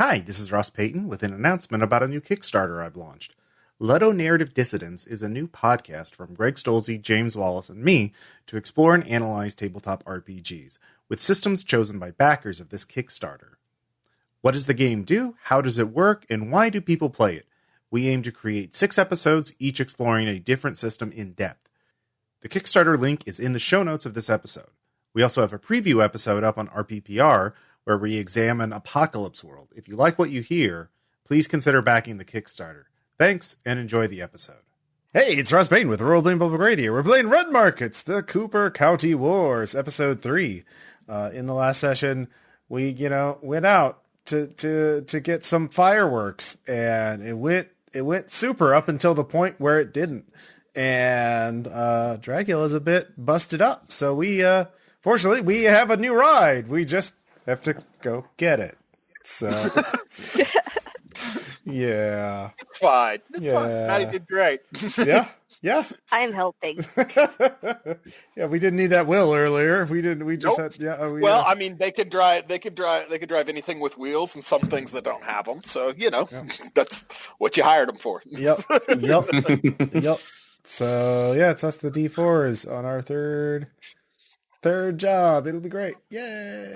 Hi, this is Ross Payton with an announcement about a new Kickstarter I've launched. Ludonarrative Dissidents is a new podcast from Greg Stolze, James Wallace, and me to explore and analyze tabletop RPGs, with systems chosen by backers of this Kickstarter. What does the game do? How does it work? And why do people play it? We aim to create 6 episodes, each exploring a different system in depth. The Kickstarter link is in the show notes of this episode. We also have a preview episode up on RPPR, where we examine Apocalypse World. If you like what you hear, please consider backing the Kickstarter. Thanks, and enjoy the episode. Hey, it's Ross Payton with Role Playing Public Radio. We're playing Red Markets, the Cooper County Wars, Episode 3. In the last session, we, went out to get some fireworks, and it went super up until the point where it didn't. And Dracula's a bit busted up, so fortunately, we have a new ride. We just have to go get it. So, yeah. It's fine. Maddy did great. Yeah. I'm helping. Yeah, we didn't need that will earlier. We didn't. We just had. Yeah. I mean, they could drive anything with wheels, and some things that don't have them. So that's what you hired them for. Yep. So yeah, it's us, the D4s, on our third job. It'll be great. Yay!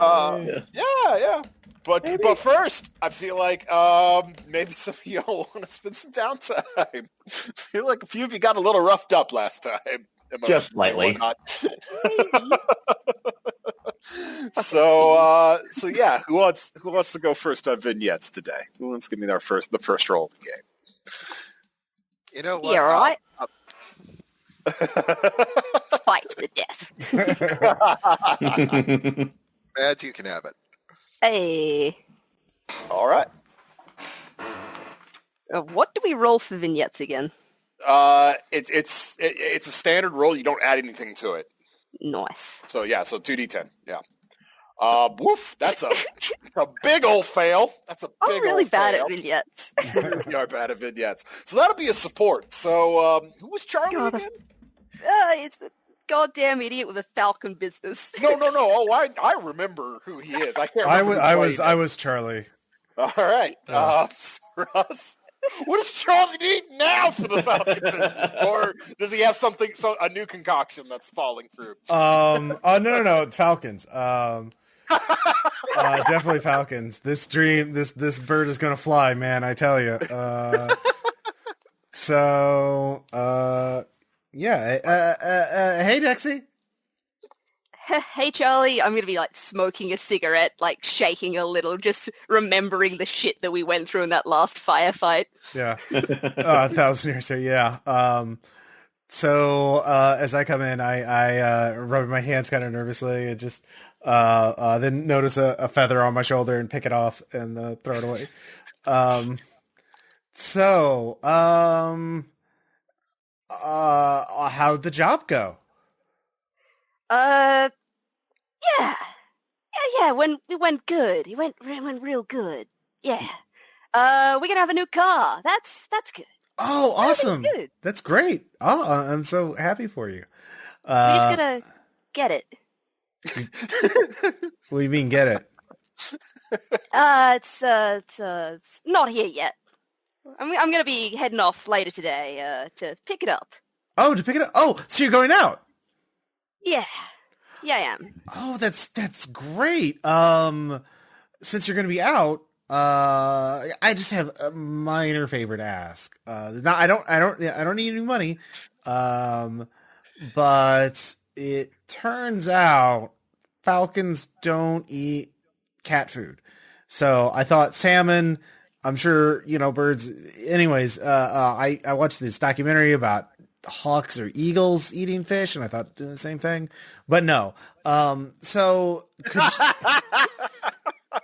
Yeah. But first, I feel like maybe some of y'all want to spend some downtime. I feel like a few of you got a little roughed up last time. Just lightly. So yeah, who wants to go first on vignettes today? Who wants to give me the first roll of the game? You know what? Yeah, right. Fight to the death. Mads, you can have it. Hey. All right. What do we roll for vignettes again? It's a standard roll. You don't add anything to it. Nice. So 2d10. Yeah. Woof. That's a big old fail. That's a big I'm really old bad fail. at vignettes. You are bad at vignettes. So that'll be a support. So who was Charlie again? It's the goddamn idiot with a falcon business. No. Oh, I remember who he is. I can't remember. I was Charlie. All right. Ross, what does Charlie need now for the falcon business? Or does he have a new concoction that's falling through? No, Falcons. Definitely Falcons. This bird is gonna fly, man. I tell you. Yeah. Hey, Dexi. Hey, Charlie. I'm going to be, smoking a cigarette, shaking a little, just remembering the shit that we went through in that last firefight. Yeah. 1,000 years ago, yeah. So as I come in, I rub my hands kind of nervously and just then notice a feather on my shoulder and pick it off and throw it away. How'd the job go? Yeah, it went good. It went real good. Yeah. We're gonna have a new car. That's good. Oh, awesome. Good. That's great. Oh, I'm so happy for you. We just gotta get it. What do you mean, get it? It's not here yet. I'm gonna be heading off later today, to pick it up. Oh, to pick it up? Oh, so you're going out? Yeah, I am. Oh, that's great. Since you're gonna be out, I just have a minor favor to ask. I don't need any money. But it turns out falcons don't eat cat food. So I thought salmon, I'm sure, birds. Anyways, I watched this documentary about hawks or eagles eating fish, and I thought doing the same thing, but no. So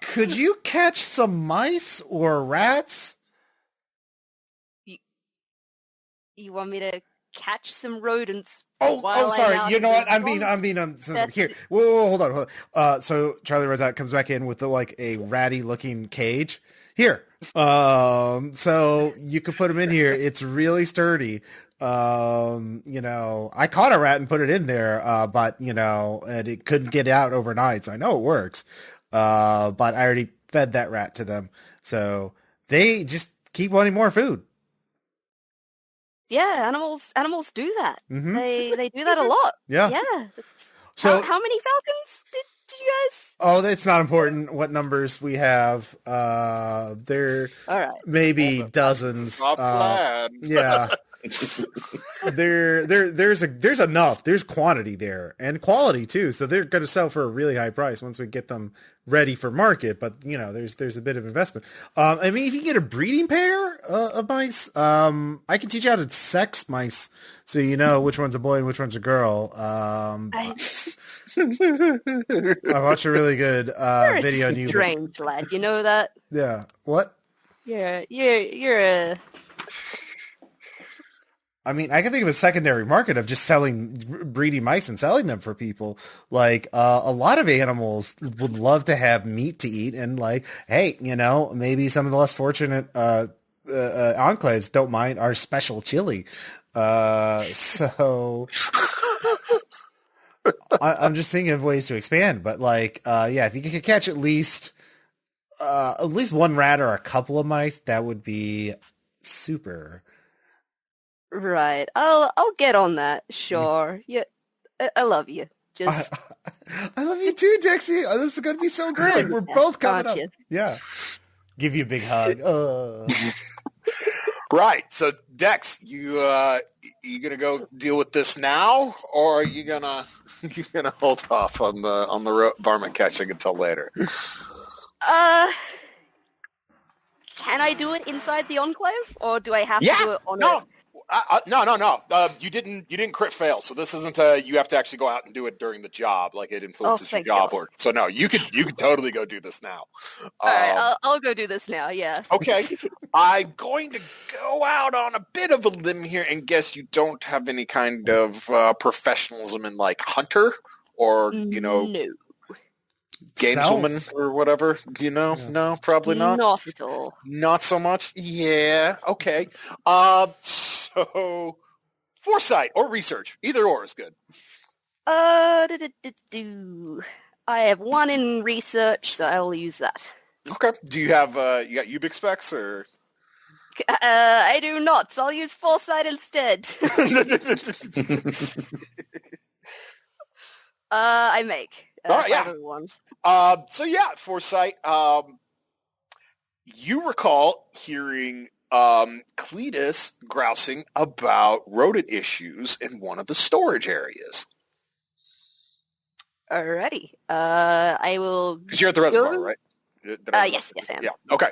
could you catch some mice or rats? You want me to catch some rodents? Oh, sorry. You know what? I'm being here. Whoa, hold on. So Charlie Rosette comes back in with a ratty looking cage. Here. So you could put him in here. It's really sturdy. I caught a rat and put it in there, but and it couldn't get out overnight. So I know it works. But I already fed that rat to them. So they just keep wanting more food. Yeah, animals do that. Mm-hmm. They do that a lot. Yeah. Yeah. So how many falcons did you guys? Oh, it's not important what numbers we have. There All right. maybe dozens. Not bad. Yeah. There's enough. There's quantity there and quality too. So they're going to sell for a really high price once we get them ready for market. But there's a bit of investment. I mean, if you can get a breeding pair of mice, I can teach you how to sex mice, so you know which one's a boy and which one's a girl. I watched a really good video on YouTube. Strange lad, you know that? Yeah. What? You're a. I mean, I can think of a secondary market of just selling breeding mice and selling them for people. Like a lot of animals would love to have meat to eat, and like, hey, maybe some of the less fortunate enclaves don't mind our special chili. So I'm just thinking of ways to expand. But like, if you could catch at least one rat or a couple of mice, that would be super. Right. I'll get on that. Sure. Yeah. I love you. Just. I love you too, Dexi. Oh, this is gonna be so great. We're both coming up. Yeah. Give you a big hug. Right. So Dex, you gonna go deal with this now, or are you gonna hold off on the varmint catching until later? Can I do it inside the enclave, or do I have to do it on No. No. You didn't crit fail, so this isn't you have to actually go out and do it during the job, like it influences your job work. So no, you could totally go do this now. All right, I'll go do this now. Yeah. Okay. I'm going to go out on a bit of a limb here and guess you don't have any kind of professionalism in like hunter or No. gameswoman or whatever, Yeah. No, probably not. Not at all. Not so much. Yeah. Okay. So foresight or research, either or is good. I have one in research, so I'll use that. Okay. Do you have you got Ubix specs or? I do not. So I'll use foresight instead. I make. One. Foresight. You recall hearing Cletus grousing about rodent issues in one of the storage areas. Alrighty. I will. Because you're at the reservoir, right? Yes, I am. Yeah. Okay.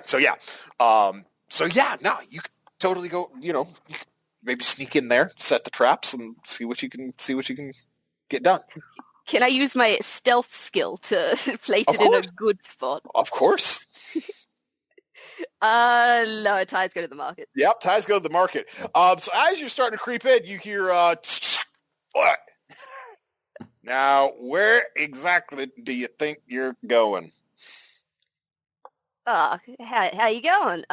No, you could totally go. You could maybe sneak in there, set the traps, and see what you can get done. Can I use my stealth skill to place it in a good spot? Of course. No, ties go to the market. Yep, ties go to the market. So as you're starting to creep in, you hear, what? Now, where exactly do you think you're going? How you going?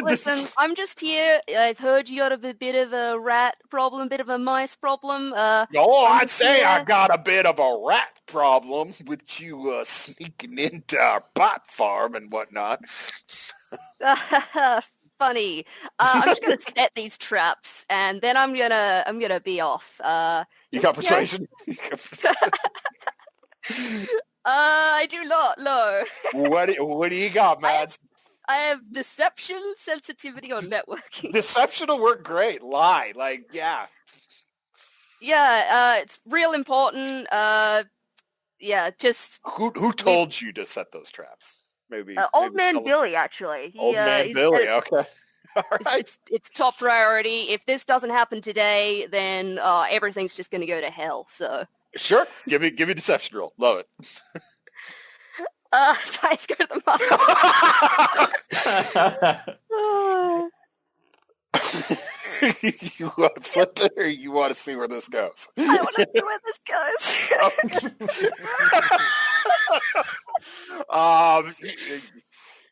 Listen, I'm just here. I've heard you got a bit of a rat problem, bit of a mice problem. I'd say I got a bit of a rat problem with you sneaking into our pot farm and whatnot. Funny. I'm just gonna set these traps, and then I'm gonna be off. You got persuasion? I do not. No. What do you got, Mads? I have deception, sensitivity, or networking. Deception will work great. Lie, yeah. Yeah, it's real important. Just who told you to set those traps? Maybe Old Man Billy, actually. Old Man Billy. Okay. All right. It's top priority. If this doesn't happen today, then everything's just going to go to hell. So. Sure. Give me deception roll. Love it. Dice go to the You want to flip it, or you want to see where this goes? I want to see where this goes.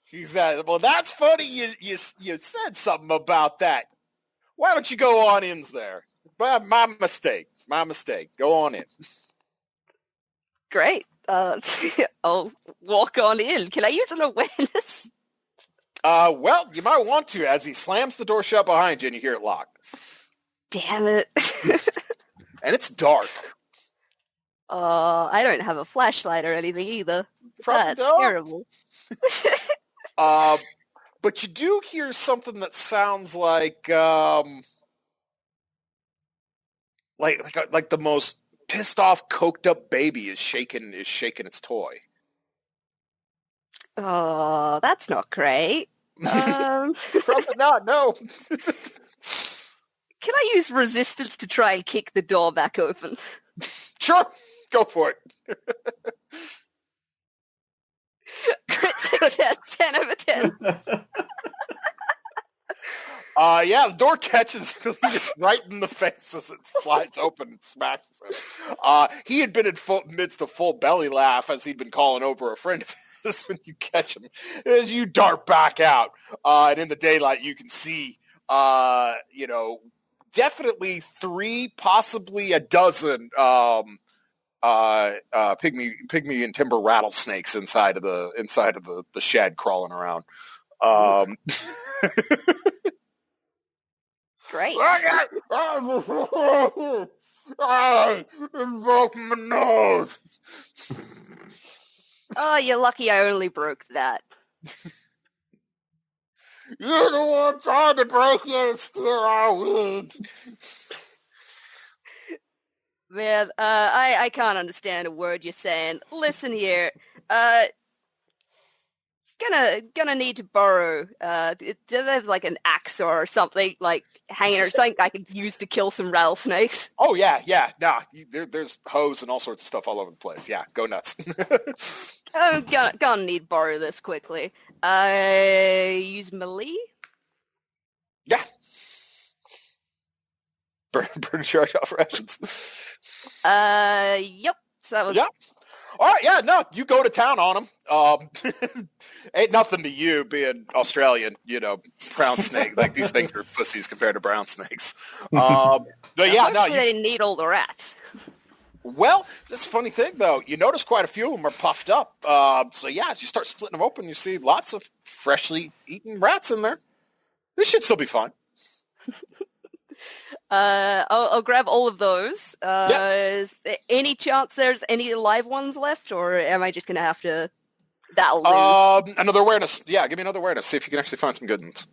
He said, "Well, that's funny. You said something about that. Why don't you go on in there? My mistake. Go on in." Great. I'll walk on in. Can I use an awareness? Well, you might want to, as he slams the door shut behind you and you hear it lock. Damn it. And it's dark. I don't have a flashlight or anything either. Probably That's don't. terrible. But you do hear something that sounds like the most pissed off, coked up baby is shaking its toy. Oh, that's not great. Probably not. No. Can I use resistance to try and kick the door back open? Sure, go for it. Crit success, 10 over 10. Yeah, the door catches Cletus right in the face as it flies open and smashes him. He had been amidst a full belly laugh as he'd been calling over a friend of his when you catch him. As you dart back out, and in the daylight you can see, definitely 3, possibly a dozen pygmy and timber rattlesnakes inside of the shed crawling around. Great. I invoke my nose. Oh, you're lucky I only broke that. You're the one trying to break it and steal our weed. Man, I can't understand a word you're saying. Listen here, gonna need to borrow. There's like an axe or something like hanging or something I could use to kill some rattlesnakes. Oh yeah. Nah, there's hose and all sorts of stuff all over the place. Yeah, go nuts. I'm gonna need to borrow this quickly. Use melee. Yeah. Burn charge off rations. Yep. So that was. Yeah. All right, yeah, no, you go to town on them. Ain't nothing to you being Australian, brown snake. Like, these things are pussies compared to brown snakes. But yeah, no, they didn't need all the rats. Well, that's a funny thing, though. You notice quite a few of them are puffed up. So yeah, as you start splitting them open, you see lots of freshly eaten rats in there. This should still be fine. I'll grab all of those. Is there any chance there's any live ones left, or am I just gonna have to? That'll do. Another awareness. Yeah, give me another awareness. See if you can actually find some good ones.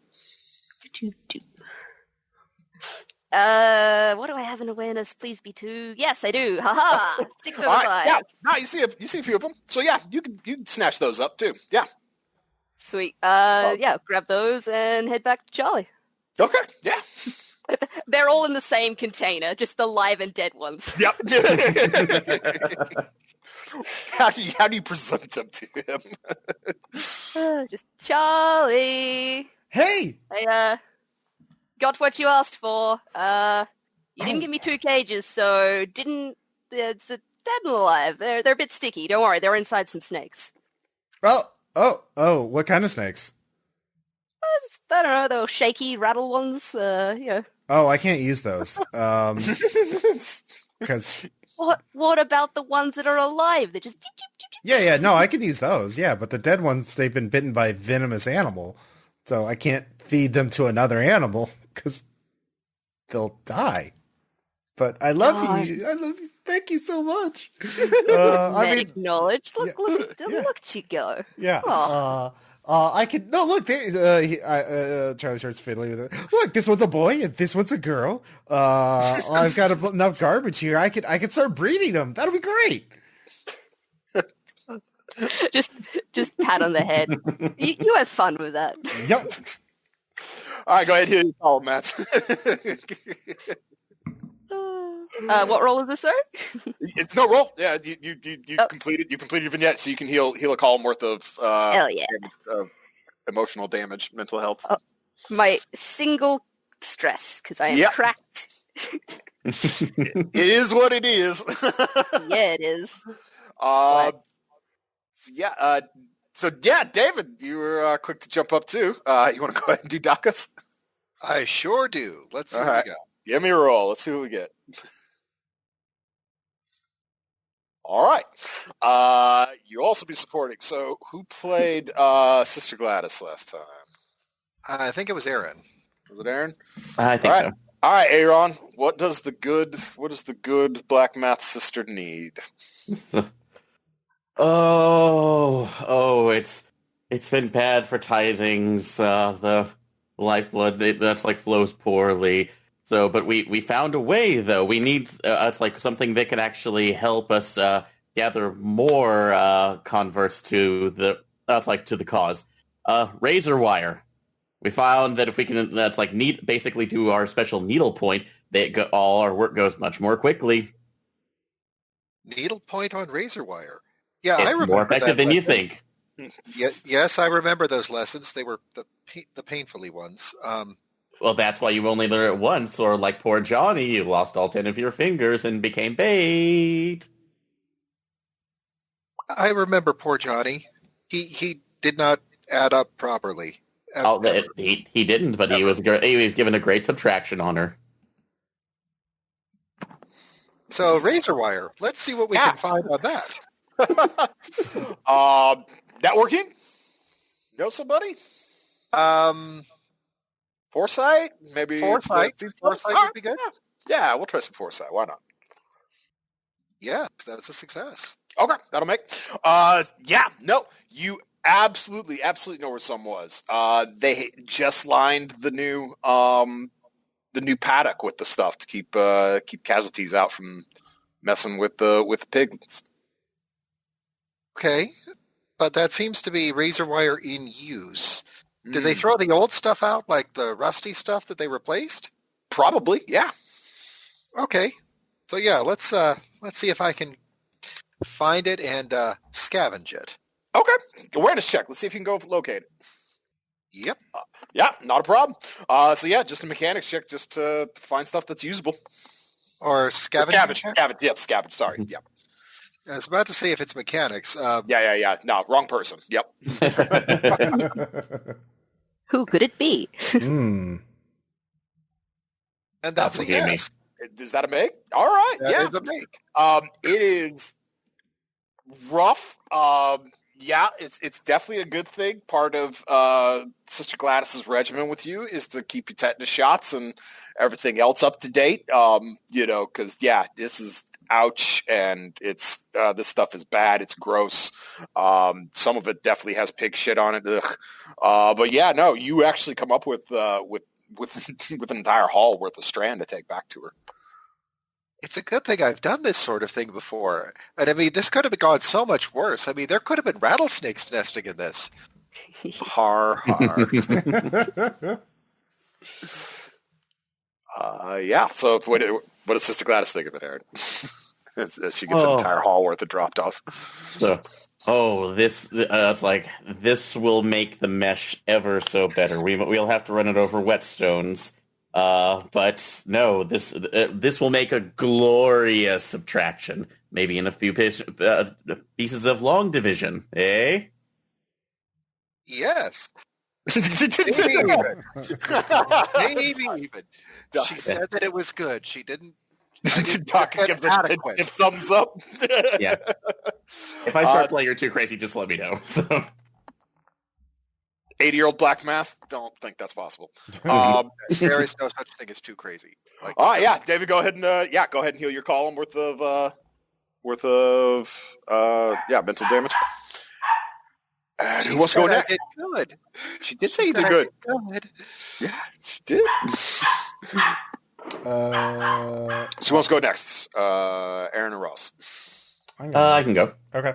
What do I have in awareness? Please be 2. Yes, I do. Haha. 6 over 5. Yeah, no, you see a few of them. So yeah, you can snatch those up too. Yeah. Sweet. Yeah, grab those and head back to Charlie. Okay. Yeah. They're all in the same container, just the live and dead ones. Yep. How do you present them to him? Just Charlie. Hey! I got what you asked for. You didn't give me 2 cages, so it's dead and alive. They're a bit sticky. Don't worry, they're inside some snakes. Oh, what kind of snakes? I don't know, those shaky rattle ones. Oh, I can't use those. Because What about the ones that are alive? They just yeah, no, I can use those. Yeah, but the dead ones, they've been bitten by a venomous animal, so I can't feed them to another animal because they'll die. But I love you. I love you. Thank you so much. acknowledged. Look at you go. Yeah. Oh. I could look. Charlie starts fiddling with it. Look, this one's a boy and this one's a girl. I've got enough garbage here. I could start breeding them. That'll be great. just pat on the head. You have fun with that. Yep. All right, go ahead. Here you call, Matt. What roll is this, sir? It's no roll. Yeah, you completed your vignette, so you can heal a column worth of Hell yeah. Emotional damage, mental health. My single stress, because I am cracked. It is what it is. Yeah, it is. So David, you were quick to jump up too. You want to go ahead and do Dakkas? I sure do. Let's see what we got. Give me a roll. Let's see what we get. All right. You also be supporting. So who played Sister Gladys last time? I think it was Aaron. Was it Aaron? I think so. All right, Aaron. What does the good black math sister need? It's been bad for tithings. The lifeblood that's like flows poorly. So, but we found a way though. We need it's like something that can actually help us gather more converts to the to the cause. Razor wire. We found that if we can, basically do our special needle point, all our work goes much more quickly. Needle point on razor wire. Yeah, It's I remember more effective that than you lesson. think. Yes, I remember those lessons. They were the painfully ones. Well, that's why you only learn it once, or like poor Johnny, you lost all 10 of your fingers and became bait. I remember poor Johnny. He did not add up properly. He didn't, but he was given a great subtraction on her. So razor wire. Let's see what we can find on that. Networking? Know somebody? Foresight? Maybe Foresight. Foresight would be good. Yeah, we'll try some foresight. Why not? Yeah, that's a success. Okay, that'll make. You absolutely know where some was. They just lined the new paddock with the stuff to keep casualties out from messing with the piglets. Okay, but that seems to be razor wire in use. Did they throw the old stuff out, like the rusty stuff that they replaced? Probably, yeah. Okay, so yeah, let's see if I can find it and scavenge it. Okay, awareness check. Let's see if you can go locate it. Yep. Yeah, not a problem. Just a mechanics check, just to find stuff that's usable. Or scavenge. Scavenge. Sorry. Yeah. I was about to say if it's mechanics. Yeah. No, wrong person. Yep. Who could it be? And that's a yes. Is that a make? All right. That is a make. It is rough. It's definitely a good thing. Part of Sister Gladys's regimen with you is to keep your tetanus shots and everything else up to date. Because this is ouch, and it's this stuff is bad. It's gross. Some of it definitely has pig shit on it. But you actually come up with an entire haul worth of strand to take back to her. It's a good thing I've done this sort of thing before. And I mean, this could have gone so much worse. I mean, there could have been rattlesnakes nesting in this. Har. So what does Sister Gladys think of it, Aaron? As she gets an entire haul worth of dropped off. This will make the mesh ever so better. We'll have to run it over whetstones. But no, this will make a glorious subtraction. Maybe in a few pieces of long division, eh? Yes. Maybe even. She said that it was good. She didn't. Dakka gives a thumbs up. Yeah. If I start playing her too crazy, just let me know. So. 80-year-old black math? Don't think that's possible. There is no such thing as too crazy. David, go ahead and heal your column worth of mental damage. Who wants to go next? Good. She did say you did good. Yeah, she did. So who wants to go next? Aaron or Ross? I can go. Okay.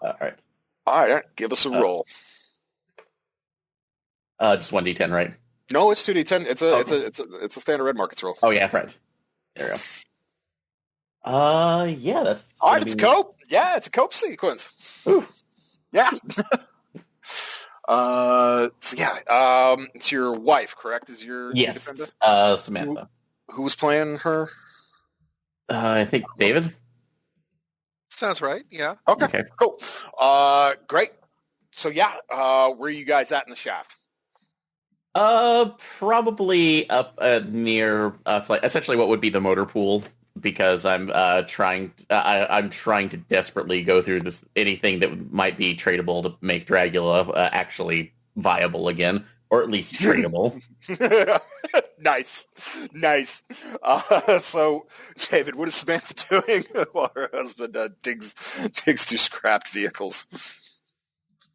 All right. All right. Give us a roll. Just 1d10, right? No, it's 2d10. It's a standard red markets roll. Oh yeah, right. There we go. That's all right. It's cope. Yeah, it's a cope sequence. Ooh. Yeah. It's your wife, correct? Is your yes? defender? Samantha. Who was playing her? I think David. Sounds right. Yeah. Okay. Cool. Great. So where are you guys at in the shaft? Probably up near essentially what would be the motor pool, because I'm trying to desperately go through anything that might be tradable to make Dragula actually viable again, or at least tradable. Nice. So, David, what is Samantha doing while her husband digs through scrapped vehicles?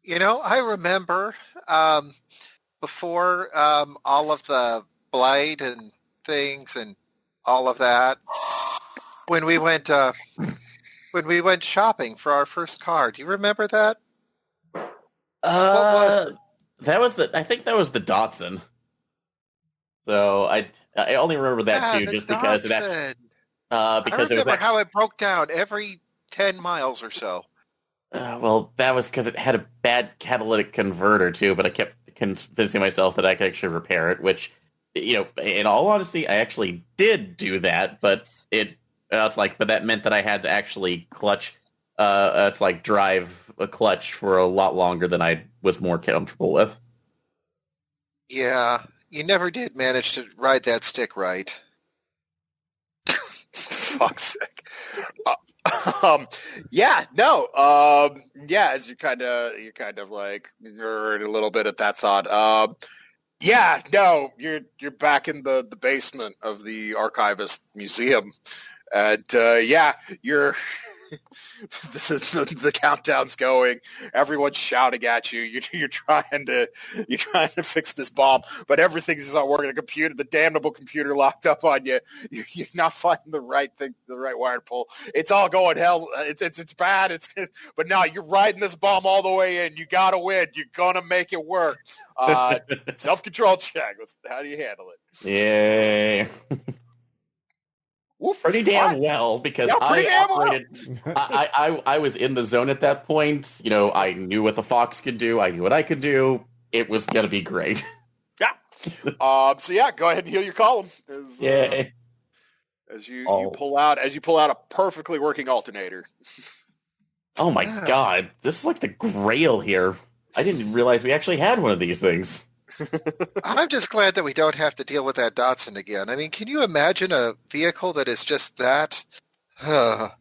I remember before all of the blight and things and all of that, when we went shopping for our first car. Do you remember that? I think that was the Datsun. So I only remember that too, just because it actually, because I remember it was how it broke down every 10 miles or so. well, that was because it had a bad catalytic converter too, but I kept convincing myself that I could actually repair it, which, in all honesty, I actually did do that, but but that meant that I had to actually drive a clutch for a lot longer than I was more comfortable with. Yeah, you never did manage to ride that stick right. Fuck's sake. As you're kind of like nerd a little bit at that thought. You're back in the basement of the Archivist Museum, and you're the countdown's going. Everyone's shouting at you. You're trying to fix this bomb, but everything's just not working. The damnable computer locked up on you. You're not finding the right thing, the right wire to pull. It's all going hell. It's bad. But now you're riding this bomb all the way in. You gotta win. You're gonna make it work. Self-control check. How do you handle it? Yay. Pretty damn well, because I was in the zone at that point. I knew what the Fox could do. I knew what I could do. It was going to be great. Yeah. Go ahead and heal your column. As you pull out a perfectly working alternator. Oh my god. This is like the grail here. I didn't realize we actually had one of these things. I'm just glad that we don't have to deal with that Datsun again. I mean, can you imagine a vehicle that is just that? That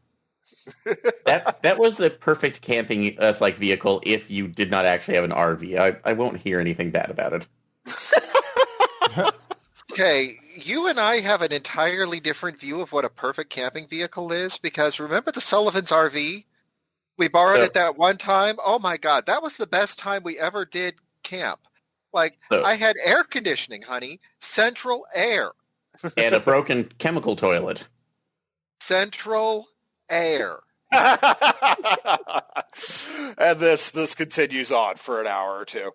was the perfect camping vehicle if you did not actually have an RV. I won't hear anything bad about it. Okay, you and I have an entirely different view of what a perfect camping vehicle is, because remember the Sullivan's RV? We borrowed it that one time. Oh my god, that was the best time we ever did camp. I had air conditioning, honey. Central air. And a broken chemical toilet. Central air. And this continues on for an hour or two.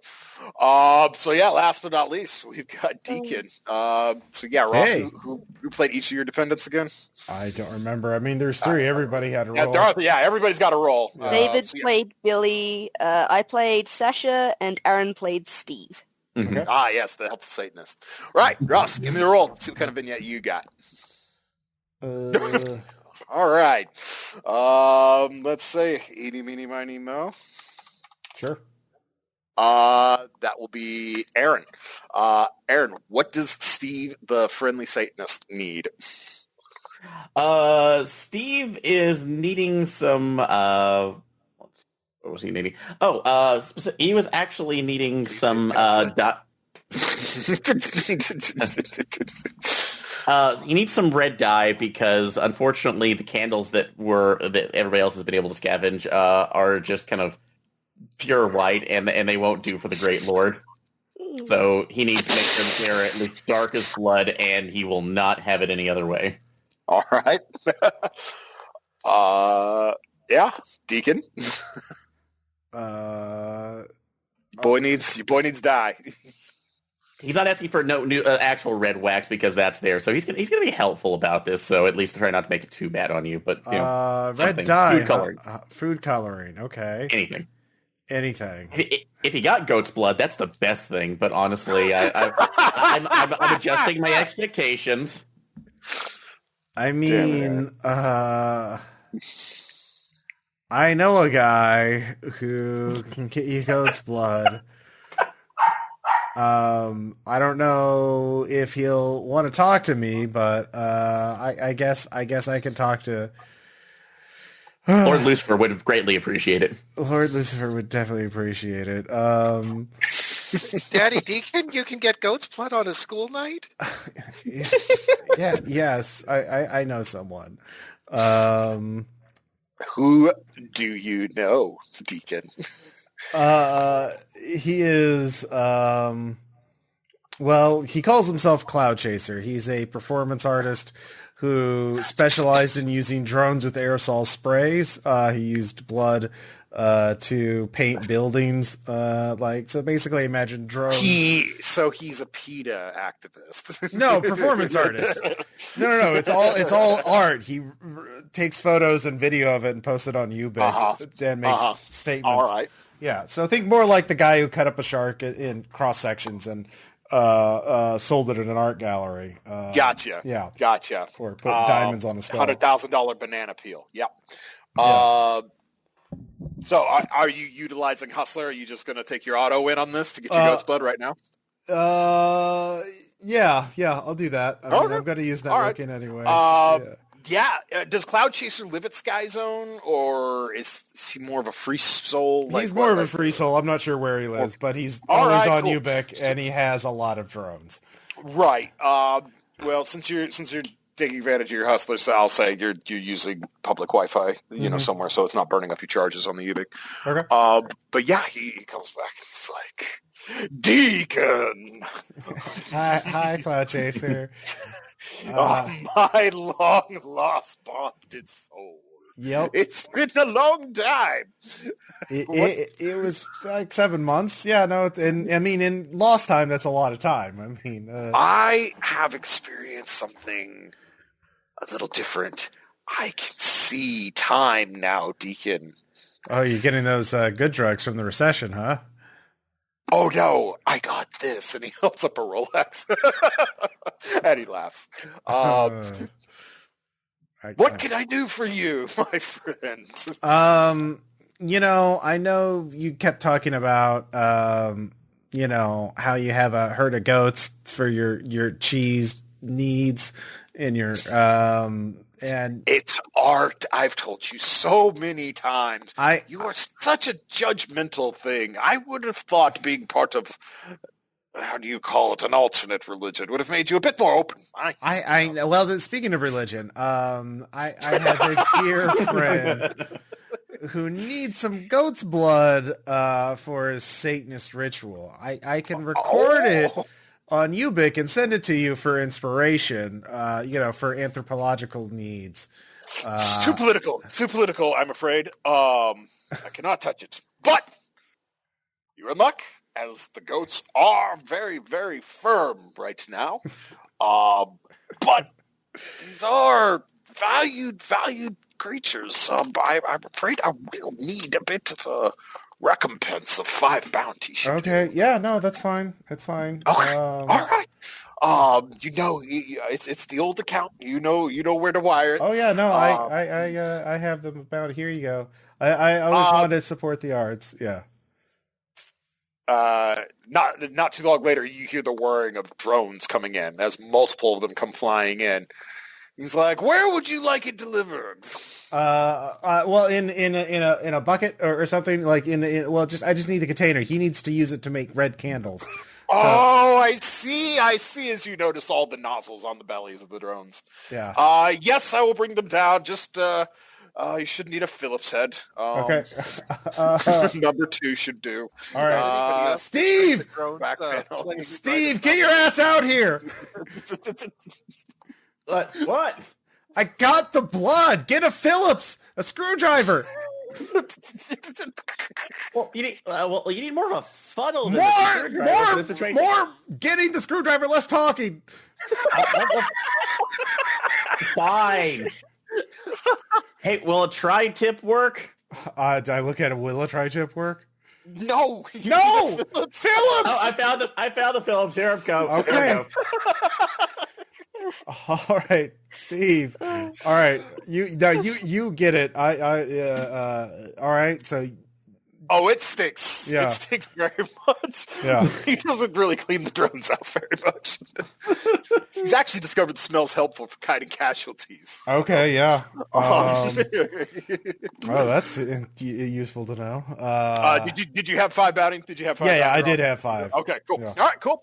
Last but not least, we've got Deacon. Ross, Hey. who played each of your defendants again? I don't remember. I mean, there's three. Everybody had a roll. Everybody's got a roll. David played Billy, I played Sasha, and Aaron played Steve. Mm-hmm. Okay. Yes, the helpful Satanist. Right, Ross, give me the roll. Let's see what kind of vignette you got. All right. Let's say eeny, meeny, miny, mo. Sure. That will be Aaron. Aaron, what does Steve, the friendly Satanist, need? Steve is needing some, what was he needing? He was actually needing some, he needs some red dye because, unfortunately, the candles that everybody else has been able to scavenge are just kind of pure white, and they won't do for the Great Lord. So he needs to make sure that they're at least dark as blood, and he will not have it any other way. All right. Deacon. Boy needs dye. He's not asking for no new actual red wax because that's there, so he's gonna be helpful about this. So at least try not to make it too bad on you. But red dye, food coloring, food coloring. Okay, anything. If you got goat's blood, that's the best thing. But honestly, I'm adjusting my expectations. I mean, I know a guy who can get you goat's blood. I don't know if he'll want to talk to me, but I guess I can talk to Lord Lucifer would greatly appreciate it. Lord Lucifer would definitely appreciate it. Daddy Deacon, you can get goat's blood on a school night? Yeah, yes, I know someone. Who do you know, Deacon? He is, well, he calls himself Cloud Chaser. He's a performance artist who specialized in using drones with aerosol sprays. He used blood to paint buildings. So basically imagine drones. He's a PETA activist. No, performance artist. No. It's all art. He takes photos and video of it and posts it on Ubic and makes statements. All right. Yeah. So think more like the guy who cut up a shark in cross sections and sold it in an art gallery. Gotcha. Yeah. Gotcha. Or put diamonds on a skull. $100,000 banana peel. Yep. Yeah. So are you utilizing Hustler? Are you just going to take your auto in on this to get your goat's blood right now? Yeah, I'll do that. I'm going to use networking anyway. Does Cloud Chaser live at Sky Zone, or is he more of a free soul? He's more of a free soul. I'm not sure where he lives, but he's always on Ubic, and he has a lot of drones. Right. Well, since you're taking advantage of your Hustler, so I'll say you're using public Wi-Fi, somewhere, so it's not burning up your charges on the Ubic. Okay. But yeah, he comes back and he's like, Deacon. Hi, Cloud Chaser. My long lost bonded soul. Yep. It's been a long time. It was like 7 months. Yeah, no, and I mean, in lost time, that's a lot of time. I mean, I have experienced something a little different. I can see time now, Deacon. Oh, you're getting those good drugs from the recession, huh? Oh no, I got this, and he holds up a Rolex, and he laughs. What can I do for you, my friend? I know you kept talking about, how you have a herd of goats for your cheese needs and your, and it's art. I've told you so many times. You are such a judgmental thing. I would have thought being part of, how do you call it, an alternate religion would have made you a bit more open. Speaking of religion, I have a dear friend who needs some goat's blood for his Satanist ritual. I can record it on Ubic and send it to you for inspiration, for anthropological needs. It's too political, I'm afraid. I cannot touch it. But you're in luck, as the goats are very, very firm right now. But these are valued creatures. I'm afraid I will need a bit of a recompense of 5 bounties. Okay, yeah, no, that's fine. That's fine. Okay, all right. It's the old account. You know where to wire it. Oh yeah, no, I have them about. Here you go. I always wanted to support the arts. Yeah. Not too long later, you hear the whirring of drones coming in as multiple of them come flying in. He's like, "Where would you like it delivered?" Well, in a bucket or something, like I just need the container. He needs to use it to make red candles. Oh, I see. As you notice all the nozzles on the bellies of the drones. Yeah. Yes, I will bring them down. Just you should need a Phillips head. Okay. Number 2 should do. All right. Steve, get your ass out here. What? I got the blood. Get a Phillips, a screwdriver. Well, you need more of a funnel. More getting the screwdriver, less talking. Fine. Hey, will a tri-tip work? Did I look at it? Will a tri-tip work? No, Phillips. Oh, I found the Phillips. Here it goes. Okay. All right, Steve. All right, you get it. All right. So Oh, it stinks. Yeah. It stinks very much. Yeah. He doesn't really clean the drones out very much. He's actually discovered the smell's helpful for kiting casualties. Okay, yeah. Oh, that's useful to know. Did you have 5 bounty? Did you have 5? Yeah, I did have 5. Okay, cool. Yeah. All right, cool.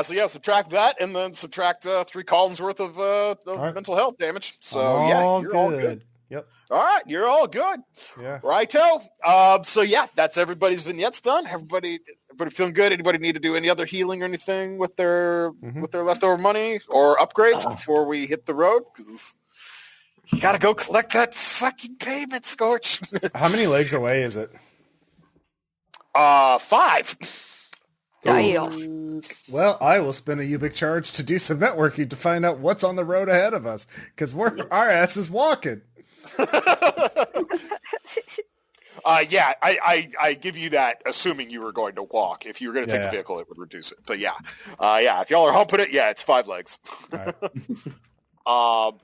So yeah, subtract that and then subtract 3 columns worth of right. mental health damage. So you're all good. Yep. All right, you're all good. Yeah. Righto. So yeah, that's everybody's vignettes done. Everybody feeling good? Anybody need to do any other healing or anything with their leftover money or upgrades before we hit the road? Because you got to go collect that fucking payment, Scorch. How many legs away is it? 5. Damn. Well, I will spend a Ubik charge to do some networking to find out what's on the road ahead of us, because our ass is walking. Yeah, I give you that, assuming you were going to walk. If you were going to take the vehicle, it would reduce it. But yeah, if y'all are humping it, it's 5 legs. All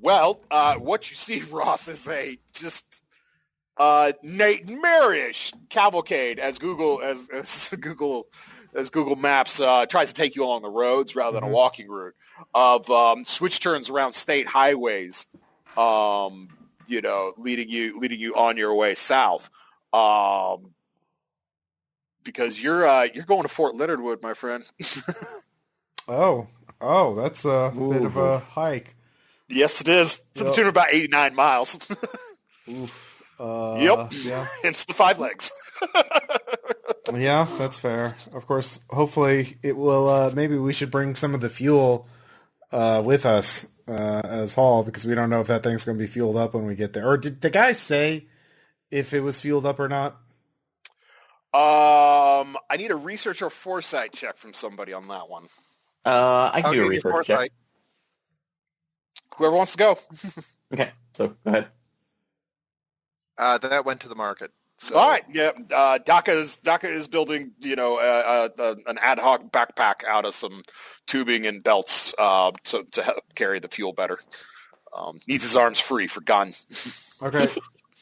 right. What you see, Ross, is a just nightmarish cavalcade as Google Maps tries to take you along the roads rather than a walking route of switch turns around state highways. Leading you on your way south, because you're going to Fort Leonard Wood, my friend. Oh, that's a bit of a hike. Yes, it is. To the tune of about 89 miles. Oof. Yep. Yeah. It's the 5 legs. Yeah, that's fair. Of course, hopefully it will. Maybe we should bring some of the fuel with us. As haul, because we don't know if that thing's going to be fueled up when we get there. Or did the guy say if it was fueled up or not? I need a research or foresight check from somebody on that one. I can do a research check. Whoever wants to go. Okay, so go ahead. That went to the market. So. All right, yeah. Dakka is building, an ad hoc backpack out of some tubing and belts, so to help carry the fuel better. Needs his arms free for gun. Okay.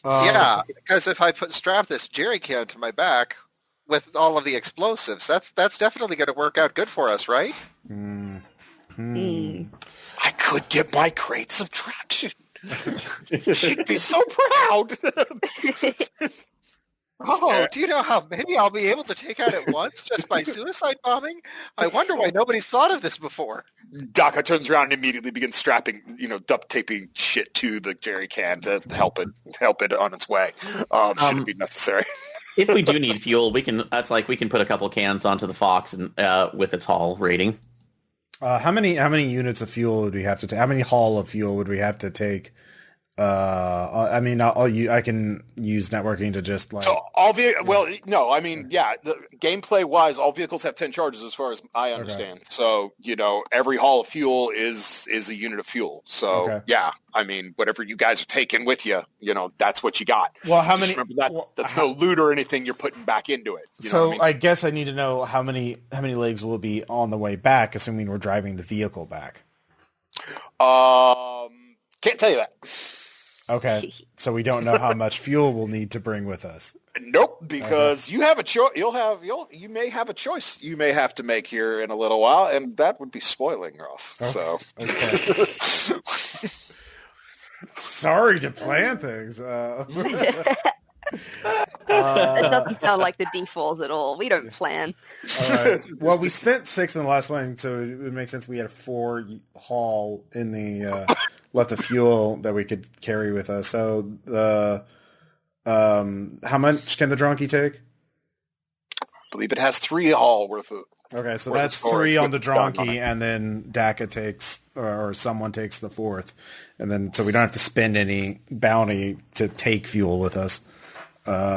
Yeah, because if I strap this jerry can to my back with all of the explosives, that's definitely going to work out good for us, right? I could get my crates of traction. She'd be so proud. Oh, do you know how many I'll be able to take out at once just by suicide bombing? I wonder why nobody's thought of this before. Dakka turns around and immediately begins strapping, duct taping shit to the jerry can to help it on its way. Should it be necessary? If we do need fuel, we can put a couple cans onto the Fox and with its haul rating. How many units of fuel would we have to take? How many haul of fuel would we have to take? I can use networking to just like. So gameplay wise, all vehicles have 10 charges as far as I understand. Okay. So every haul of fuel is a unit of fuel. So whatever you guys are taking with you, that's what you got. Well, how just many? That's no loot or anything you're putting back into it. I guess I need to know how many legs will be on the way back, assuming we're driving the vehicle back. Can't tell you that. Okay, so we don't know how much fuel we'll need to bring with us. Nope, because you have a choice. You may have a choice you may have to make here in a little while, and that would be spoiling, Ross. Okay. So, sorry to plan things. It doesn't sound like the defaults at all. We don't plan. All right. Well, we spent 6 in the last one, so it would make sense we had a 4 haul in the left of fuel that we could carry with us. So how much can the donkey take? I believe it has 3 haul worth of. Okay, so that's 3 on the donkey, and then Dakka takes, or someone takes the 4th, and then so we don't have to spend any bounty to take fuel with us.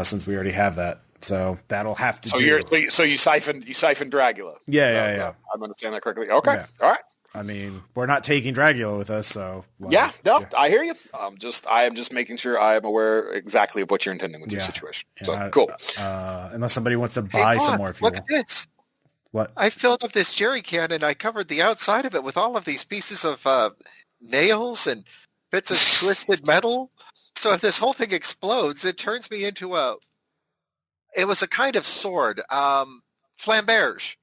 Since we already have that, so that'll have to do. So you siphon Dragula. Yeah. I'm understanding that correctly. Okay, yeah. All right. I mean, we're not taking Dragula with us, so I hear you. I am just making sure I am aware exactly of what you're intending with your situation. So cool. Unless somebody wants to buy some more fuel. Look at this. What? I filled up this jerry can and I covered the outside of it with all of these pieces of nails and bits of twisted metal. So if this whole thing explodes, it turns me into a It was a kind of sword. Flamberge.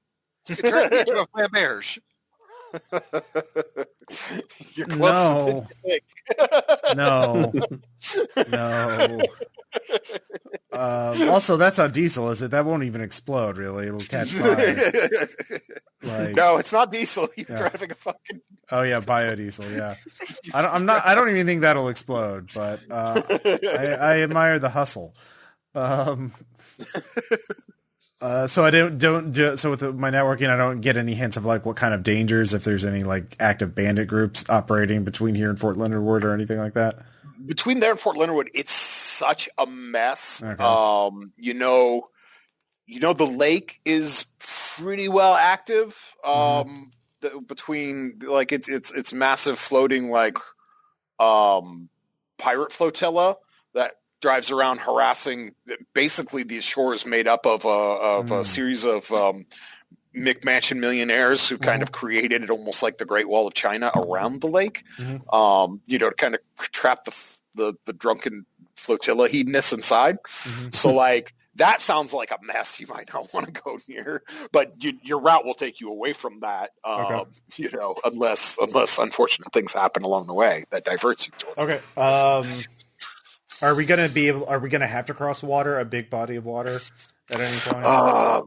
It turned me into a flamberge. You're closer than No. you think. No. No. Also, that's not diesel, is it? That won't even explode, really. It'll catch fire. Like, No, it's not diesel. You're Yeah. driving a fucking. oh yeah, biodiesel. Yeah, I don't even think that'll explode. But I admire the hustle. So I so with my networking, I don't get any hints of like what kind of dangers, if there's any like active bandit groups operating between here and Fort Leonard Wood or anything like that. Between there and Fort Leonard Wood, it's such a mess. Okay. The lake is pretty well active. Between like it's massive floating like pirate flotilla that drives around harassing. Basically, the shore is made up of a series of McMansion millionaires who kind of created it almost like the Great Wall of China around the lake. To kind of trap the drunken flotilla hedonists inside. So like that sounds like a mess you might not want to go near, but your route will take you away from that. Unless unfortunate things happen along the way that diverts you towards it. Okay. Are we gonna have to cross water, a big body of water at any point?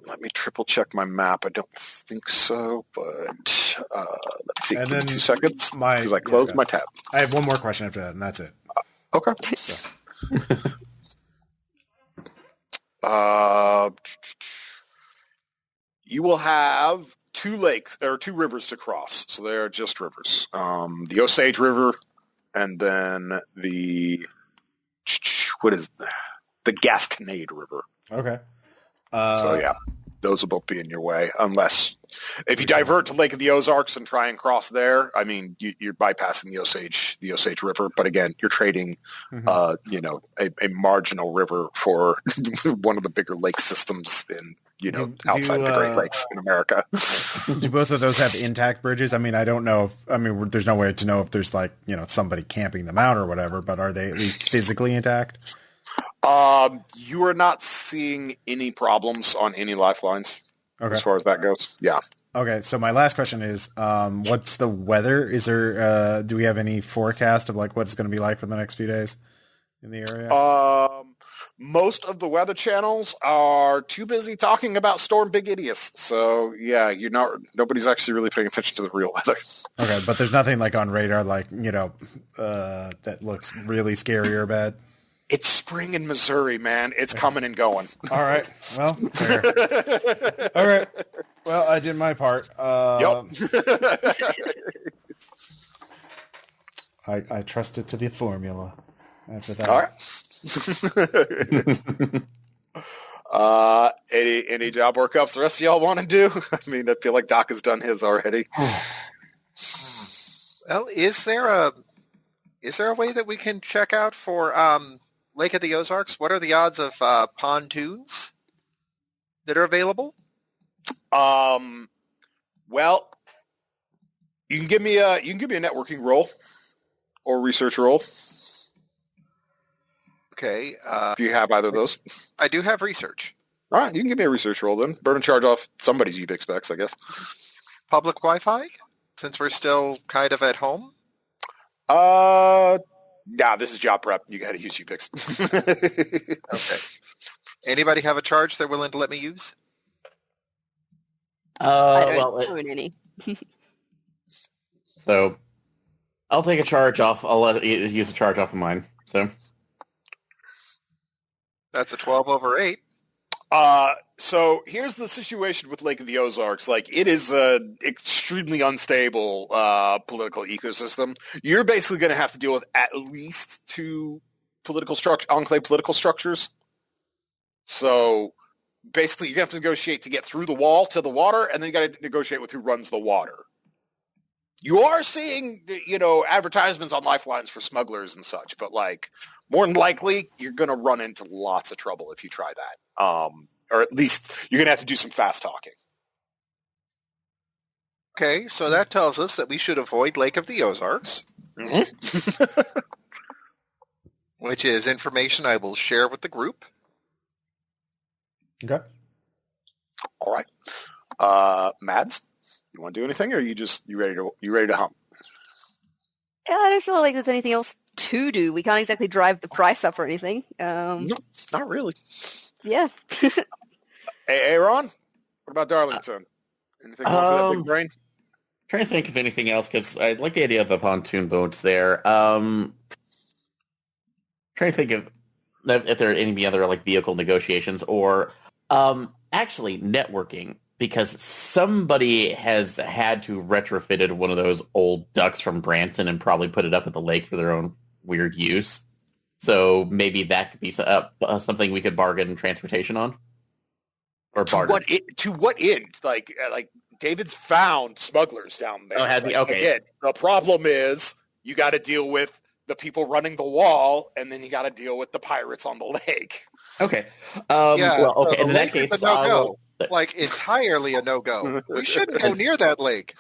Let me triple check my map. I don't think so, but let's see. And Give me then 2 seconds because I closed my tab. I have one more question after that, and that's it. Okay. You will have two rivers to cross. So they are just rivers. The Osage River, and then the Gasconade River. Okay. So yeah, those will both be in your way, unless if you divert to Lake of the Ozarks and try and cross there. I mean, you're bypassing the Osage River, but again, you're trading, a marginal river for one of the bigger lake systems in outside the Great Lakes in America. Do both of those have intact bridges? I mean, I don't know there's no way to know if there's like, somebody camping them out or whatever, but are they at least physically intact? You are not seeing any problems on any lifelines as far as that goes. Yeah. Okay. So my last question is, what's the weather? Is there, do we have any forecast of like what it's going to be like for the next few days in the area? Most of the weather channels are too busy talking about Storm Big Idiots. So yeah, nobody's actually really paying attention to the real weather. Okay. But there's nothing like on radar, like, that looks really scary or bad. It's spring in Missouri, man. It's coming and going. All right. Well, fair. All right. Well, I did my part. Yep. I trusted to the formula after that. All right. Any job workups the rest of y'all want to do? I mean, I feel like Dakka's done his already. Well, is there a way that we can check out for Lake of the Ozarks? What are the odds of pontoons that are available? Well, you can give me a networking roll or research roll. Okay. If you have either of those. I do have research. All right, you can give me a research roll then. Burn and charge off somebody's UBIC specs, I guess. Public Wi-Fi, since we're still kind of at home? Nah, this is job prep. You got to use UBICs. Okay. Anybody have a charge they're willing to let me use? I don't own any. So I'll take a charge off. I'll let you use a charge off of mine. So that's a 12 over 8. So here's the situation with Lake of the Ozarks. Like, it is an extremely unstable political ecosystem. You're basically going to have to deal with at least 2 enclave political structures. So basically, you have to negotiate to get through the wall to the water, and then you got to negotiate with who runs the water. You are seeing, advertisements on lifelines for smugglers and such, but like, more than likely, you're going to run into lots of trouble if you try that. Or at least you're going to have to do some fast talking. Okay, so that tells us that we should avoid Lake of the Ozarks. Mm-hmm. Which is information I will share with the group. Okay. All right. Mads, you want to do anything, or you ready to hump? Yeah, I don't feel like there's anything else to do. We can't exactly drive the price up or anything. No, not really. Yeah. Hey, Ron, what about Darlington? Anything more for that big brain? Trying to think of anything else, because I like the idea of the pontoon boats there. Trying to think of if there are any other like vehicle negotiations or actually networking, because somebody has had to retrofitted one of those old ducks from Branson and probably put it up at the lake for their own weird use. So maybe that could be something we could bargain transportation on. Or barter. To what end? Like David's found smugglers down there. Oh, has he? Okay. Again, the problem is you got to deal with the people running the wall, and then you got to deal with the pirates on the lake. Okay. Well, okay. So in that case, a no-go. Like entirely a no-go. We shouldn't go near that lake.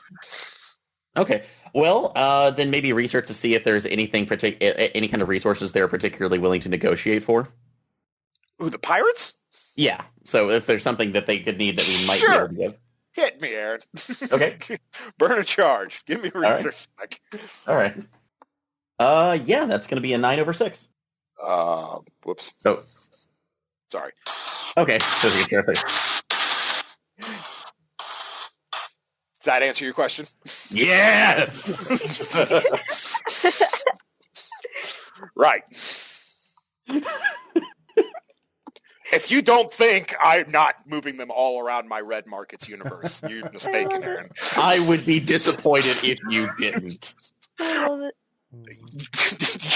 Okay. Well, then maybe research to see if there's anything any kind of resources they're particularly willing to negotiate for. Ooh, the pirates? Yeah. So if there's something that they could need that we might be able to give. Hit me, Aaron. Okay. Burn a charge. Give me a research check. All right. Yeah, that's going to be a 9/6. Whoops. Oh. Sorry. Okay. Does that answer your question? Yes! Right. If you don't think I'm not moving them all around my red markets universe, you're mistaken, Aaron. I would be disappointed if you didn't. I love it.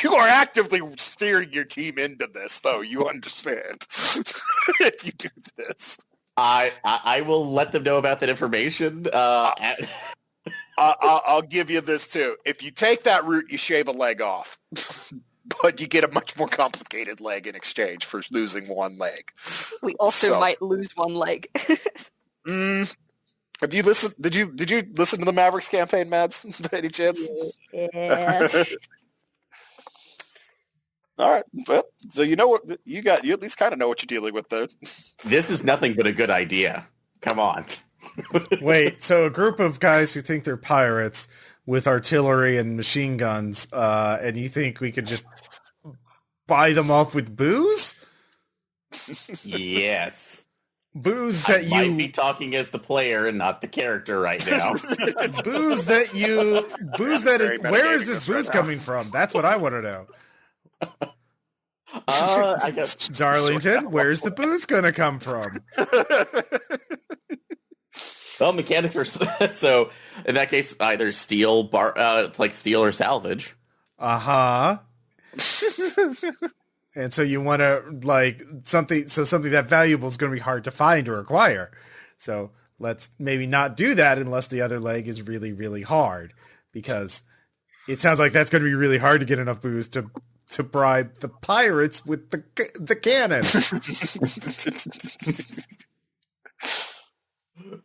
You are actively steering your team into this, though. You understand. If you do this. I will let them know about that information. I'll give you this, too. If you take that route, you shave a leg off. But you get a much more complicated leg in exchange for losing one leg. We also might lose one leg. Have you listened? Did you listen to the Mavericks campaign, Mads? By any chance? Yeah. All right. Well, so you know what you got. You at least kind of know what you're dealing with, though. This is nothing but a good idea. Come on. Wait, so a group of guys who think they're pirates with artillery and machine guns, and you think we could just buy them off with booze? Yes. Booze I that you might be talking as the player and not the character right now. booze that where is this booze coming from? That's what I want to know. I guess Darlington, where's the booze gonna come from? Well, mechanics are so. In that case, either steal, it's like steal or salvage. And so you want to like something that valuable is going to be hard to find or acquire. So let's maybe not do that unless the other leg is really, really hard, because it sounds like that's going to be really hard to get enough booze to bribe the pirates with the cannon.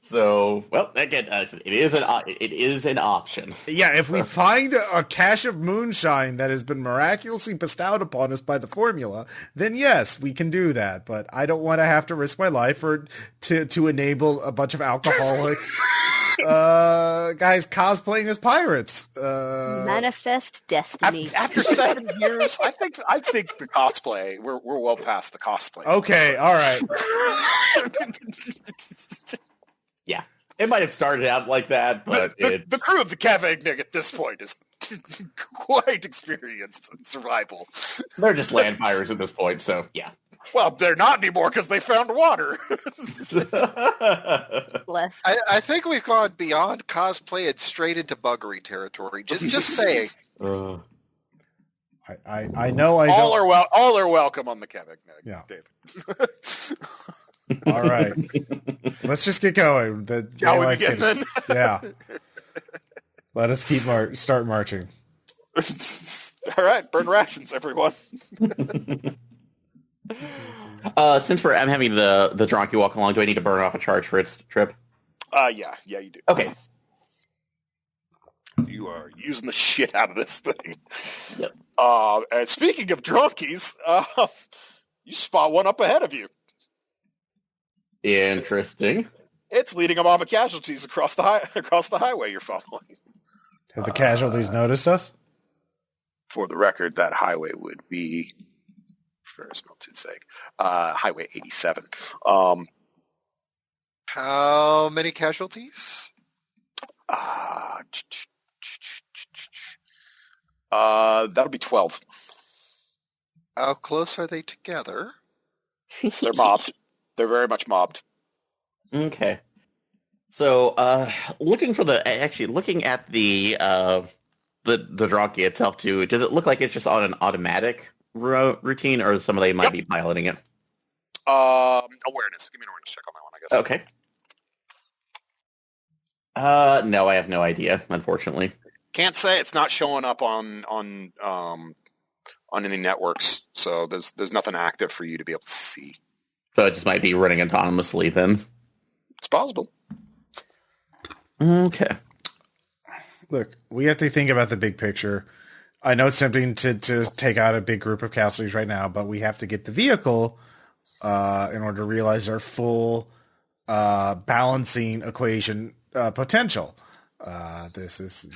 So, well, again, it is an option. Yeah, if we find a cache of moonshine that has been miraculously bestowed upon us by the formula, then yes, we can do that. But I don't want to have to risk my life to enable a bunch of alcoholic guys cosplaying as pirates. Manifest destiny. After 7 years, I think the cosplay. We're well past the cosplay. Okay, all right. Yeah, it might have started out like that, but the crew of the Cavagnig at this point is quite experienced in survival. They're just land pirates at this point, so yeah. Well, they're not anymore because they found water. Bless. I think we've gone beyond cosplay and straight into buggery territory. Just saying. I know I all don't... all are welcome on the Cavagnig. Yeah. David. All right. Let's just get going. Yeah. Let us start marching. All right, burn rations, everyone. Since I'm having the Dronky walk along, do I need to burn off a charge for its trip? Yeah, you do. Okay. You are using the shit out of this thing. Yep. And speaking of drunkies, you spot one up ahead of you. Interesting. It's leading a mob of casualties across the highway you're following. Have the casualties noticed us? For the record, that highway would be, for similitude's sake, Highway 87. How many casualties? That'll be 12. How close are they together? They're mobbed. They're very much mobbed. Okay. So, looking at the donkey itself too, does it look like it's just on an automatic routine, or somebody might be piloting it? Awareness. Give me an awareness check on that one, I guess. Okay. No, I have no idea, unfortunately. Can't say. It's not showing up on any networks, so there's nothing active for you to be able to see. So it just might be running autonomously then. It's possible. Okay. Look, we have to think about the big picture. I know it's tempting to take out a big group of casualties right now, but we have to get the vehicle in order to realize our full balancing equation potential. This is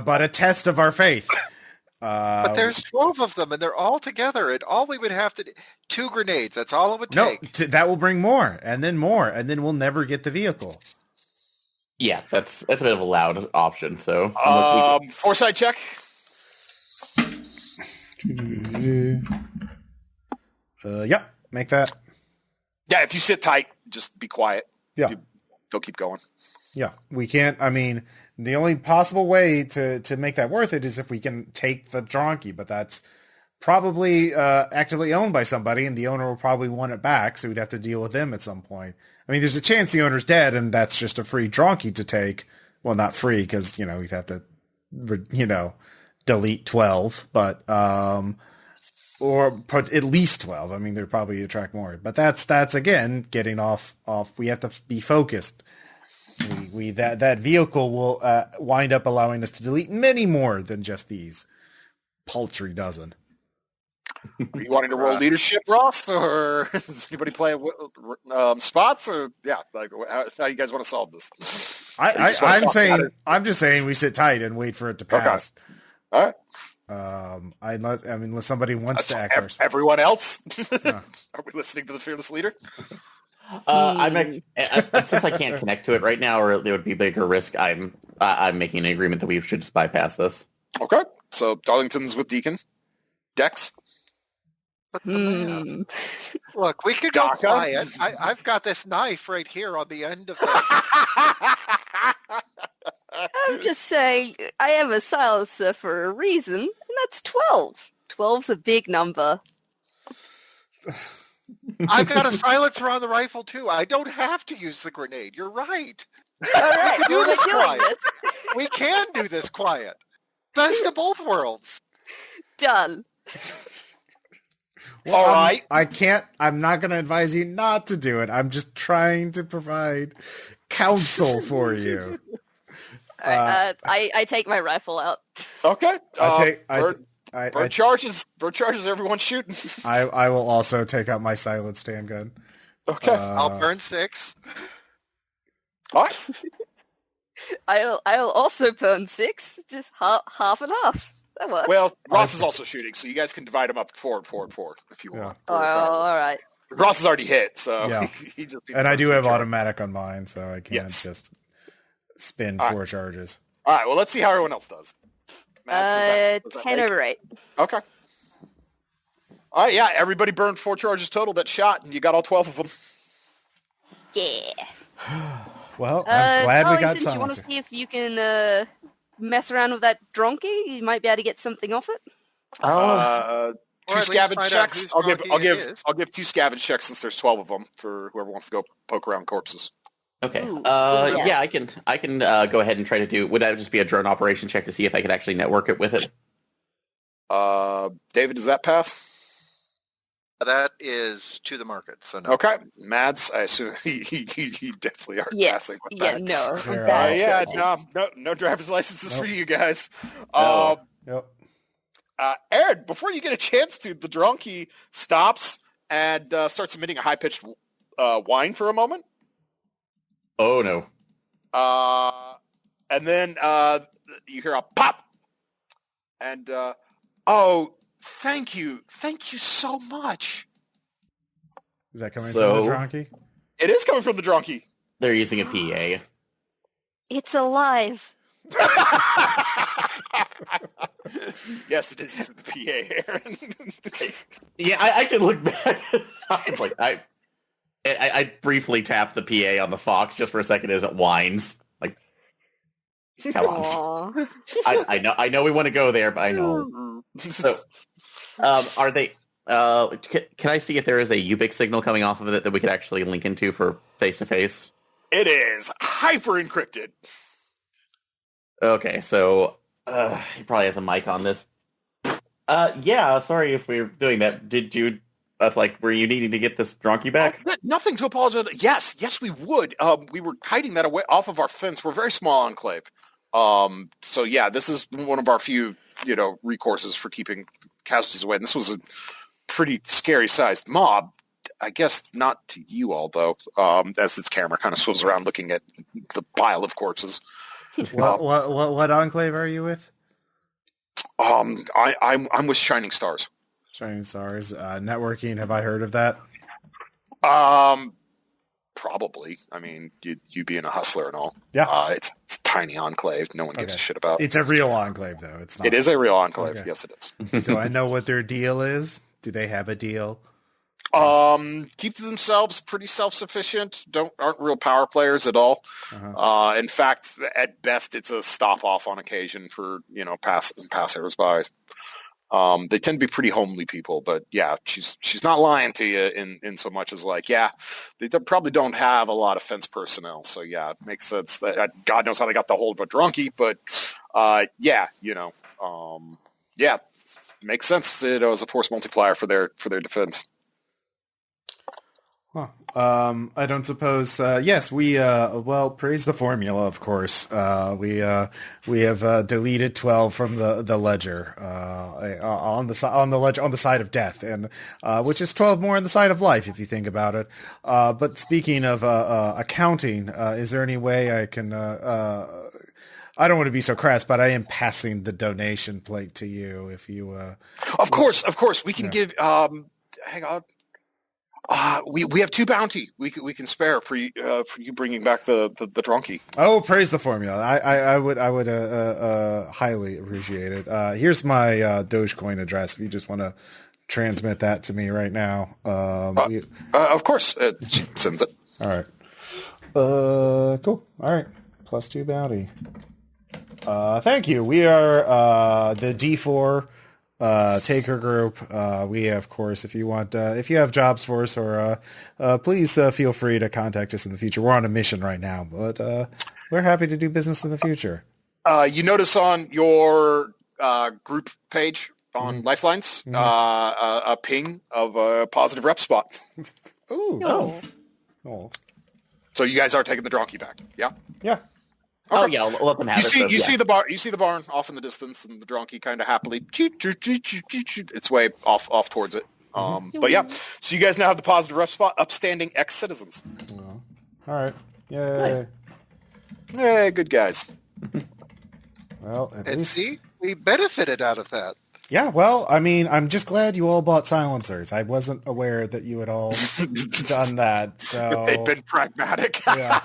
but a test of our faith. But there's 12 of them, and they're all together, and all we would have to do, 2 grenades, that's all it would take. That will bring more, and then we'll never get the vehicle. Yeah, that's a bit of a loud option, so... Foresight check. Yep, make that. Yeah, if you sit tight, just be quiet. Yeah. They'll keep going. Yeah, we can't, the only possible way to make that worth it is if we can take the donkey, but that's probably actively owned by somebody, and the owner will probably want it back, so we'd have to deal with them at some point. There's a chance the owner's dead, and that's just a free donkey to take. Well, not free, because, we'd have to, delete 12, but, or put at least 12. They'd probably attract more. But that's again, getting off, we have to be focused. That vehicle will wind up allowing us to delete many more than just these paltry dozen. Are you wanting to roll leadership, Ross, or does anybody play spots? Or how you guys want to solve this? I'm just saying we sit tight and wait for it to pass. Okay. All right. Unless somebody wants to act. Everyone else, Yeah. Are we listening to the fearless leader? Since I can't connect to it right now, or there would be bigger risk, I'm making an agreement that we should just bypass this. Okay, so Darlington's with Deacon. Dex? Look, we could go quiet. I've got this knife right here on the end of it. I'm just saying, I am a silencer for a reason, and that's 12. 12's a big number. I've got a silencer on the rifle, too. I don't have to use the grenade. You're right. All right, We can do we're this doing quiet. this. We can do this quiet. Best of both worlds. Done. Well, all right. I'm not going to advise you not to do it. I'm just trying to provide counsel for you. I take my rifle out. Okay. Bird charges. Bird charges. Everyone's shooting. I will also take out my silenced handgun. Okay. I'll burn 6. All right. I'll also burn 6. Just half and half. That works. Well, Ross is also shooting, so you guys can divide him up 4 and 4 and 4 if you want. Oh, all right. Ross is already hit, so Yeah. he just And I do have automatic on mine, so I can't just spin 4 charges. All right. Well, let's see how everyone else does. Matt, does that 10 over 8. Okay. All right. Yeah. Everybody burned 4 charges total. That shot, and you got all 12 of them. Yeah. Well, I'm glad we got Do you want to silencer. see if you can mess around with that donkey? You might be able to get something off it. 2 Or at least scavenge find out checks. whose I'll donkey it give is. 2 scavenge checks since there's 12 of them for whoever wants to go poke around corpses. Okay. Ooh, yeah, I can go ahead and try to do. Would that just be a drone operation check to see if I could actually network it with it? David, does that pass? That is to the market, so no. Okay. Mads, I assume he definitely are passing with that. No. Fair No driver's licenses for you guys. Yep. Aaron, before you get a chance to, the donkey stops, and starts emitting a high-pitched whine for a moment. Oh, no. And then you hear a pop. And, oh, thank you. Thank you so much. Is that coming from the Dronky? It is coming from the Dronky. They're using a PA. It's alive. Yes, it is using the PA, Aaron. Yeah, I actually look back. Like, I briefly tapped the PA on the Fox just for a second as it whines. Like, come on. I know we want to go there, but I know. So, are they? Can I see if there is a UBIC signal coming off of it that we could actually link into for face to face? It is hyper encrypted. Okay, so he probably has a mic on this. Yeah, sorry if we're doing that. Did you? That's like, were you needing to get this Dronky back? Nothing to apologize. Yes, we would. We were kiting that away off of our fence. We're a very small enclave. So yeah, this is one of our few, recourses for keeping casualties away. And this was a pretty scary sized mob. I guess not to you all, though, as its camera kind of swivels around looking at the pile of corpses. What enclave are you with? I'm with Shining Stars. Shining Stars. Networking, have I heard of that? Probably. I mean, you being a hustler and all. Yeah. It's a tiny enclave. No one gives a shit about. It's a real enclave, though. It's not. It is a real enclave. Okay. Yes, it is. Do I know what their deal is? Do they have a deal? Keep to themselves, pretty self-sufficient. Aren't real power players at all. Uh-huh. In fact, at best, it's a stop-off on occasion for passers-by. They tend to be pretty homely people, but yeah, she's not lying to you in so much as like, yeah, they probably don't have a lot of fence personnel. So yeah, it makes sense that God knows how they got the hold of a drunkie, but yeah, makes sense. As a force multiplier for their defense. Huh. I don't suppose. Yes, we praise the formula, of course. We have deleted 12 from the ledger on the ledger on the side of death, and which is 12 more on the side of life if you think about it. But speaking of accounting, is there any way I can? I don't want to be so crass, but I am passing the donation plate to you if you. Of course, we can give. Hang on. We have 2 bounty we can spare for you bringing back the drunkie. Oh, praise the formula! I would highly appreciate it. Here's my Dogecoin address if you just want to transmit that to me right now. Of course, she sends it. All right. Cool. All right. +2 bounty. Thank you. We are the D4. Taker group. We, of course, if you have jobs for us, or please feel free to contact us in the future. We're on a mission right now, but we're happy to do business in the future. You notice on your group page on Lifelines a ping of a positive rep spot. Ooh. Oh. So you guys are taking the drunkie back, yeah? Yeah. Okay. Oh yeah, I'll let them have it. You see the bar. You see the barn off in the distance, and the drunkie kind of happily its way off towards it. But yeah, so you guys now have the positive rep spot. Upstanding ex-citizens. All right. Yay. Nice. Hey, good guys. Well, at least see, we benefited out of that. Yeah, well, I mean, I'm just glad you all bought silencers. I wasn't aware that you had all done that. So they've been pragmatic. Yeah.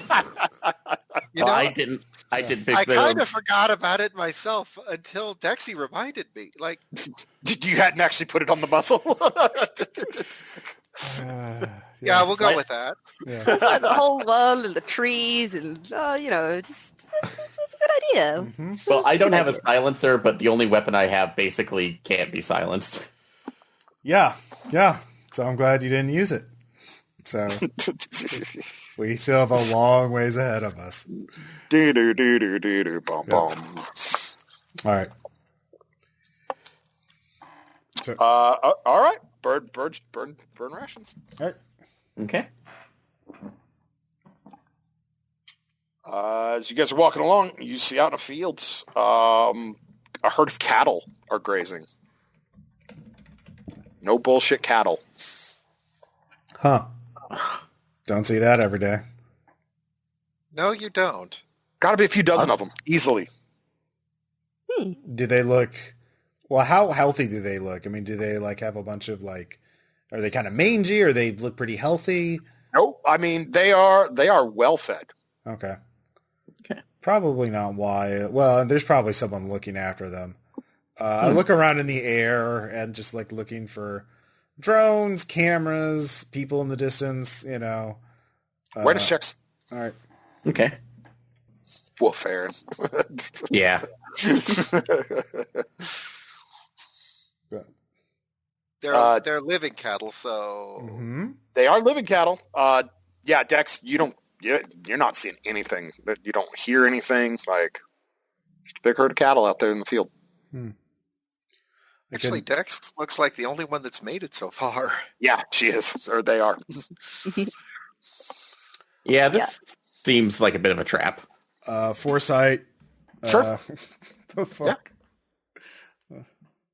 I didn't. I kind of forgot about it myself until Dexi reminded me. Like, you hadn't actually put it on the muscle. Yeah, we'll go with that. Yeah. It's like the whole world and the trees and just it's a good idea. Mm-hmm. Well, I don't have a silencer, but the only weapon I have basically can't be silenced. Yeah. So I'm glad you didn't use it. So we still have a long ways ahead of us. All right. So, all right. Burn rations. All right. Okay. As you guys are walking along, you see out in the fields a herd of cattle are grazing. No bullshit cattle. Huh. Don't see that every day. No, you don't. Got to be a few dozen of them, easily. Do they look... Well, how healthy do they look? I mean, do they like have a bunch of like... Are they kind of mangy or they look pretty healthy? Nope. I mean, they are well fed. Okay. Probably not why. Well, there's probably someone looking after them. I look around in the air and just like looking for drones, cameras, people in the distance, you know. Awareness checks. All right. Okay. Wolf Aaron. Yeah. They're living cattle, so They are living cattle. Yeah, Dex, you're not seeing anything. You don't hear anything. Like, big herd of cattle out there in the field. Actually, Dex looks like the only one that's made it so far. Yeah, she is. Or they are. Yeah, this seems like a bit of a trap. Foresight. Sure. The fuck?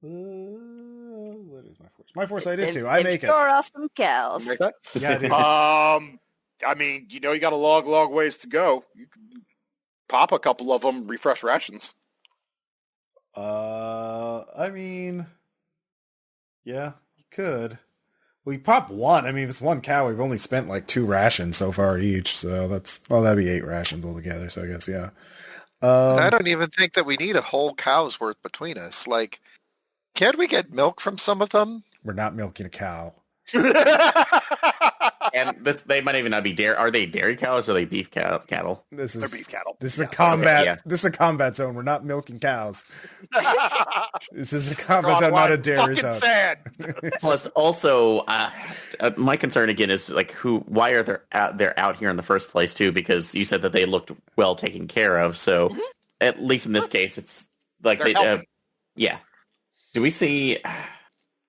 What is my foresight? My foresight is 2. I make it. Sure are some cows. Make that? Yeah, I do. I mean, you got a long ways to go. You can pop a couple of them, refresh rations. I mean, yeah, you could. We pop one. I mean, if it's one cow, we've only spent like 2 rations so far each. So that'd be 8 rations altogether. So I guess, yeah. And I don't even think that we need a whole cow's worth between us. Like, can't we get milk from some of them? We're not milking a cow. And they might even not be dairy. Are they dairy cows or are they beef cattle? They're beef cattle. This is a combat. yeah. This is a combat zone. We're not milking cows. This is a combat zone, not a dairy zone. Sad. Plus, also, my concern again is like why are they're out here in the first place too? Because you said that they looked well taken care of. So at least in this case, it's like yeah. Do we see?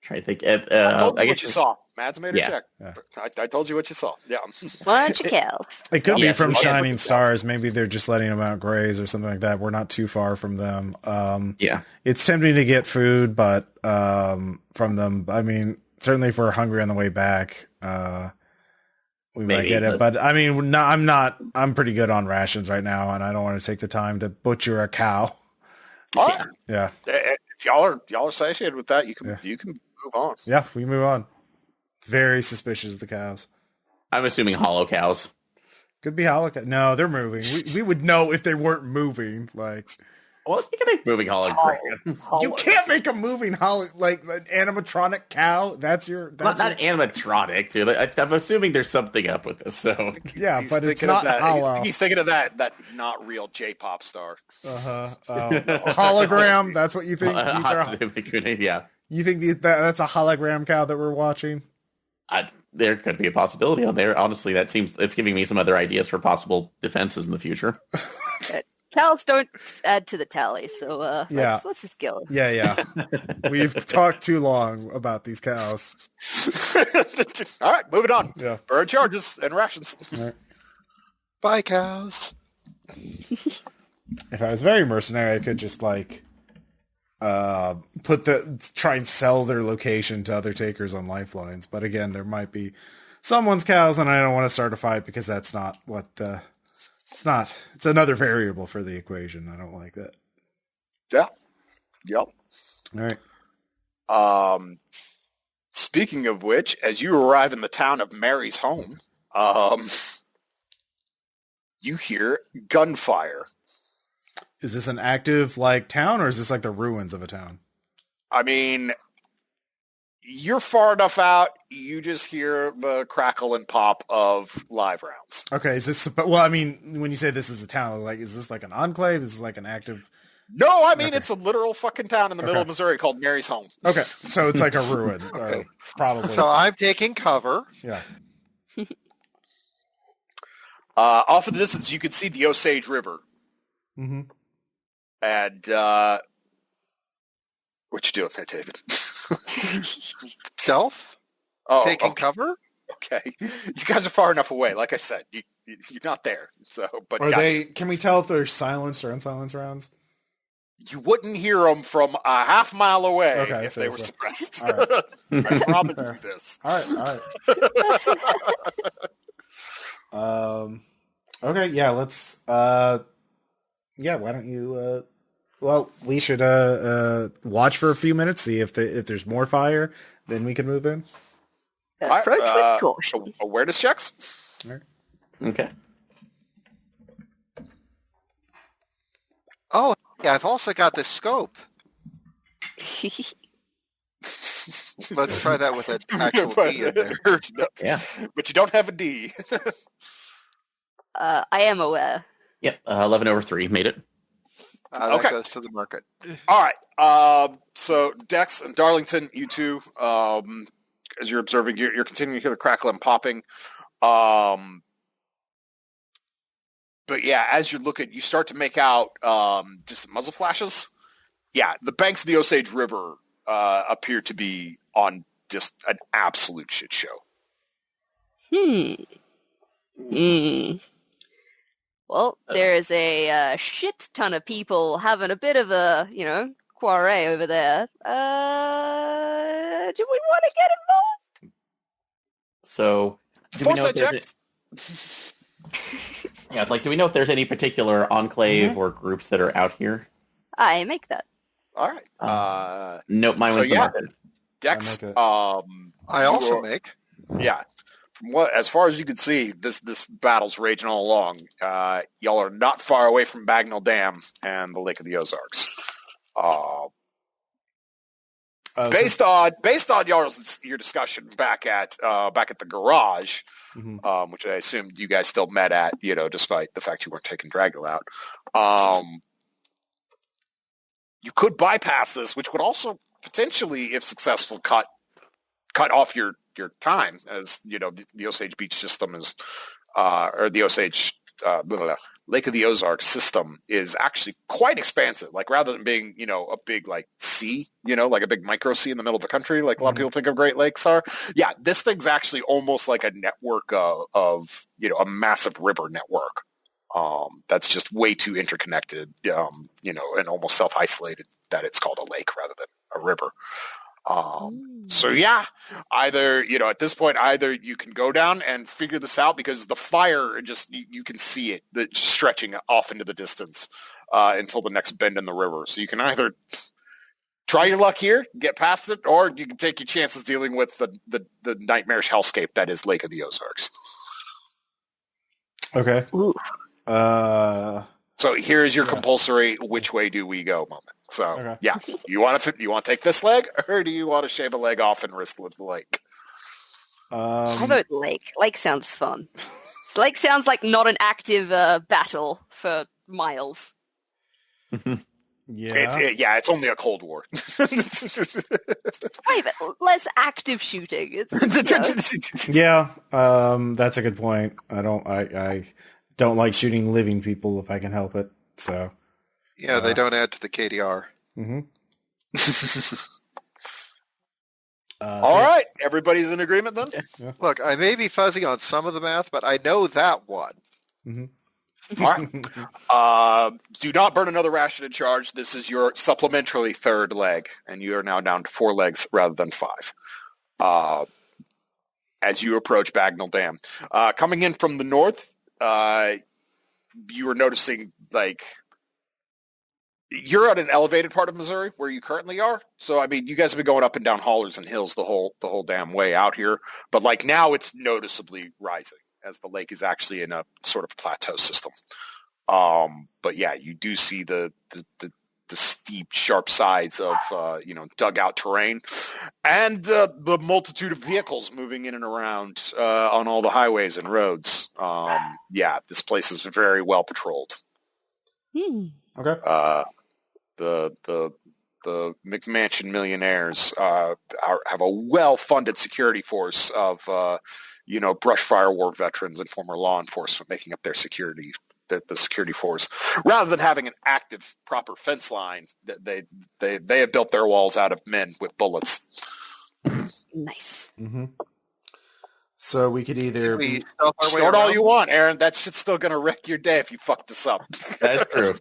Try to think. I told you I guess what you saw. Matt's made her check. Yeah. I told you what you saw. Yeah. Bunch of cows. It could be Yes, from we can. Shining Stars. Maybe they're just letting them out graze or something like that. We're not too far from them. Yeah. It's tempting to get food, but from them, I mean, certainly if we're hungry on the way back, we might get it. But I mean, no, I'm pretty good on rations right now, and I don't want to take the time to butcher a cow. All right. Yeah. If y'all are satiated with that, you can move on. Yeah, we move on. Very suspicious of the cows. I'm assuming hollow cows. Could be hollow. No, they're moving. We would know if they weren't moving. Like, Well, you can make moving hollow. you can't make a moving hollow like an animatronic cow. That's your. Not animatronic, dude. I'm assuming there's something up with this. So Yeah, He's but it's thinking of not that. hollow. He's thinking of that not real J-pop star. Hologram. That's what you think. These are. yeah. You think that's a hologram cow that we're watching? There could be a possibility on there. Honestly, it's giving me some other ideas for possible defenses in the future. Cows don't add to the tally, so let's just go. Yeah. We've talked too long about these cows. All right, moving on. Yeah. Bird charges and rations. Right. Bye, cows. If I was very mercenary, I could just like try and sell their location to other takers on lifelines. But again, there might be someone's cows, and I don't want to start a fight because that's not what it's another variable for the equation. I don't like that. Yeah. Yep. All right. Speaking of which, as you arrive in the town of Mary's home, you hear gunfire. Is this an active like town, or is this like the ruins of a town? I mean, you're far enough out, you just hear the crackle and pop of live rounds. Okay, is this? Well, I mean, when you say this is a town, like, is this like an enclave? Is this like an active? No, I mean, it's a literal fucking town in the middle of Missouri called Mary's home. Okay, so it's like a ruin, or probably. So I'm taking cover. Yeah. Off in the distance, you can see the Osage River. Mm-hmm. And what you doing there, David? Stealth? Taking okay. cover? Okay, you guys are far enough away. Like I said, you're not there. So, but Are they? Can we tell if they're silenced or unsilenced rounds? You wouldn't hear them from a half mile away if they were suppressed. All right. I promise you this. All right. Okay, yeah, let's why don't you well, we should watch for a few minutes, see if there's more fire, then we can move in. Approach with caution. Awareness checks. All right. Okay. Oh, yeah, I've also got this scope. Let's try that with an actual D in there. Yeah. But you don't have a D. I am aware. Yep. 11 over 3 made it. That Okay. goes to the market. All right. So Dex and Darlington, you two, as you're observing, you're continuing to hear the crackle and popping. But yeah, as you look at, you start to make out distant muzzle flashes. Yeah, the banks of the Osage River appear to be on just an absolute shit show. Well, there's a shit ton of people having a bit of a, quarrel over there. Do we want to get involved? So, do we know if there's yeah, it's like, do we know if there's any particular enclave or groups that are out here? I make that. All right. Nope, mine was the market. Dex, I also make. Yeah. From as far as you can see, this battle's raging all along. Y'all are not far away from Bagnell Dam and the Lake of the Ozarks. Based on your discussion back at the garage, which I assumed you guys still met at, despite the fact you weren't taking Dragula out. You could bypass this, which would also potentially, if successful, cut off your time, as the Osage Beach system is, or the Osage Lake of the Ozarks system is actually quite expansive. Like, rather than being a big sea, like a big micro sea in the middle of the country, like a lot of people think of Great Lakes are. Yeah, this thing's actually almost like a network of a massive river network. That's just way too interconnected, and almost self-isolated that it's called a lake rather than a river. So yeah, either, at this point, either you can go down and figure this out, because the fire you can see it just stretching off into the distance, until the next bend in the river. So you can either try your luck here, get past it, or you can take your chances dealing with the nightmarish hellscape that is Lake of the Ozarks. Okay. Ooh. So here is your compulsory which way do we go moment. So yeah, you want to take this leg, or do you want to shave a leg off and risk the lake? How about lake? Lake sounds fun. Lake sounds like not an active battle for miles. It's only a Cold War. Right, but less active shooting. Yeah, that's a good point. I don't like shooting living people if I can help it. So yeah, they don't add to the KDR. All right, everybody's in agreement then? Yeah. Look, I may be fuzzy on some of the math, but I know that one. All right. Do not burn another ration in charge. This is your supplementary third leg, and you are now down to 4 legs rather than 5. As you approach Bagnell Dam. Coming in from the north, you are noticing, you're at an elevated part of Missouri where you currently are. So, I mean, you guys have been going up and down hollers and hills the whole damn way out here. But now it's noticeably rising, as the lake is actually in a sort of plateau system. But yeah, you do see the steep, sharp sides of dugout terrain, and the multitude of vehicles moving in and around on all the highways and roads. Yeah, this place is very well patrolled. Okay. The McMansion millionaires have a well-funded security force of brush fire war veterans and former law enforcement making up their security. The security force, rather than having an active, proper fence line, they have built their walls out of men with bullets. Nice. So we could either start all you want, Aaron. That shit's still gonna wreck your day if you fuck this up. That's true.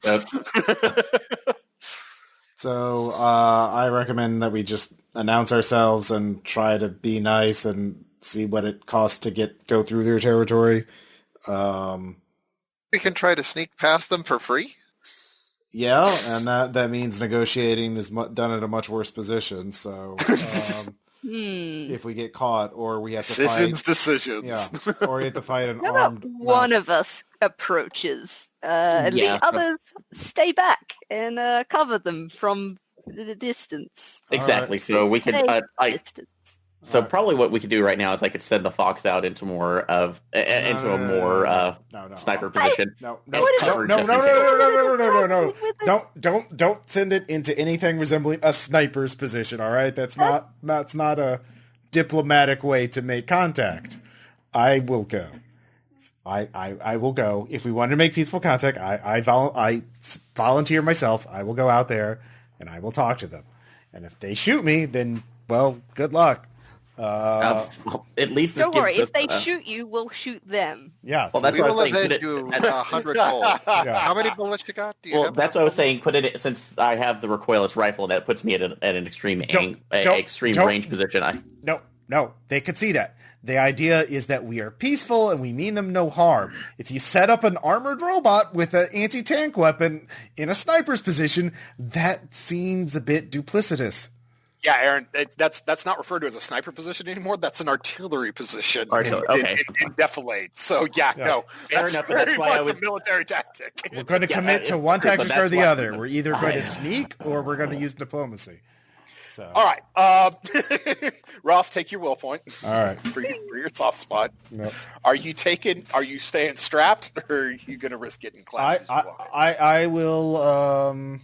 So I recommend that we just announce ourselves and try to be nice and see what it costs to go through their territory. We can try to sneak past them for free. Yeah, and that means negotiating is done at a much worse position. So if we get caught, or we have to fight decisions. Yeah, or we have to fight an How about armed. one of us approaches, and the others stay back and cover them from the distance. Exactly. Right. So we could. Distance. So probably what we could do right now is I could send the fox out into more of into a more sniper position. No, don't send it into anything resembling a sniper's position. All right, that's not a diplomatic way to make contact. I will go. I will go. If we want to make peaceful contact, I volunteer myself. I will go out there and I will talk to them. And if they shoot me, then well, good luck. At least this don't worry. gives If they us, shoot you, we'll shoot them. Yeah. Well, that's We what I will was saying. avenge you 100-fold. Yeah. How many bullets you got? Do you have That's what I was saying. Put it since I have the recoilless rifle, that puts me at an extreme range position. No, they could see that. The idea is that we are peaceful and we mean them no harm. If you set up an armored robot with an anti-tank weapon in a sniper's position, that seems a bit duplicitous. Yeah, Aaron, that's not referred to as a sniper position anymore. That's an artillery position. Okay. In defilade. So no, Fair that's enough, very that's why I much would- a military tactic. We're going to commit to one tactic or the other. We're either going to sneak or we're going to use diplomacy. So. All right, Ross, take your will point. All right. for your soft spot. Yep. Are you staying strapped, or are you going to risk getting clashed? I will.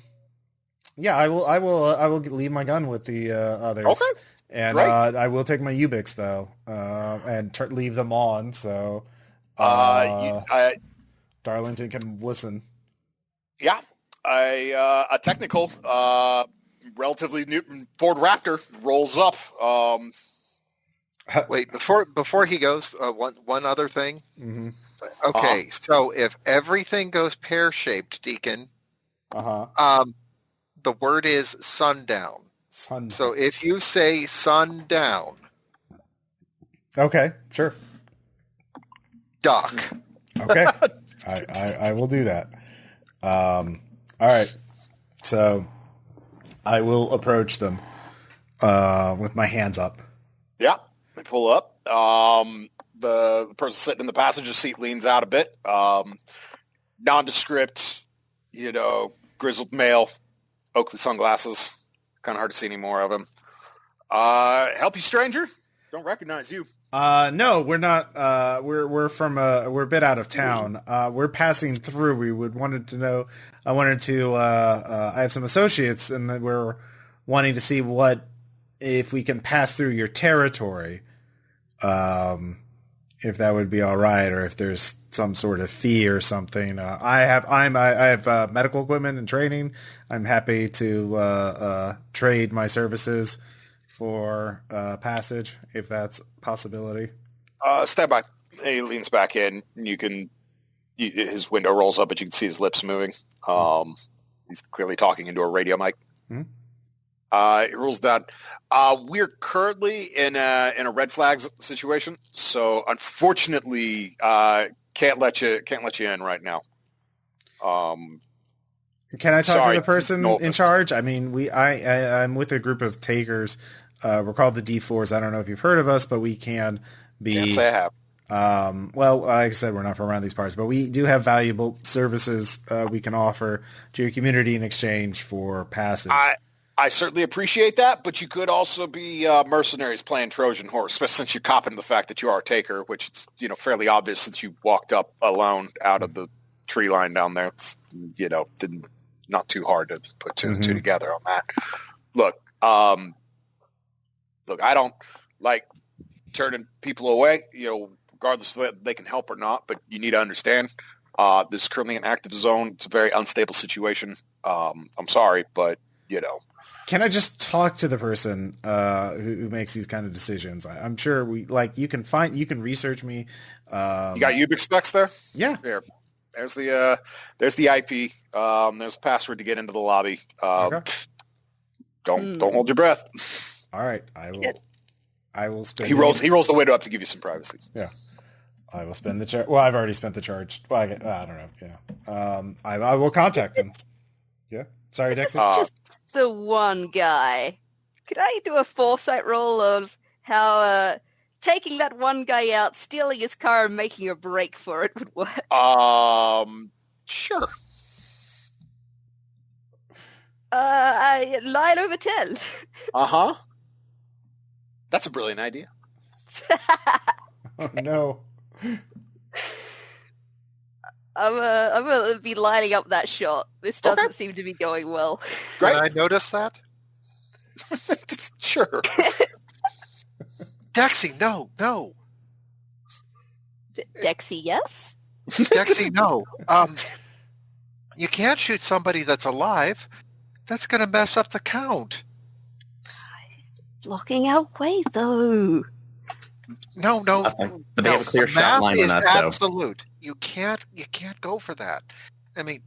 Yeah, I will leave my gun with the others. Okay. And I will take my Ubix though, and leave them on so Darlington can listen. Yeah, a technical, relatively new Ford Raptor rolls up. Wait, before he goes, one other thing. Mm-hmm. Okay, so if everything goes pear-shaped, Deacon, the word is sundown. Sundown. So if you say sundown, okay, sure. duck. Okay, I will do that. All right, so I will approach them with my hands up. Yeah, they pull up. The person sitting in the passenger seat leans out a bit. Nondescript, grizzled male, Oakley sunglasses. Kind of hard to see any more of him. Help you, stranger? Don't recognize you. No, we're not. We're a bit out of town. We're passing through. I have some associates, and that we're wanting to see if we can pass through your territory. If that would be all right, or if there's some sort of fee or something. I have medical equipment and training. I'm happy to trade my services for passage, if that's a possibility. Stand by. He leans back in. His window rolls up, but you can see his lips moving. He's clearly talking into a radio mic. Mm-hmm. He rolls down. We're currently in a red flags situation, so unfortunately, can't let you in right now. Can I talk sorry, to the person no in offense. charge? I mean, I'm with a group of takers. We're called the D4s. I don't know if you've heard of us, but we can be. Can't say I have. Well, like I said, we're not from around these parts, but we do have valuable services we can offer to your community in exchange for passage. I certainly appreciate that, but you could also be mercenaries playing Trojan horse, especially since you're copping the fact that you are a taker, which is fairly obvious since you walked up alone out of the tree line down there. It's, not too hard to put two and two together on that. Look, I don't like turning people away, regardless of whether they can help or not, but you need to understand this is currently an active zone. It's a very unstable situation. I'm sorry, but, Can I just talk to the person who makes these kind of decisions? I'm sure you can research me. You got Ubix specs there? Yeah. Here. There's the IP. There's a password to get into the lobby. Okay. Don't hold your breath. All right, I will spend. He rolls the window up to give you some privacy. Yeah, I will spend the charge. Well, I've already spent the charge. Well, I don't know. Yeah, I will contact them. Yeah, sorry, Dexi. Just the one guy. Could I do a foresight roll of how taking that one guy out, stealing his car, and making a break for it would work? Sure. 9 over 10. Uh-huh. That's a brilliant idea. Oh no. I'm gonna be lining up that shot. This doesn't seem to be going well. Great. Did I notice that? Sure. Dexi, no. Dexi, yes? Dexi, no. You can't shoot somebody that's alive. That's going to mess up the count. Blocking our way, though. No. But they have a clear shot line on that, though. Absolute. You can't go for that. I mean,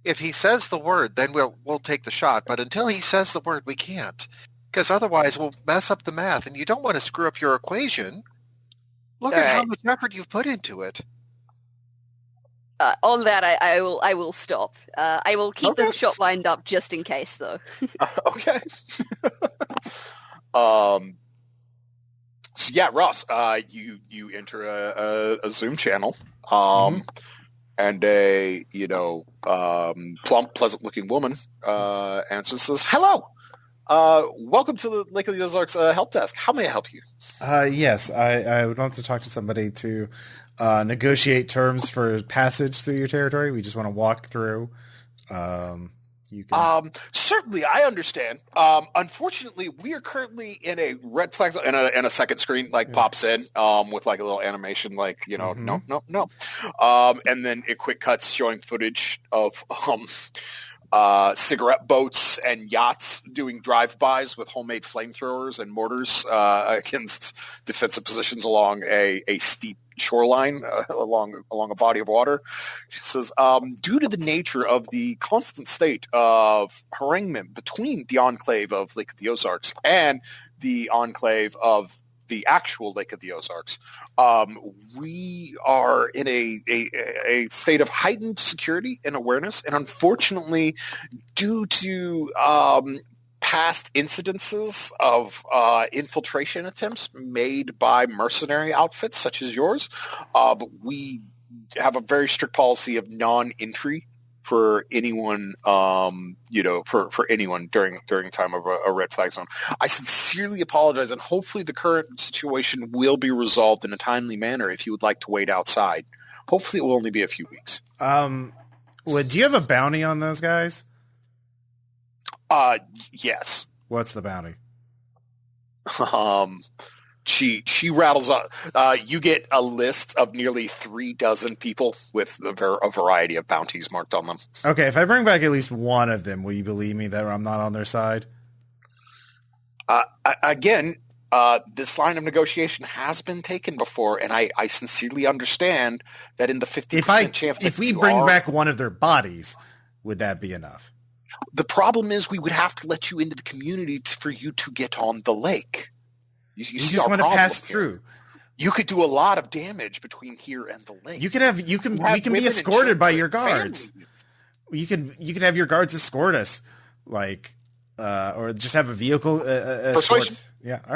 if he says the word, then we'll take the shot. But until he says the word, we can't. Because otherwise we'll mess up the math, and you don't want to screw up your equation. Look at how much effort you've put into it. On that, I will stop. I will keep the shot lined up just in case, though. Okay. So yeah, Ross, you enter a Zoom channel, and a plump, pleasant-looking woman answers, says, "Hello, welcome to the Lake of the Ozarks help desk. How may I help you?" Yes, I would love to talk to somebody to negotiate terms for passage through your territory. We just want to walk through. You can... Certainly, I understand. Unfortunately, we are currently in a red flag zone, and a second screen pops in with like a little animation, no. And then it quick cuts showing footage of cigarette boats and yachts doing drive-bys with homemade flamethrowers and mortars against defensive positions along a steep shoreline along a body of water. She says, due to the nature of the constant state of haranguement between the enclave of Lake of the Ozarks and the enclave of the actual Lake of the Ozarks, we are in a state of heightened security and awareness. And unfortunately, due to past incidences of infiltration attempts made by mercenary outfits such as yours, we have a very strict policy of non-entry for anyone, for anyone during time of a red flag zone. I sincerely apologize, and hopefully the current situation will be resolved in a timely manner if you would like to wait outside. Hopefully it will only be a few weeks. Do you have a bounty on those guys? Yes. What's the bounty? She rattles on. You get a list of nearly 36 people with a variety of bounties marked on them. Okay, if I bring back at least one of them, will you believe me that I'm not on their side? Again, this line of negotiation has been taken before, and I sincerely understand that in the 50% chance that if we bring back one of their bodies, would that be enough? The problem is we would have to let you into the community for you to get on the lake. You just want to pass through. You could do a lot of damage between here and the lake. We can be escorted by your guards. You can have your guards escort us, or just have a vehicle persuasion. Escort. Yeah. All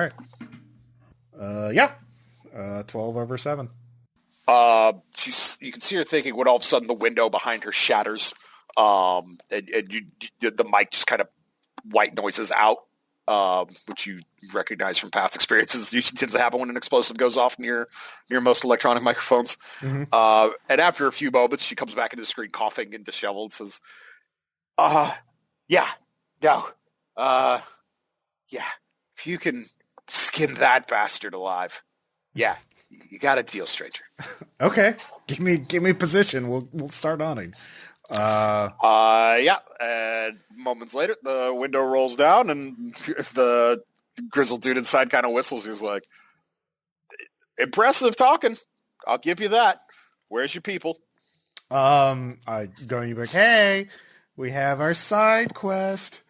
right. 12 over 7. You can see her thinking when all of a sudden the window behind her shatters, and the mic just kind of white noises out. Which you recognize from past experiences. Usually tends to happen when an explosive goes off near most electronic microphones. Mm-hmm. And after a few moments, she comes back into the screen coughing and disheveled, says, yeah, if you can skin that bastard alive, yeah, you got a deal, stranger. Okay, give me position. We'll start awning. And moments later, the window rolls down, and the grizzled dude inside kind of whistles. He's like, "Impressive talking. I'll give you that. Where's your people?" I going back. Hey, we have our side quest.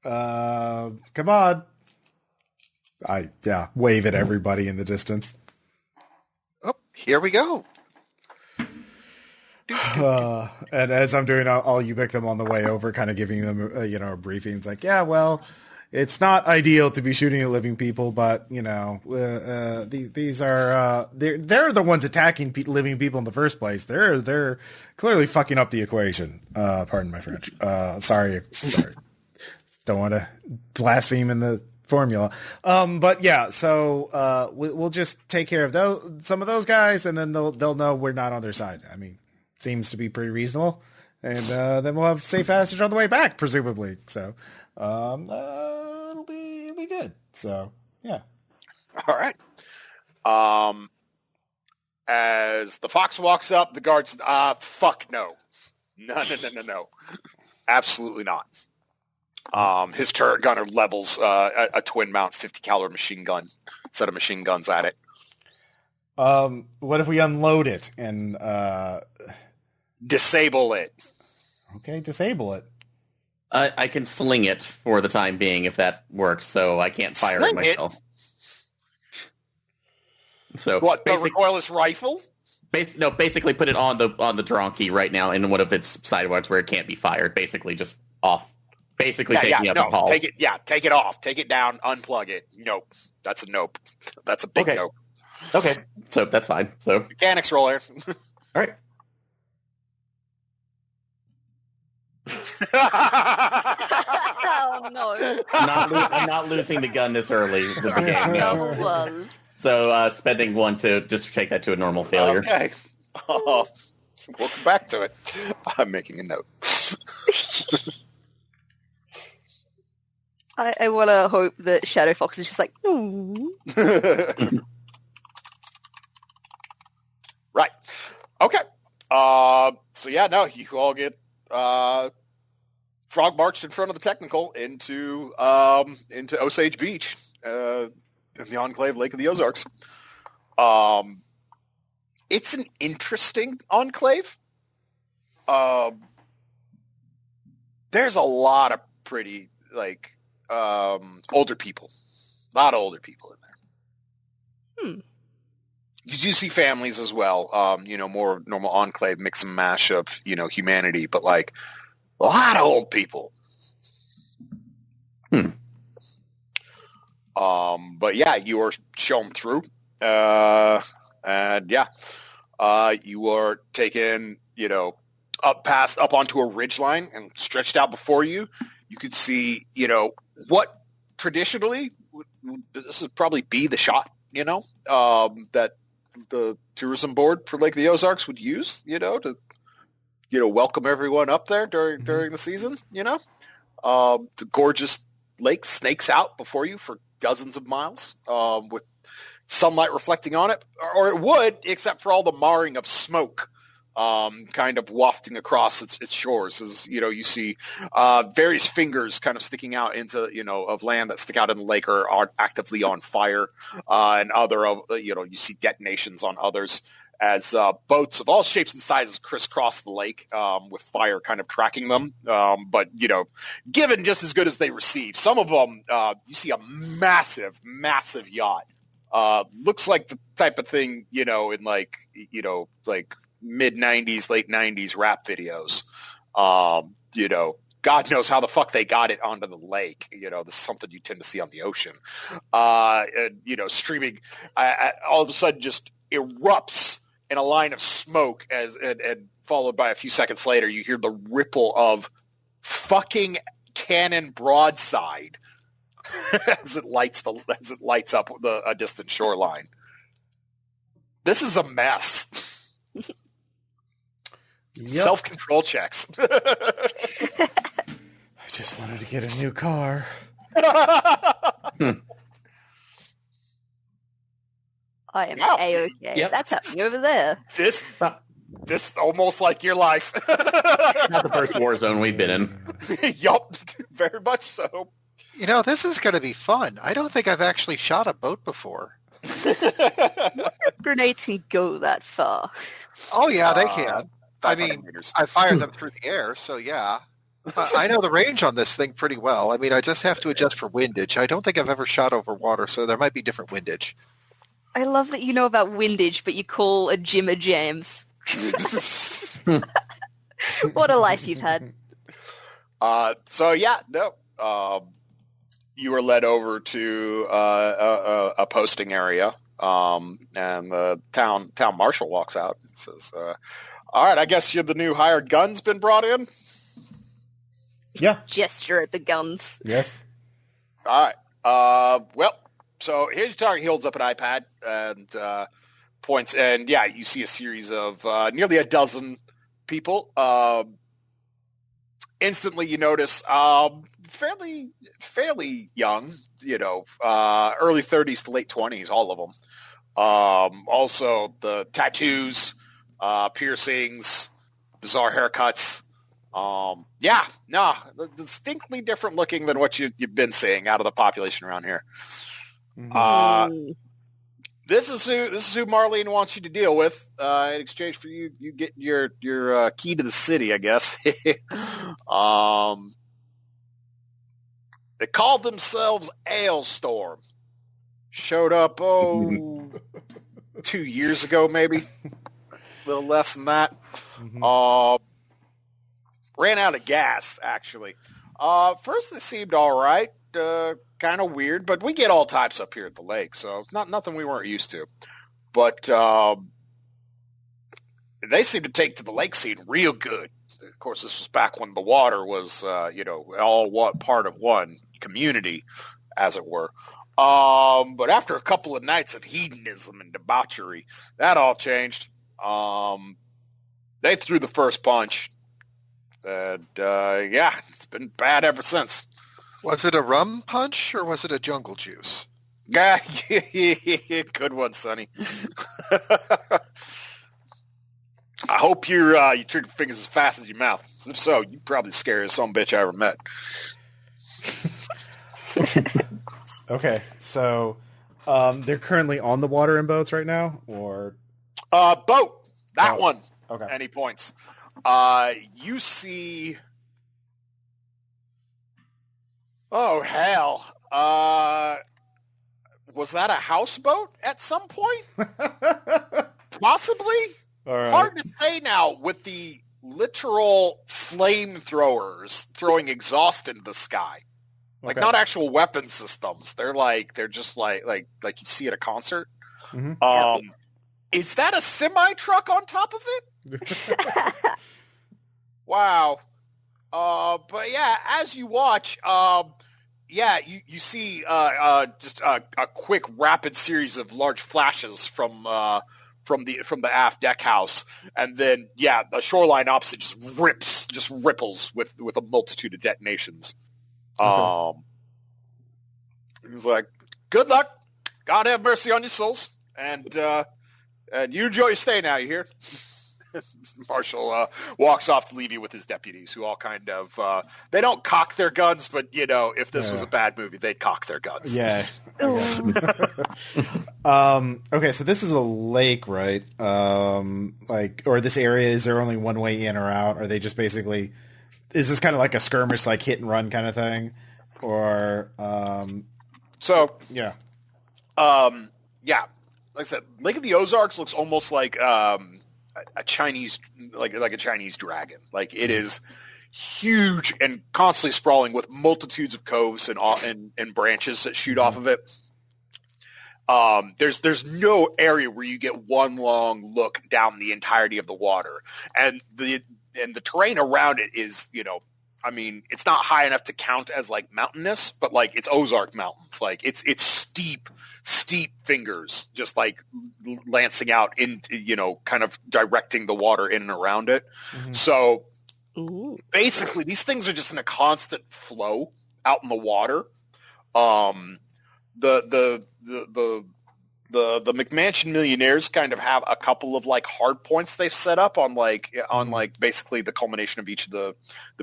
Come on. Wave at everybody in the distance. Oh, here we go. And as I'm doing, I'll evict them on the way over, kind of giving them, a briefing. It's like, yeah, well, it's not ideal to be shooting at living people, but these are they're the ones attacking living people in the first place. They're clearly fucking up the equation. Pardon my French. Sorry. Don't want to blaspheme in the formula. But yeah, so we'll just take care of some of those guys, and then they'll know we're not on their side. I mean, seems to be pretty reasonable, and then we'll have safe passage on the way back, presumably. So it'll be good. So yeah. All right. As the fox walks up, the guards, fuck no. No. Absolutely not. His turret gunner levels a twin mount 50 caliber machine gun, set of machine guns at it. What if we unload it and disable it? Okay, disable it. I can sling it for the time being if that works, so I can't fire it myself. So what, the recoilless rifle? Basically put it on the donkey right now in one of its sidewalks where it can't be fired. Basically just off. Basically taking up the Paul. Take it off. Take it down, unplug it. Nope. That's a nope. That's a big nope. Okay, so that's fine. So mechanics roll here. All right. Oh no! I'm not losing the gun this early with the game. No. So spending one to just take that to a normal failure. Okay. We'll come back to it. I'm making a note. I want to hope that Shadow Fox is just like, no. Right. Okay. So yeah, no, you all get frog marched in front of the technical into Osage Beach, in the enclave Lake of the Ozarks. It's an interesting enclave. There's a lot of pretty older people. A lot of older people in there. You do see families as well. More normal enclave mix and mash of, humanity, but a lot of old people. But yeah, you are shown through. And yeah, you are taken, up onto a ridge line and stretched out before you. You could see, what traditionally this would probably be the shot, that the tourism board for Lake of the Ozarks would use, to, welcome everyone up there during the season, The gorgeous lake snakes out before you for dozens of miles, with sunlight reflecting on it, or it would, except for all the marring of smoke kind of wafting across its shores. As you see various fingers kind of sticking out into of land that stick out in the lake are actively on fire, and other you see detonations on others as boats of all shapes and sizes crisscross the lake, with fire kind of tracking them, but given just as good as they receive. Some of them you see a massive yacht, looks like the type of thing in mid-90s, late 90s rap videos. God knows how the fuck they got it onto the lake. This is something you tend to see on the ocean. And, streaming all of a sudden just erupts in a line of smoke and followed by a few seconds later, you hear the ripple of fucking cannon broadside as it lights up a distant shoreline. This is a mess. Yep. Self-control checks. I just wanted to get a new car. I am A-okay. Yep. That's happening over there. This almost like your life. Not the first war zone we've been in. Yup, very much so. This is going to be fun. I don't think I've actually shot a boat before. Grenades can go that far. Oh, yeah, they can. I mean, meters. I fired them through the air, so yeah. I know the range on this thing pretty well. I mean, I just have to adjust for windage. I don't think I've ever shot over water, so there might be different windage. I love that you know about windage, but you call a gym a James. What a life you've had. You were led over to a posting area, and the town marshal walks out and says, all right, I guess you're the new hired gun's been brought in? Yeah. Gesture at the guns. Yes. All right. So here's your target. He holds up an iPad and points, and you see a series of nearly a dozen people. Instantly, you notice fairly young, early 30s to late 20s, all of them. Also, the tattoos, piercings, bizarre haircuts. Distinctly different looking than what you've been seeing out of the population around here. This is who Marlene wants you to deal with in exchange for you getting your key to the city, I guess. They called themselves Ailstorm. Showed up 2 years ago, maybe a little less than that. Ran out of gas, actually. First, they seemed all right. Kind of weird, but we get all types up here at the lake, so it's nothing we weren't used to. But they seem to take to the lake scene real good. Of course, this was back when the water was, all part of one community, as it were. But after a couple of nights of hedonism and debauchery, that all changed. They threw the first punch. And, it's been bad ever since. Was it a rum punch or was it a jungle juice? Yeah, good one, Sonny. I hope you trigger fingers as fast as your mouth. If so, you probably the scariest son of a bitch I ever met. Okay, so they're currently on the water in boats right now, or boat. That one. Okay. Any points? You see. Oh hell! Was that a houseboat at some point? Possibly. All right. Hard to say now with the literal flamethrowers throwing exhaust into the sky. Like not actual weapon systems. They're just like you see at a concert. Mm-hmm. Is that a semi truck on top of it? Wow. But yeah, as you watch, you see just a quick, rapid series of large flashes from the aft deck house, and then the shoreline opposite just ripples with a multitude of detonations. Okay. He was like, "Good luck. God have mercy on your souls, and you enjoy your stay now. You hear?" Marshall walks off to leave you with his deputies, who all kind of they don't cock their guns, but if this was a bad movie, they'd cock their guns. Yeah. Okay, so this is a lake, right? Or this area, is there only one way in or out? Are they just basically, is this kind of like a skirmish, like hit and run kind of thing? Or like I said, Lake of the Ozarks looks almost like a Chinese, like a Chinese dragon. Like it is huge and constantly sprawling with multitudes of coves and branches that shoot off of it. There's no area where you get one long look down the entirety of the water, and the terrain around it is, it's not high enough to count as like mountainous, but like it's Ozark Mountains. Like it's steep fingers, just like lancing out into, kind of directing the water in and around it. Mm-hmm. So basically these things are just in a constant flow out in the water. The McMansion millionaires kind of have a couple of like hard points they've set up on basically the culmination of each of the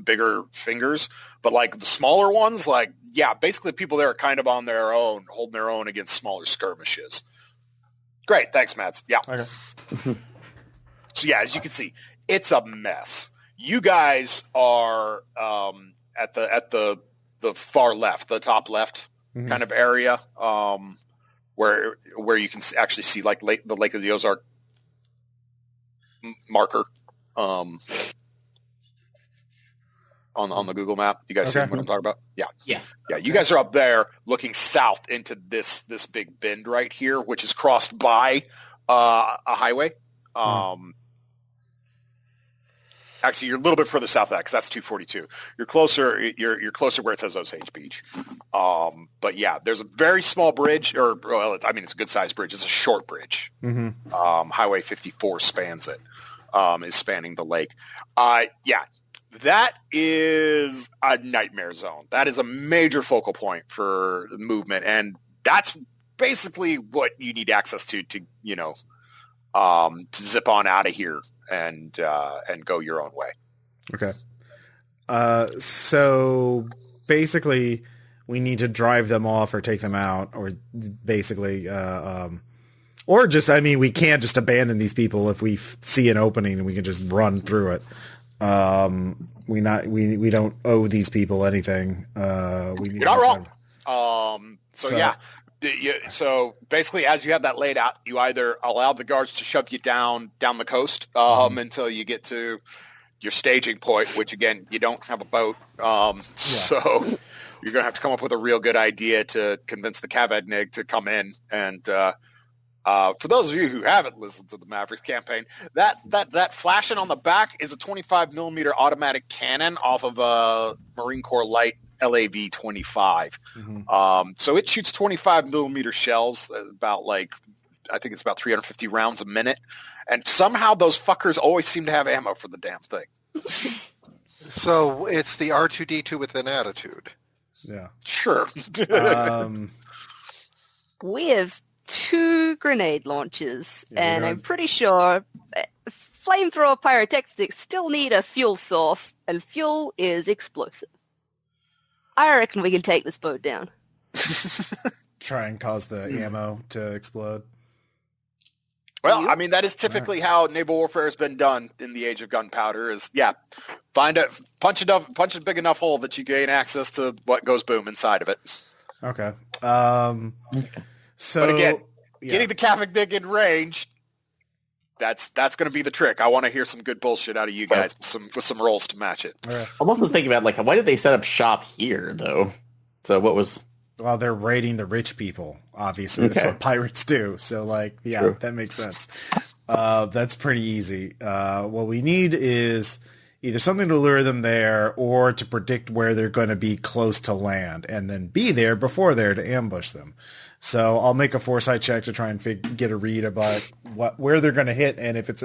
bigger fingers, but like the smaller ones, basically people there are kind of on their own, holding their own against smaller skirmishes. Great, thanks, Mads. Yeah. Okay. So yeah, as you can see, it's a mess. You guys are at the far left, the top left kind of area, where you can actually see like the Lake of the Ozark marker on the Google map. You guys see what I'm talking about? Yeah. You guys are up there looking south into this big bend right here, which is crossed by a highway. Actually, you're a little bit further south of that because that's 242. You're closer. You're closer where it says Osage Beach. But yeah, there's a very small bridge, it's a good sized bridge. It's a short bridge. Highway 54 spans it. Is spanning the lake. That is a nightmare zone. That is a major focal point for movement, and that's basically what you need access to zip on out of here and go your own way. Okay. So basically, we need to drive them off or take them out, or basically, or just, we can't just abandon these people if we see an opening and we can just run through it. We don't owe these people anything. You're not wrong. So basically, as you have that laid out, you either allow the guards to shove you down the coast until you get to your staging point, which again, you don't have a boat. So you're going to have to come up with a real good idea to convince the Cavadnig to come in. And for those of you who haven't listened to the Mavericks campaign, that flashing on the back is a 25 millimeter automatic cannon off of a Marine Corps Light LAV 25. So it shoots 25 millimeter shells, I think it's about 350 rounds a minute. And somehow those fuckers always seem to have ammo for the damn thing. So it's the R2-D2 with an attitude. Yeah. Sure. We have 2 grenade launchers, and I'm pretty sure flamethrower pyrotechnics still need a fuel source, and fuel is explosive. I reckon we can take this boat down. Try and cause the ammo to explode. Well, that is typically how naval warfare has been done in the age of gunpowder. Punch a big enough hole that you gain access to what goes boom inside of it. Okay. So, but again, getting the Cavagnig in range, that's going to be the trick. I want to hear some good bullshit out of you guys with some rolls to match it. Right. I'm also thinking about why did they set up shop here though? So what was? Well, they're raiding the rich people. Obviously, that's what pirates do. So, True. That makes sense. That's pretty easy. What we need is either something to lure them there, or to predict where they're going to be close to land, and then be there before there to ambush them. So I'll make a foresight check to try and get a read about where they're going to hit, and if it's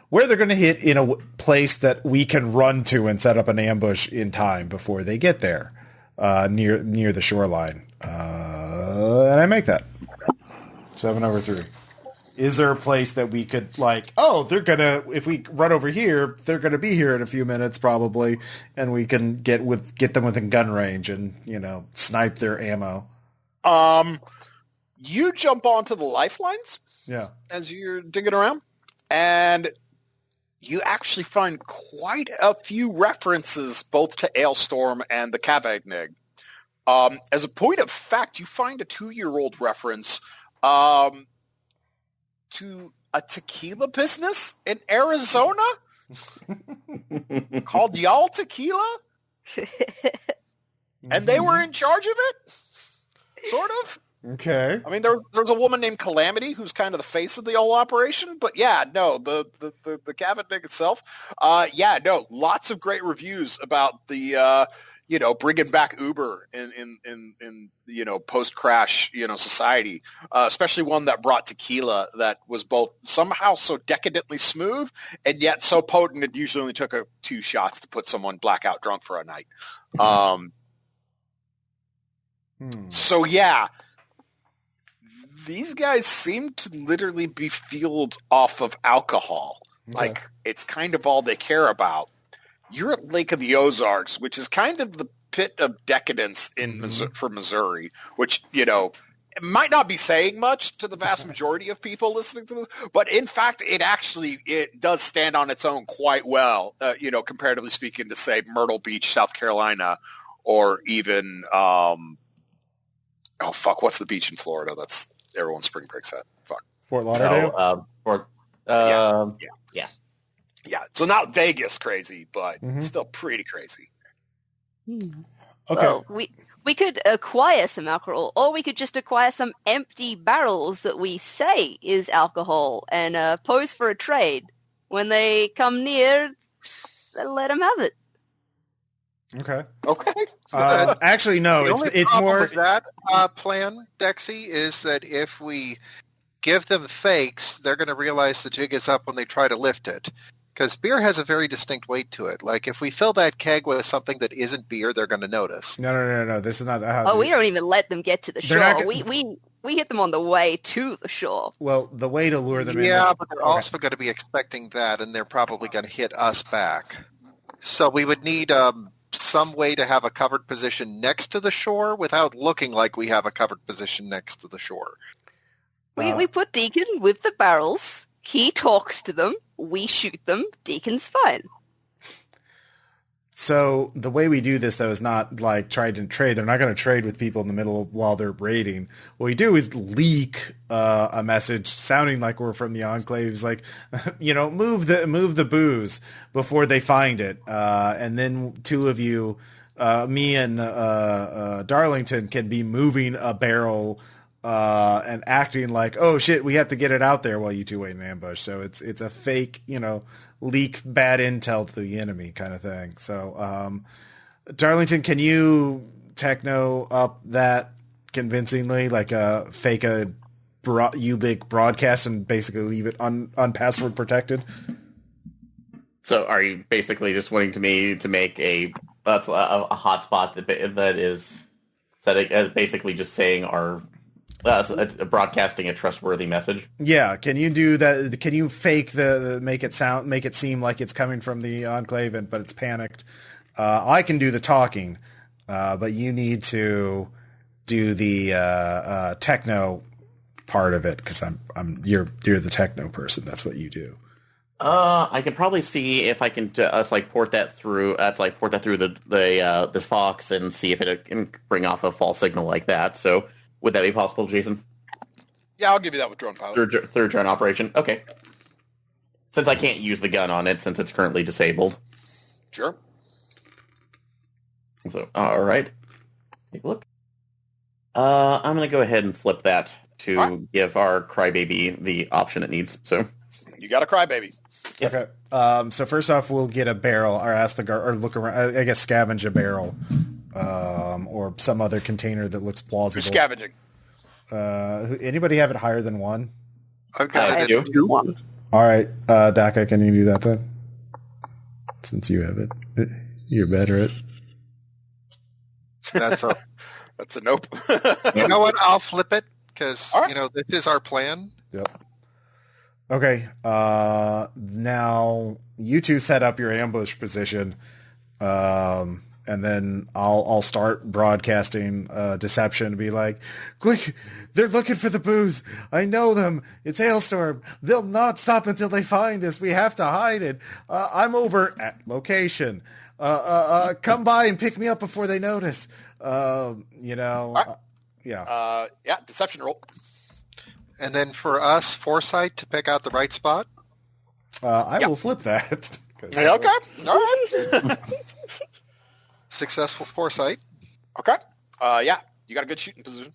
where they're going to hit in a place that we can run to and set up an ambush in time before they get there, near the shoreline. And I make that 7/3. Is there a place that we could if we run over here, they're gonna be here in a few minutes probably, and we can get them within gun range and snipe their ammo. You jump onto the lifelines. Yeah. As you're digging around, and you actually find quite a few references both to Ailstorm and the Cavagnig. As a point of fact, you find a 2-year-old reference to a tequila business in Arizona called Y'all Tequila, and they were in charge of it, sort of. Okay. There was a woman named Calamity who's kind of the face of the whole operation, but the Cavagnig itself, lots of great reviews about the bringing back Uber in post crash society, especially one that brought tequila that was both somehow so decadently smooth and yet so potent it usually only took 2 shots to put someone blackout drunk for a night. So yeah. These guys seem to literally be fueled off of alcohol. Okay. It's kind of all they care about. You're at Lake of the Ozarks, which is kind of the pit of decadence for Missouri, which, it might not be saying much to the vast majority of people listening to this, but in fact, it does stand on its own quite well, comparatively speaking to, say, Myrtle Beach, South Carolina, or even, what's the beach in Florida that's everyone's spring breaks at? Fuck. Fort Lauderdale? Yeah. So not Vegas crazy, but still pretty crazy. Okay. Well, we could acquire some alcohol, or we could just acquire some empty barrels that we say is alcohol and pose for a trade. When they come near, let them have it. Okay. Actually, no. It's more with that plan, Dexi, is that if we give them fakes, they're going to realize the jig is up when they try to lift it. Because beer has a very distinct weight to it. Like, if we fill that keg with something that isn't beer, they're going to notice. No. This is not how... we don't even let them get to the shore. We hit them on the way to the shore. Well, the way to lure them in... Yeah, but they're also going to be expecting that, and they're probably going to hit us back. So we would need some way to have a covered position next to the shore without looking like we have a covered position next to the shore. We put Deacon with the barrels. He talks to them. We shoot them. Deacon's fine. So the way we do this, though, is not like try to trade. They're not going to trade with people in the middle while they're raiding. What we do is leak a message sounding like we're from the enclaves, like, move the booze before they find it. And then two of you, me and Darlington, can be moving a barrel and acting like, oh shit, we have to get it out there while you two wait in ambush. So it's a fake, leak bad intel to the enemy kind of thing. So, Darlington, can you techno up that convincingly, like fake a Ubik broadcast and basically leave it unpassword protected? So are you basically just wanting me to make a hotspot that is setting as basically just saying our broadcasting a trustworthy message? Yeah, can you do that? Can you fake make it seem like it's coming from the enclave, but it's panicked? I can do the talking, but you need to do the techno part of it because you're the techno person. That's what you do. I can probably see if I can port that through. Port that through the Fox and see if it can bring off a false signal like that. So. Would that be possible, Jason? Yeah, I'll give you that with drone pilot. Third drone operation? Okay. Since I can't use the gun on it, since it's currently disabled. Sure. So, all right. Take a look. I'm going to go ahead and flip that to give our crybaby the option it needs. So you got a crybaby. Yep. Okay. So first off, we'll get a barrel, or ask the guard, or look around. I guess scavenge a barrel. Or some other container that looks plausible. Who's scavenging? Anybody have it higher than one? Okay, I do. One. All right, Dakka, can you do that then? Since you have it, you're better at. That's a nope. You know what? I'll flip it because this is our plan. Yep. Okay. Now you two set up your ambush position. And then I'll start broadcasting deception and be like, quick, they're looking for the booze. I know them. It's Hailstorm. They'll not stop until they find us. We have to hide it. I'm over at location. Come by and pick me up before they notice. Yeah. Yeah, deception roll. And then for us, foresight to pick out the right spot. I will flip that. Okay. All right. Successful foresight. Okay. You got a good shooting position.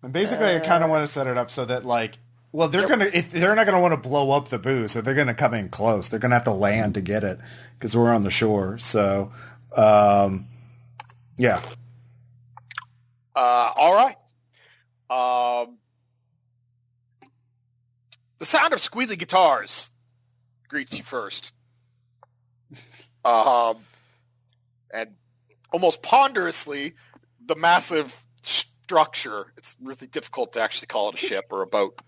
And basically, I kind of want to set it up so that, they're not gonna want to blow up the booze, so they're gonna come in close. They're gonna have to land to get it because we're on the shore. So, yeah. All right. The sound of squealy guitars greets you first. And almost ponderously, the massive structure, it's really difficult to actually call it a ship or a boat,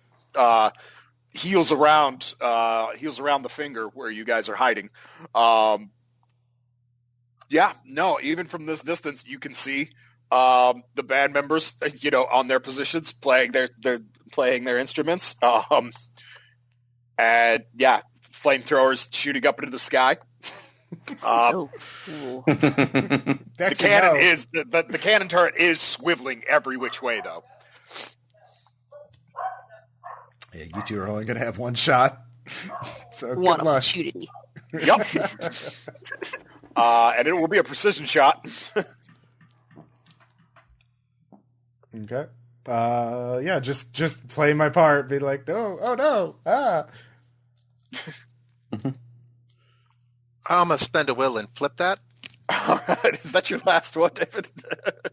heels around the finger where you guys are hiding. Even from this distance, you can see The band members, on their positions, playing their instruments. And yeah, flamethrowers shooting up into the sky. Cool. The cannon is the cannon turret is swiveling every which way, though. Yeah, you two are only going to have one shot. So One good luck. opportunity. Yep. And it will be a precision shot. Okay. Yeah, just play my part. Be like, no, oh no, ah. I'm going to spend a will and flip that. All right, is that your last one, David?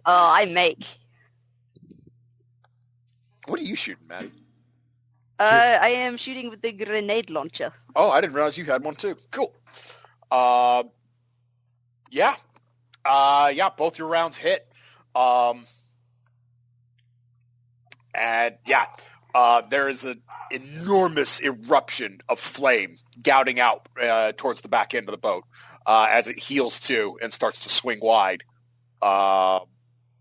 Oh, I make. What are you shooting, Maddy? I am shooting with the grenade launcher. Oh, I didn't realize you had one too. Cool. Yeah. Both your rounds hit. And yeah, there is an enormous eruption of flame gouting out towards the back end of the boat as it heels to and starts to swing wide.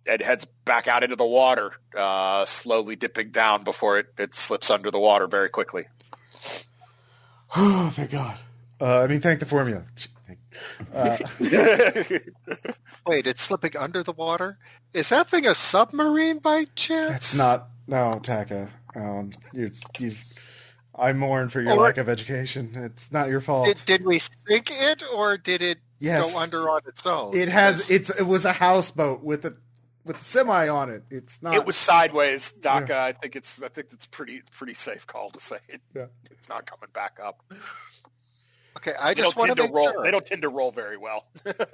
And heads back out into the water, slowly dipping down before it slips under the water very quickly. Oh, thank God. Thank the formula. Wait, it's slipping under the water? Is that thing a submarine by chance? That's not... No, Dakka. I mourn for your lack of education. It's not your fault. Did we sink it, or did it Yes. go under on its own? It was a houseboat with a semi on it. It's not. It was sideways, Dakka. Yeah. I think it's pretty safe call to say it. Yeah. It's not coming back up. Okay, I just want to make roll. sure. They don't tend to roll very well.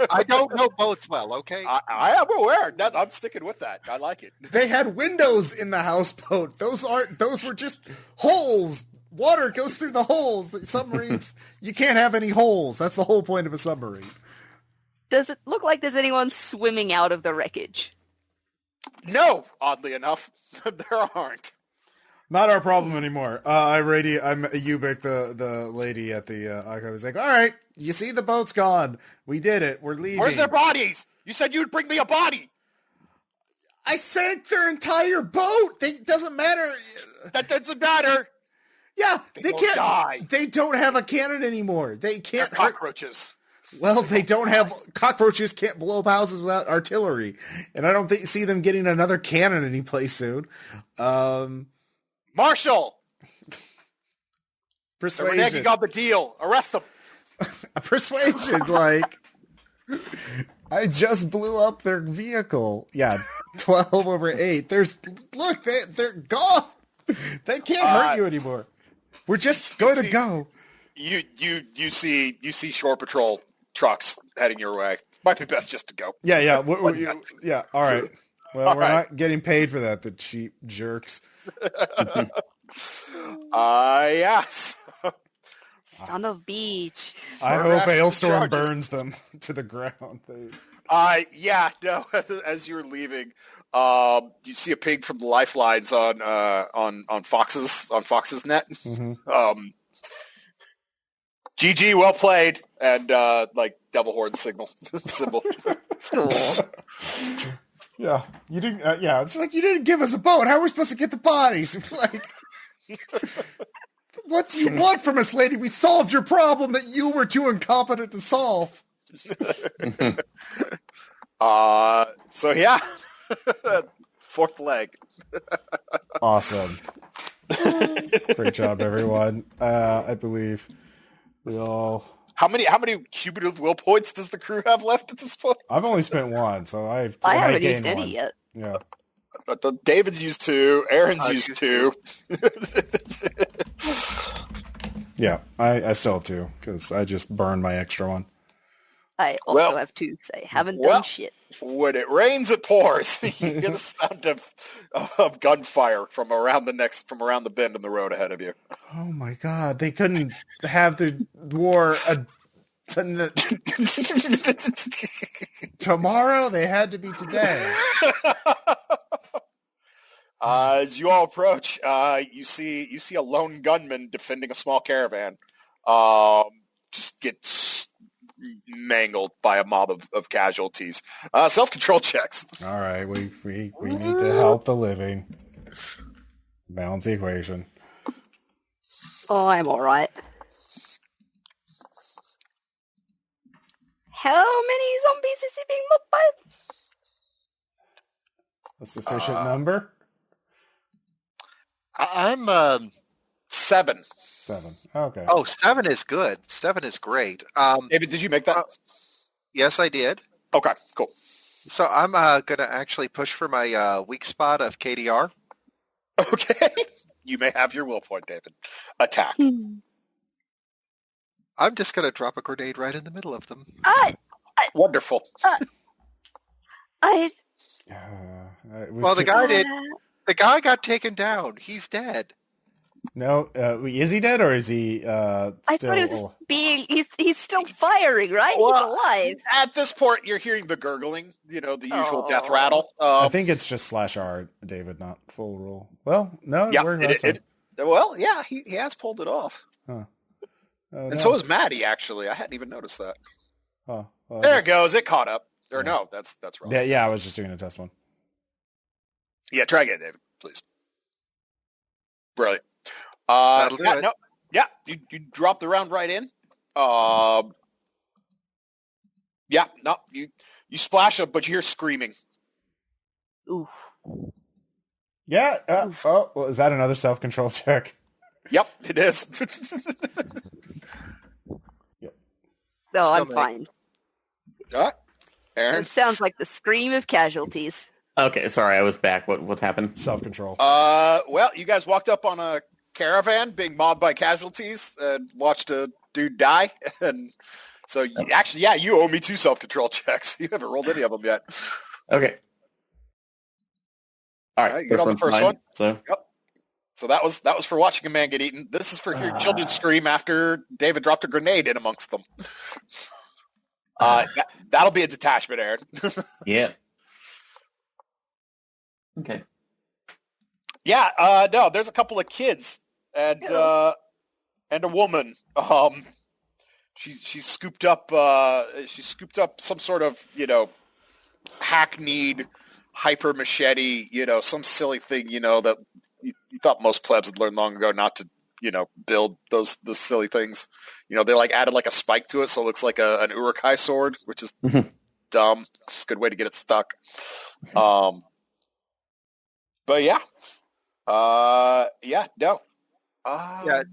I don't know boats well, okay? I am aware. I'm sticking with that. I like it. They had windows in the houseboat. Those were just holes. Water goes through the holes. Submarines, you can't have any holes. That's the whole point of a submarine. Does it look like there's anyone swimming out of the wreckage? No, oddly enough, there aren't. Not our problem anymore. I'm Ubik, the lady at the I was like, all right, you see the boat's gone. We did it. We're leaving. Where's their bodies? You said you'd bring me a body. I sank their entire boat. It doesn't matter. That doesn't matter. Yeah, they can't die. They don't have a cannon anymore. They can't They're cockroaches. Well, they don't have cockroaches. Can't blow up houses without artillery, and I don't see them getting another cannon anyplace soon. Marshall! Persuasion. They're reneging on the deal. Arrest them. A persuasion, like, I just blew up their vehicle. Yeah, 12 over 8. They're gone. They can't hurt you anymore. We're just going to go. You see Shore Patrol trucks heading your way. Might be best just to go. Yeah. Yeah, all right. Well, we're not getting paid for that, the cheap jerks. Yes. Son of beach. I hope Hailstorm burns them to the ground. As you're leaving, you see a ping from the lifelines on Fox's net. Mm-hmm. GG, well played, and devil horn symbol. Yeah, you didn't. It's like you didn't give us a boat. How are we supposed to get the bodies? Like, what do you want from us, lady? We solved your problem that you were too incompetent to solve. Fourth leg. Awesome. Great job, everyone. I believe we all. How many cumulative will points does the crew have left at this point? I've only spent one, so I haven't used any yet. Yeah. David's used 2. Aaron's used 2. Yeah, I still have 2 because I just burned my extra one. I also have 2 because I haven't done shit. When it rains, it pours. You hear the sound of gunfire from around the bend in the road ahead of you. Oh my God! They couldn't have the war tomorrow. They had to be today. As you all approach, you see a lone gunman defending a small caravan. Just get mangled by a mob of casualties. Self-control checks. All right, we need to help the living. Balance the equation. Oh, I'm all right. How many zombies is he being mobbed by? A sufficient number? I'm 7. 7. Okay. Oh, 7 is good. 7 is great. David, did you make that? Yes, I did. Okay, cool. So I'm going to actually push for my weak spot of KDR. Okay. You may have your will point, David. Attack. I'm just going to drop a grenade right in the middle of them. Wonderful. Well, the guy did. The guy got taken down. He's dead. No, is he dead or is he still... I thought he was just he's still firing, right? Well, he's alive. At this point, you're hearing the gurgling, the usual death rattle. I think it's just /R, David, not full roll. Well, no, it worked last time. Well, yeah, he has pulled it off. Huh. Oh, and so is Maddy, actually. I hadn't even noticed that. Oh, well, there it goes. It caught up. Or no, that's wrong. Yeah, I was just doing a test one. Yeah, try again, David, please. Brilliant. That'll do it. No, yeah, you drop the round right in. You splash up, but you hear screaming. Ooh. Yeah. Well, is that another self-control check? Yep, it is. Yep. No, I'm fine. Aaron? It sounds like the scream of casualties. Okay, sorry, I was back. What happened? Self-control. Well, you guys walked up on a caravan being mobbed by casualties and watched a dude die. And so, actually, yeah, you owe me 2 self-control checks. You haven't rolled any of them yet. Okay. All right, you got on the first one. So. Yep. So that was for watching a man get eaten. This is for hearing children scream after David dropped a grenade in amongst them. That'll be a detachment, Aaron. Yeah. Okay. Yeah, no, there's a couple of kids and a woman. She scooped up some sort of, hackneyed hyper machete, some silly thing, that you thought most plebs had learned long ago not to, build those silly things. They added a spike to it, so it looks like an Urukai sword, which is dumb. It's a good way to get it stuck. But yeah. No.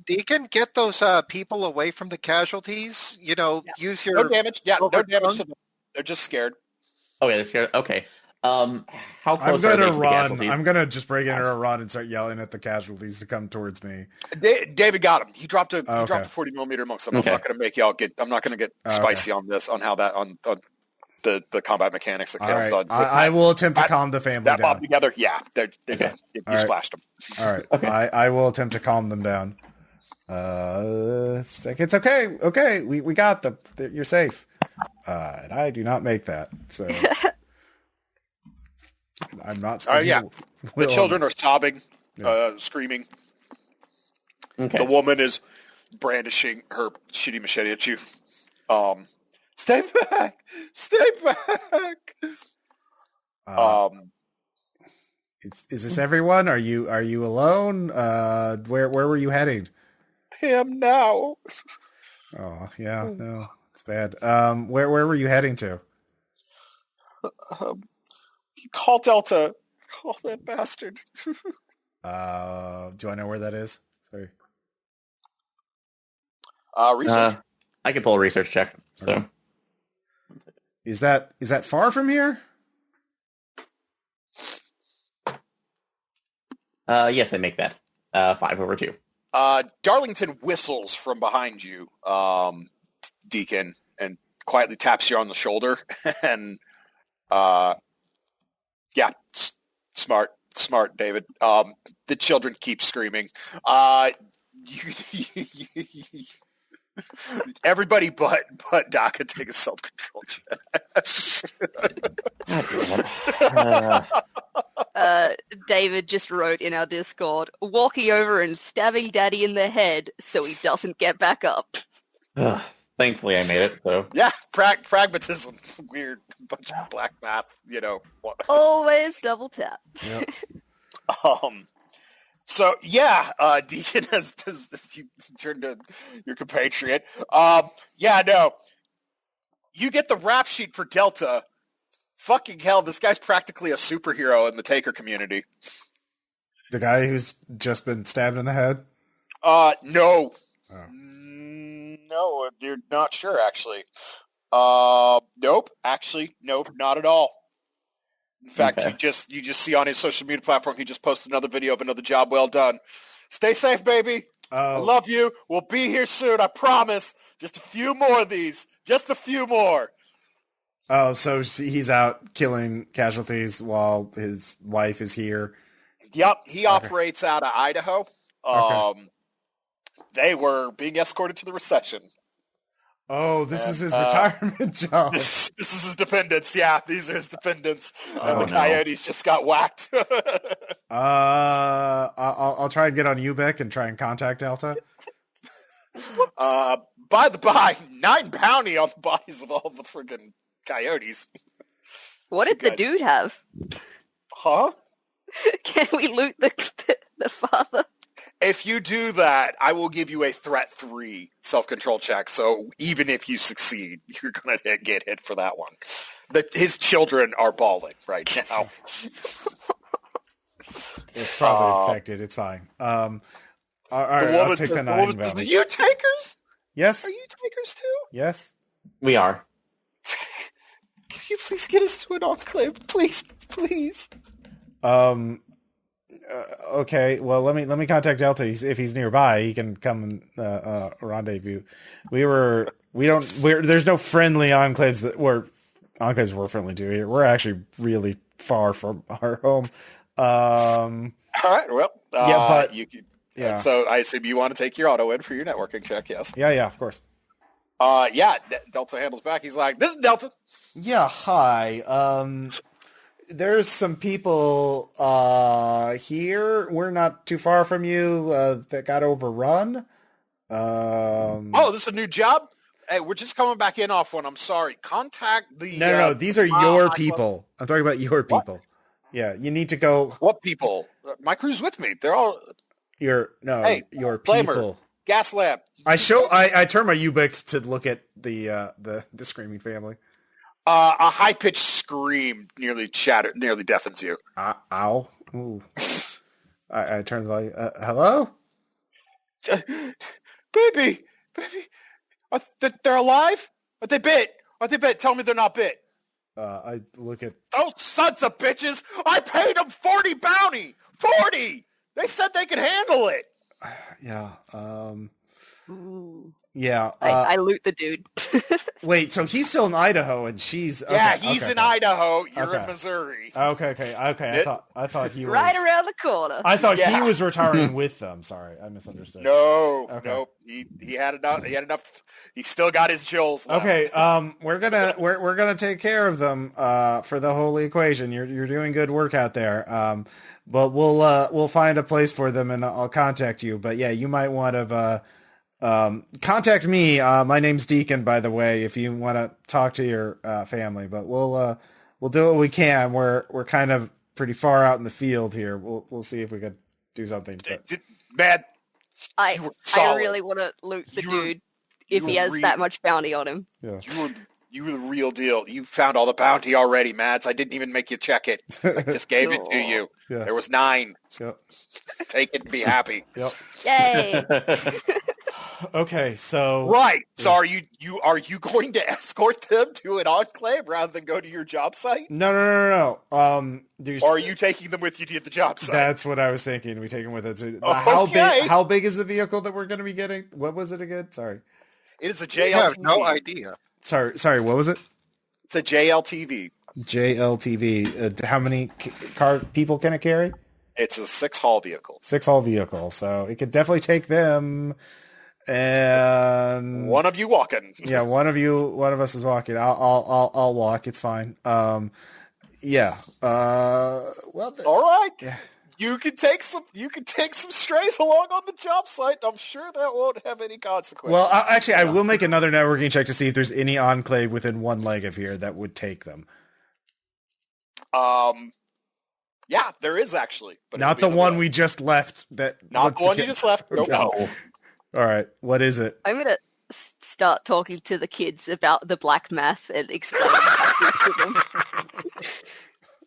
Deacon, get those people away from the casualties. Use your... No damage. Yeah, no damage to them. They're just scared. Okay, they're scared. Okay. How close I'm are they gonna to the run. casualties? I'm gonna just break into a run and start yelling at the casualties to come towards me. David got him. He dropped a 40 millimeter amongst them. Okay. I'm not going to make y'all get. I'm not going to get spicy on this, on how that on the combat mechanics that Kale's done. I will attempt to calm the family that down. mob together. Yeah, they're done. You splashed them. All right. Okay. I will attempt to calm them down. It's okay. Okay, we got them. You're safe. And I do not make that. So I'm not. The children are sobbing, screaming. Okay. The woman is brandishing her shitty machete at you. Stay back! Stay back! Is this everyone? Are you alone? Where were you heading? Him now. Oh yeah, no, it's bad. Where were you heading to? Call Delta. Call that bastard. Do I know where that is? Sorry. Research. I can pull a research check. So. Okay. Is that far from here? Yes, I make that. 5/2. Darlington whistles from behind you, Deacon, and quietly taps you on the shoulder. And smart, David. The children keep screaming. Everybody but Dakka take a self-control check. David just wrote in our Discord, walking over and stabbing Daddy in the head so he doesn't get back up. Thankfully, I made it. So Yeah, pragmatism. Weird bunch of black math, Always double tap. Yep. So Deacon has you turned to your compatriot. No. You get the rap sheet for Delta. Fucking hell, this guy's practically a superhero in the Taker community. The guy who's just been stabbed in the head? No. Oh. No, you're not sure, actually. Nope. Actually, nope, not at all. In fact, Okay. you just see on his social media platform, he just posted another video of another job well done. Stay safe, baby. I love you. We'll be here soon, I promise. Just a few more of these. Just a few more. Oh, so he's out killing casualties while his wife is here. Yep, he operates out of Idaho. Okay. They were being escorted to the recession. Oh, this is his retirement job. This is his dependents. Yeah, these are his dependents. And the no. coyotes just got whacked. I'll try and get on Ubic and try and contact Delta. By the by, 9 bounty on the bodies of all the friggin' coyotes. What did the dude have? Huh? Can we loot the father? If you do that, I will give you a threat 3 self-control check. So even if you succeed, you're going to get hit for that one. His children are bawling right now. It's probably infected. It's fine. All right, I'll take the 9 bounty. Are you takers? Yes. Are you takers too? Yes. we are. Can you please get us to an enclave? Please, please. Okay. Well, let me contact Delta. If he's nearby, he can come and rendezvous. There's no friendly enclaves enclaves we're friendly to here. We're actually really far from our home. All right. Well, but you can. yeah. So I assume you want to take your auto in for your networking check. Yes. Yeah, of course. Delta handles back. He's like, "This is Delta." Yeah. Hi. There's some people here. We're not too far from you that got overrun. Oh, this is a new job? Hey, we're just coming back in off one. I'm sorry. Contact the... No. These are your people. I'm talking about your people. What? Yeah, you need to go... What people? My crew's with me. They're all... Your Flamer, people. Gas lamp. I turn my Ubix to look at the screaming family. A high-pitched scream nearly deafens you. Ow. Ooh. I turn the volume. Hello? Baby. They're alive? Are they bit? Tell me they're not bit. I look at... Those sons of bitches! I paid them 40 bounty! 40! They said they could handle it! Yeah. Ooh. Yeah. I loot the dude. Wait, so he's still in Idaho and she's... He's in Idaho. You're in Missouri. Okay. I thought he was... Right around the corner. I thought he was retiring with them. Sorry, I misunderstood. Nope. He had enough. He still got his jewels left. Okay, we're gonna take care of them for the whole equation. You're doing good work out there. But we'll find a place for them and I'll contact you. But yeah, you might want to contact me. My name's Deacon, by the way, if you want to talk to your family. But we'll do what we can. We're kind of pretty far out in the field here. We'll see if we could do something. Man, I really want to loot the dude if he has that much bounty on him. Yeah. You were the real deal. You found all the bounty already, Mads. I didn't even make you check it. I just gave it to you. Yeah. There was 9. Yep. Take it and be happy. Yep. Yay! Okay, so right. So are you going to escort them to an enclave rather than go to your job site? No. Or are you taking them with you to the job site? That's what I was thinking. We take them with us. Okay. How big is the vehicle that we're going to be getting? What was it again? Sorry. It is a I JLTV. have no idea. Sorry. What was it? It's a JLTV. JLTV. How many people can it carry? It's a 6-haul vehicle. 6-haul vehicle. So it could definitely take them. And one of you walking. Yeah, one of us is walking. I'll walk. It's fine. Yeah. Well. All right. Yeah. You can take some strays along on the job site. I'm sure that won't have any consequences. Well, actually, I will make another networking check to see if there's any enclave within one leg of here that would take them. Yeah, there is actually, but not the one we just left. Not the one you just left. Nope. No. All right, what is it? I'm gonna start talking to the kids about the black math and explaining to them.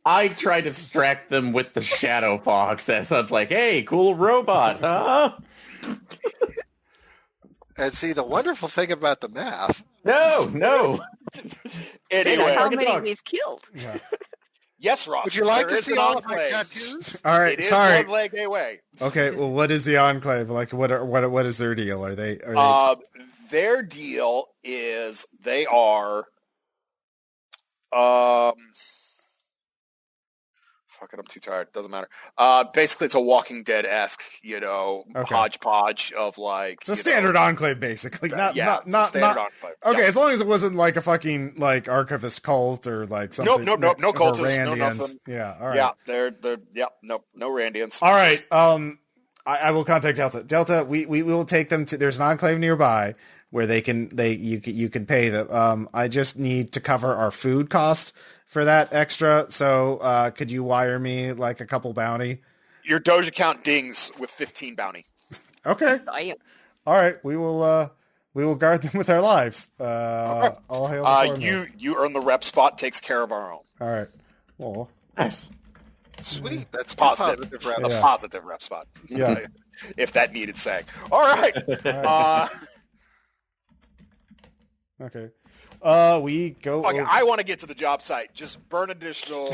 I try to distract them with the shadow fox. That sounds like, hey, cool robot, huh? And see, the wonderful thing about the math. No. Anyway, how many we've killed. Yeah. Yes, Ross. Would you like there to is see an all of my enclave. tattoos? All right, It is sorry. one leg away. Okay, well, what is the enclave? Like, what is their deal? Are they? Their deal is they are. Fuck it, I'm too tired. Doesn't matter. Basically, it's a Walking Dead-esque, hodgepodge of like. It's a standard enclave, basically. Not standard enclave. Okay, Yeah. as long as it wasn't like a fucking like archivist cult or like something. Nope. No cultists. No Randians. nothing. Yeah. All right. Yeah, they're no Randians. All right. I will contact Delta. Delta, we will take them to. There's an enclave nearby where you can pay them. I just need to cover our food cost for that extra. So could you wire me like a couple bounty? Your Doge account dings with 15 bounty. Okay. All right. We will guard them with our lives. Okay. All hail the Storm. You earn the rep spot. Takes care of our own. All right. Oh, Nice. Sweet. That's Positive. rep. A positive rep spot. Yeah. If that needed saying. All right. Okay. We go. Fuck it, I want to get to the job site. Just burn additional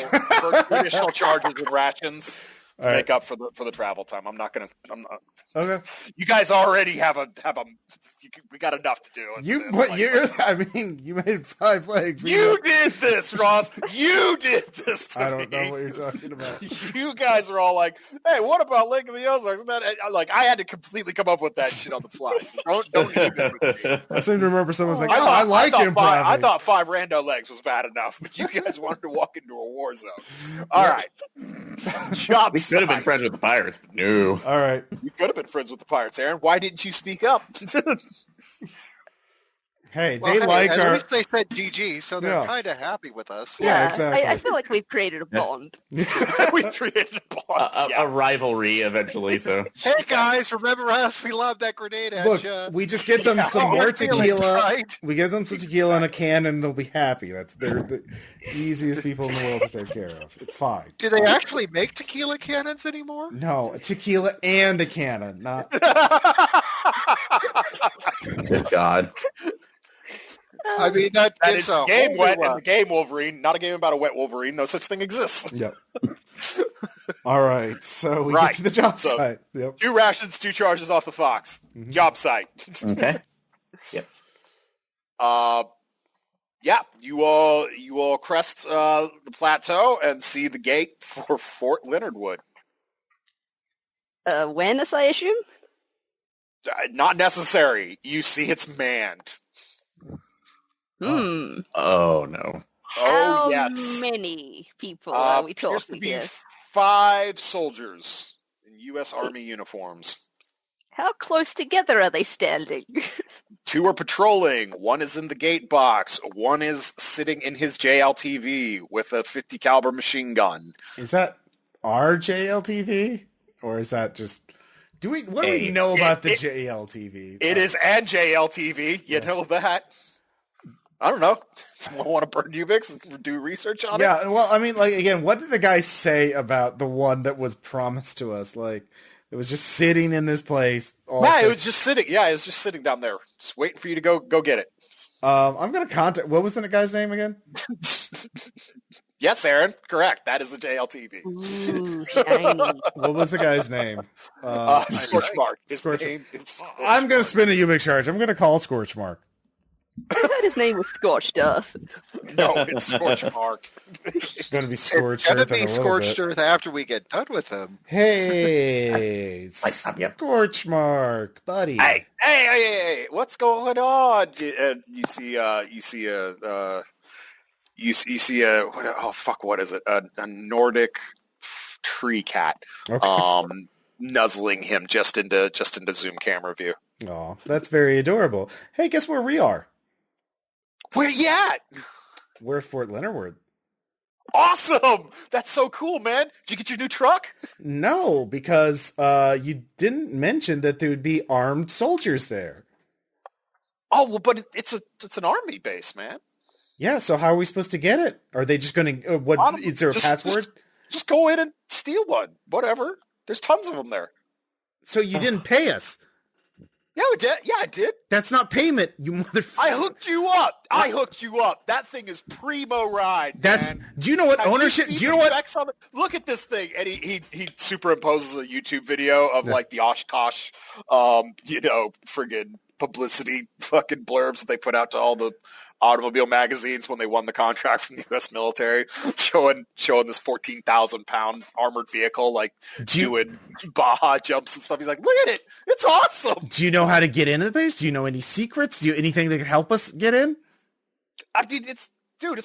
charges and rations to make up for the travel time. I'm not. Okay. You guys already have a. We got enough to do. You made 5 legs. You did this, Ross. You did this to I don't me. know what you're talking about. You guys are all like, "Hey, what about Lake of the Ozarks?" And I had to completely come up with that shit on the fly. So don't even with me. I seem to remember someone's like, I like improv. I thought 5 rando legs was bad enough, but you guys wanted to walk into a war zone. All right. Job We could have been friends with the pirates, but no. All right. You could have been friends with the pirates, Aaron. Why didn't you speak up? Hey, Well, they liked at our. least they said GG, so they're Yeah. kind of happy with us. Yeah, exactly. I feel like we've created a bond. We created a bond. A rivalry eventually, so. Hey guys, remember us? We love that grenade at Look, you. we just give them some Oh, more we're feeling tequila. right. We give them some tequila and a can, and they'll be happy. They're the easiest people in the world to take care of. It's fine. Do they actually make tequila cannons anymore? No, a tequila and a cannon, not. Good God. I mean, that That gives is a game whole wet new, and the game Wolverine, not a game about a wet Wolverine. No such thing exists. Yep. All right, so we Right. get to the job So- site. Yep. 2 rations, 2 charges off the Fox. Job site. Okay. Yeah, you all crest the plateau and see the gate for Fort Leonard Wood. Awareness, I assume? Not necessary. You see it's manned. Oh, no. How yes. many people are we Appears to talking be here? 5 soldiers in U.S. Army uniforms. How close together are they standing? 2 are patrolling. 1 is in the gate box. 1 is sitting in his JLTV with a 50 caliber machine gun. Is that our JLTV, or is that just? What do we know about the JLTV? It is an JLTV. You know that. I don't know. Someone want to burn Ubix and do research on it? Yeah, well, I mean, like, again, what did the guy say about the one that was promised to us? Like, it was just sitting in this place. It was just sitting. Yeah, it was just sitting down there, just waiting for you to go get it. I'm gonna contact. What was the guy's name again? Yes, Aaron, correct. That is the JLTV. Ooh, shiny. What was the guy's name? Scorchmark. His Scorch- name is Scorchmark. I'm gonna spin a Ubix charge. I'm gonna call Scorchmark. I thought his name was Scorched Earth. No, it's Scorchmark. It's gonna be scorched It's gonna earth in be a little scorched bit. earth after we get done with them. Hey, Yep. Scorchmark, buddy. Hey, what's going on? You see a what is it? A Nordic tree cat, Okay. nuzzling him just into Zoom camera view. Oh, that's very adorable. Hey, guess where we are? Where you at? We're at Fort Leonard. Awesome! That's so cool, man. Did you get your new truck? No, because you didn't mention that there would be armed soldiers there. Oh, well, but it's an army base, man. Yeah, so how are we supposed to get it? Are they just going to, is there a password? Just go in and steal one. Whatever. There's tons of them there. So you didn't pay us? Yeah, we did. Yeah, I did. That's not payment, you motherfucker. I hooked you up. That thing is primo ride, man. Do you know what ownership, do you know what? Look at this thing. And he superimposes a YouTube video of like the Oshkosh, friggin' publicity fucking blurbs that they put out to all the automobile magazines when they won the contract from the U.S. military, showing this 14,000-pound armored vehicle doing Baja jumps and stuff. He's like, look at it, it's awesome. Do you know how to get into the base? Do you know any secrets? Do you anything that could help us get in? I mean, it's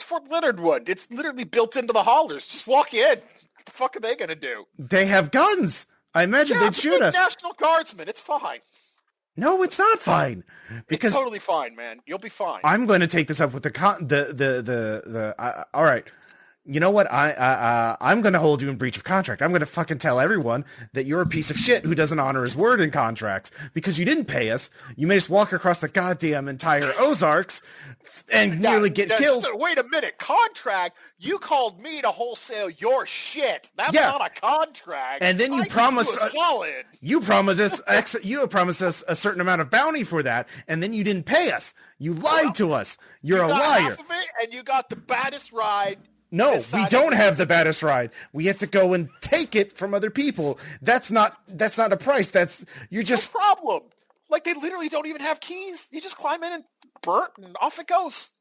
Fort Leonard Wood. It's literally built into the hollers. Just walk in. What the fuck are they gonna do? They have guns. I imagine they'd shoot us. National Guardsmen. It's fine. No, it's not fine. Because it's totally fine, man. You'll be fine. I'm going to take this up with all right. You know what? I'm going to hold you in breach of contract. I'm going to fucking tell everyone that you're a piece of shit who doesn't honor his word in contracts because you didn't pay us. You made us walk across the goddamn entire Ozarks and nearly get killed. Wait a minute. Contract? You called me to wholesale your shit. That's not a contract. And then you promised solid. You promised us a certain amount of bounty for that, and then you didn't pay us. You lied to us. You're a liar. Half of it, and you got the baddest ride. No, we don't have the baddest ride. We have to go and take it from other people. That's not a price. You're just no problem. Like they literally don't even have keys. You just climb in and burn, and off it goes.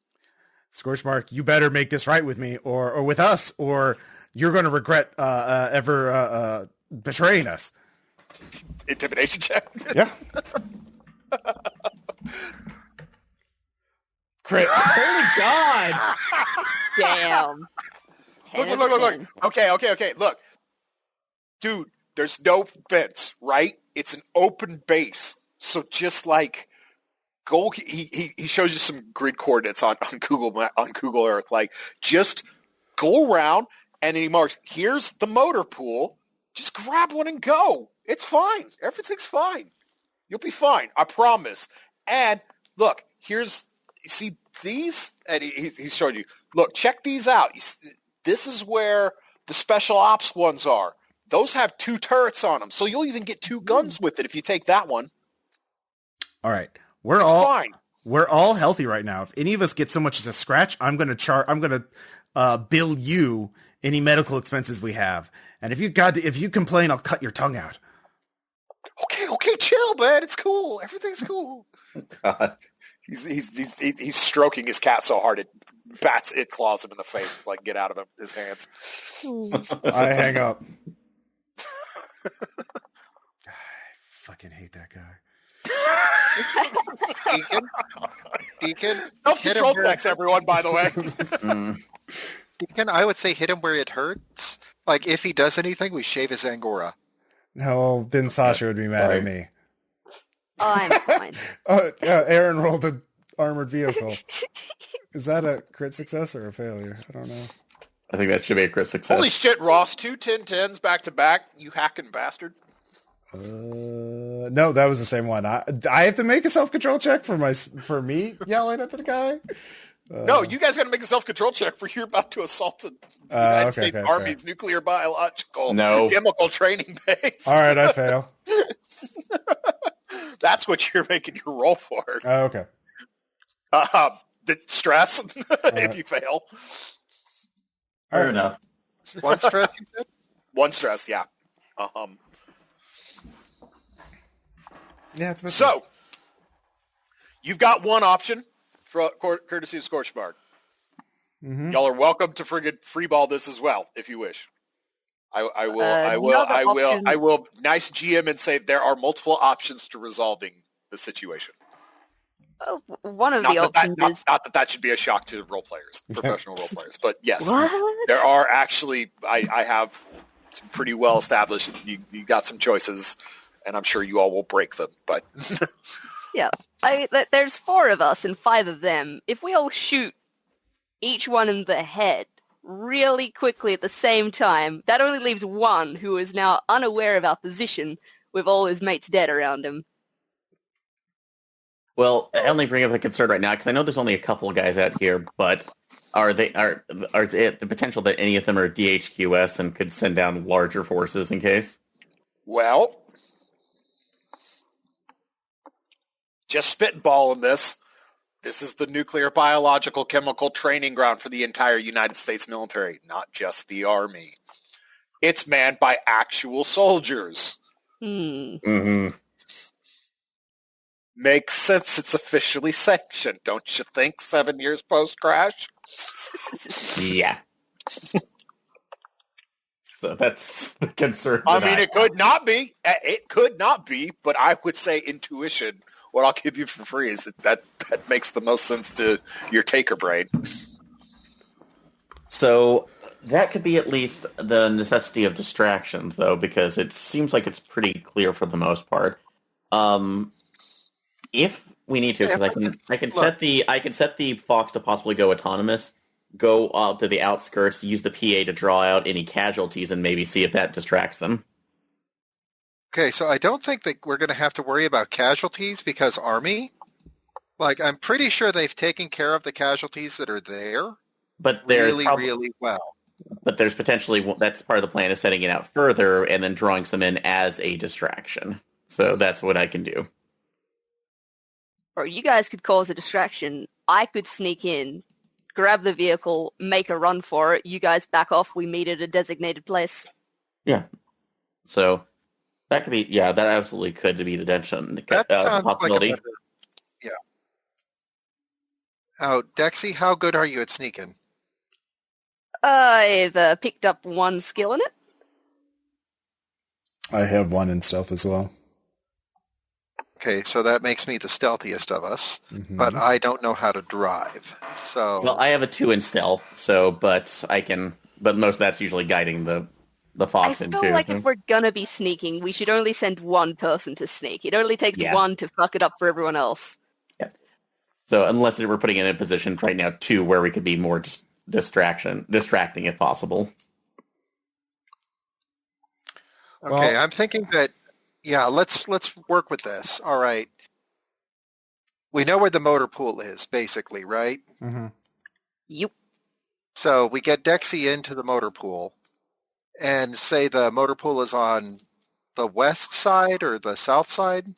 Scorchmark, you better make this right with me or with us, or you're going to regret ever betraying us. Intimidation check. Yeah. Crit. Holy God. Damn. Look. Okay. Look. Dude, there's no fence, right? It's an open base. So just like go he shows you some grid coordinates on Google Earth. Like just go around and he marks, here's the motor pool. Just grab one and go. It's fine. Everything's fine. You'll be fine. I promise. And look, you see these? And he's showing you. Look, check these out. This is where the special ops ones are. Those have 2 turrets on them, so you'll even get 2 guns with it if you take that one. All right, fine. We're all healthy right now. If any of us get so much as a scratch, I'm gonna bill you any medical expenses we have. And if you complain, I'll cut your tongue out. Okay, chill, man. It's cool. Everything's cool. God. He's stroking his cat so hard it claws him in the face, like get out of his hands. I hang up. I fucking hate that guy. Deacon, self-control checks, everyone. By the way, Deacon, I would say hit him where it hurts. Like if he does anything, we shave his angora. No, then Sasha would be mad at me. Oh, I'm fine. Aaron rolled an armored vehicle. Is that a crit success or a failure? I don't know. I think that should be a crit success. Holy shit, Ross! 2 10-10s back to back. You hacking bastard. No, that was the same one. I have to make a self-control check for me yelling at the guy. No, you guys got to make a self-control check for you're about to assault the United States Army's nuclear biological chemical training base. All right, I fail. That's what you're making your roll for. Oh, okay. The stress if you fail. Fair enough. One stress, you said? One stress, yeah. Yeah, it's so you've got one option for courtesy of Scorchmark. Mm-hmm. Y'all are welcome to friggin' freeball this as well if you wish. I will nice GM and say there are multiple options to resolving the situation. One of the options is not that should be a shock to role players, professional role players, but yes, what? there are actually. I have It's pretty well established. You got some choices, and I'm sure you all will break them. But yeah, there's 4 of us and 5 of them. If we all shoot each one in the head really quickly at the same time, that only leaves one who is now unaware of our position with all his mates dead around him. Well, I only bring up a concern right now because I know there's only a couple of guys out here, but are it the potential that any of them are DHQS and could send down larger forces in case? Well, just spitballing this. This is the nuclear, biological, chemical training ground for the entire United States military, not just the Army. It's manned by actual soldiers. Mm-hmm. Makes sense. It's officially sanctioned, don't you think, 7 years post-crash? Yeah. So that's the concern. I mean, it could not be. It could not be, but I would say intuition, what I'll give you for free, is that makes the most sense to your taker brain. So that could be at least the necessity of distractions, though, because it seems like it's pretty clear for the most part. If we need to, because I can set the Fox to possibly go autonomous, go up to the outskirts, use the PA to draw out any casualties, and maybe see if that distracts them. Okay, so I don't think that we're going to have to worry about casualties because Army, I'm pretty sure they've taken care of the casualties that are there, but really well. But there's potentially, that's part of the plan, is setting it out further and then drawing some in as a distraction. So that's what I can do. Or you guys could cause a distraction. I could sneak in, grab the vehicle, make a run for it. You guys back off. We meet at a designated place. Yeah. So that could be, that absolutely could be the possibility. Yeah. Oh, Dexi, how good are you at sneaking? I've picked up 1 skill in it. I have 1 in stealth as well. Okay, so that makes me the stealthiest of us, but I don't know how to drive. So well, I have a 2 in stealth, but most of that's usually guiding the Fox into. I feel like if we're gonna be sneaking, we should only send 1 person to sneak. It only takes 1 to fuck it up for everyone else. Yeah. So unless we're putting it in a position right now 2 where we could be more distracting if possible. Okay, I'm thinking that. Yeah, let's work with this. All right. We know where the motor pool is, basically, right? Mm-hmm. Yep. So we get Dexi into the motor pool and say the motor pool is on the west side or the south side.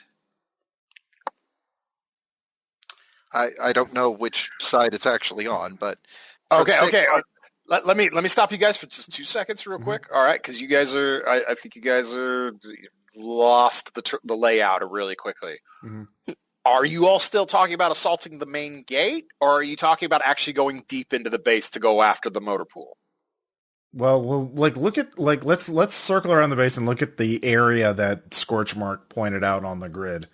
I don't know which side it's actually on, but... Okay. Let me stop you guys for just 2 seconds real quick. All right, because you guys are... I think you guys are... lost the layout really quickly. Mm-hmm. Are you all still talking about assaulting the main gate, or are you talking about actually going deep into the base to go after the motor pool? Well, look at let's circle around the base and look at the area that Scorchmark pointed out on the grid.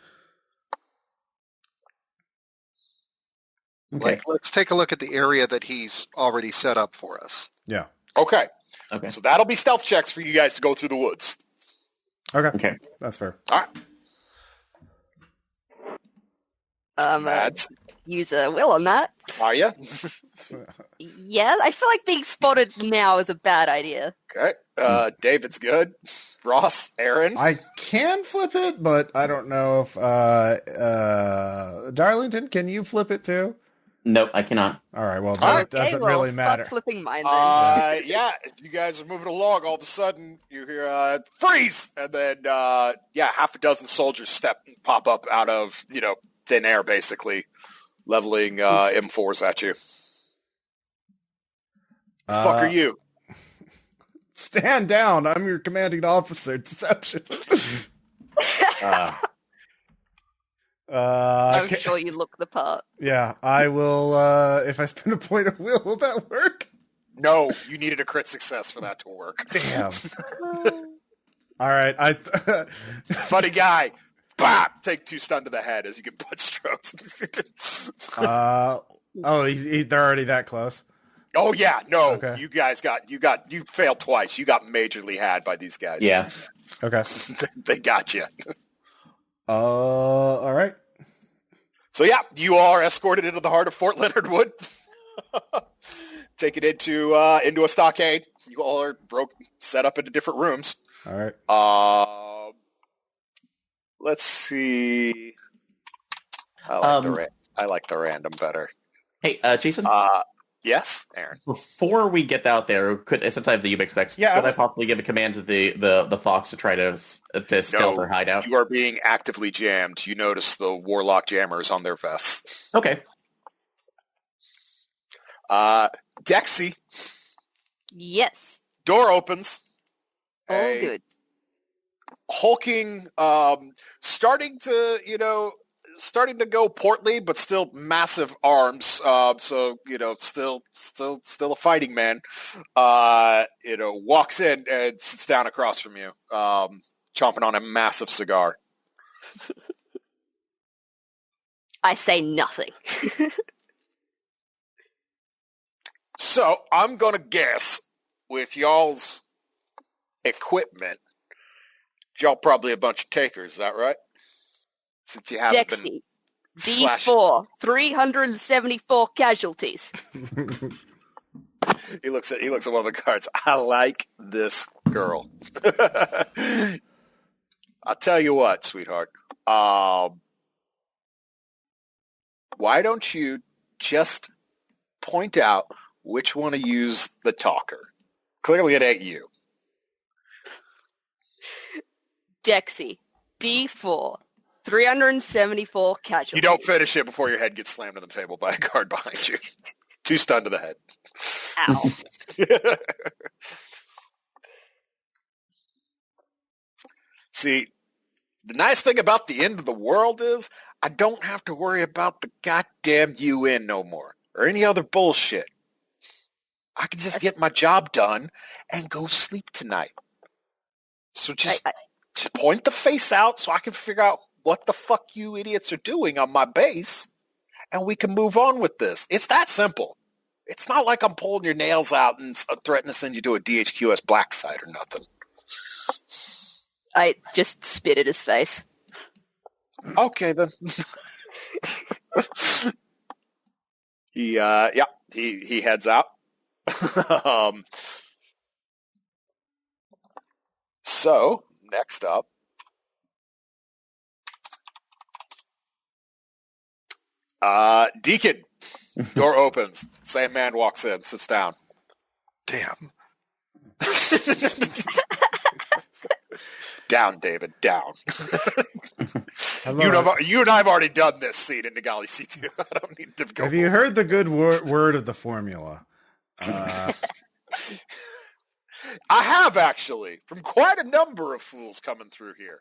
Okay. Let's take a look at the area that he's already set up for us. Yeah. Okay. So that'll be stealth checks for you guys to go through the woods. Okay. That's fair. All right. Use a will on that. Are you? Yeah, I feel like being spotted now is a bad idea. Okay. David's good. Ross, Aaron. I can flip it, but I don't know if Darlington, can you flip it too? Nope, I cannot. All right, well, that doesn't really matter. Flipping mine then. Yeah, you guys are moving along. All of a sudden, you hear freeze, and then half a dozen soldiers pop up out of thin air, basically leveling M4s at you. Fuck are you? Stand down. I'm your commanding officer. Deception. I'm sure you look the part. Yeah, I will. If I spend a point of will that work? No, you needed a crit success for that to work. Damn. All right, funny guy. Bop! Take 2 stun to the head as you get butt strokes. They're already that close. Oh yeah, no, Okay. you failed twice. You got majorly had by these guys. Yeah. Okay. They got you. All right. So yeah, you are escorted into the heart of Fort Leonard Wood. Taken into a stockade. You all are set up into different rooms. All right. Let's see. I like the random better. Hey, Jason. Yes, Aaron. Before we get out there, since I have the Ubix specs, could I possibly give a command to the fox to try to stealth or hide out? You are being actively jammed. You notice the warlock jammers on their vests. Okay. Dexi. Yes. Door opens. All good. Hulking, starting to go portly, but still massive arms. So still a fighting man. Walks in and sits down across from you, chomping on a massive cigar. I say nothing. So I'm gonna guess with y'all's equipment, y'all probably a bunch of takers. Is that right? Since you haven't Dexi, been D4, 374 casualties. He looks at one of the cards. I like this girl. I'll tell you what, sweetheart. Why don't you just point out which one of you's the talker? Clearly it ain't you. Dexi, D4, 374 casualties. You don't finish it before your head gets slammed on the table by a guard behind you. Too stunned to the head. Ow. See, the nice thing about the end of the world is I don't have to worry about the goddamn UN no more or any other bullshit. I can just get my job done and go sleep tonight. So just point the face out so I can figure out what the fuck you idiots are doing on my base, and we can move on with this. It's that simple. It's not like I'm pulling your nails out and threatening to send you to a DHQS black site or nothing. I just spit at his face. Okay, then. He heads out. So, next up, Deacon. Door opens. Same man walks in, sits down. Damn. Down, David, down. Hello. You and I have already done this scene in Nagali C2. I don't need to go. Have you heard the good word of the formula? I have, actually, from quite a number of fools coming through here.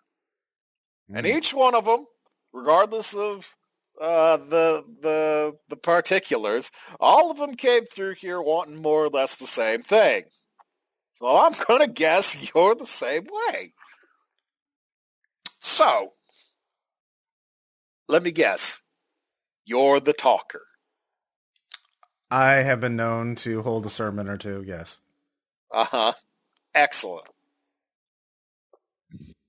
And each one of them, regardless of the particulars, all of them came through here wanting more or less the same thing. So I'm going to guess you're the same way. So, let me guess. You're the talker. I have been known to hold a sermon or two, yes. Uh-huh. Excellent.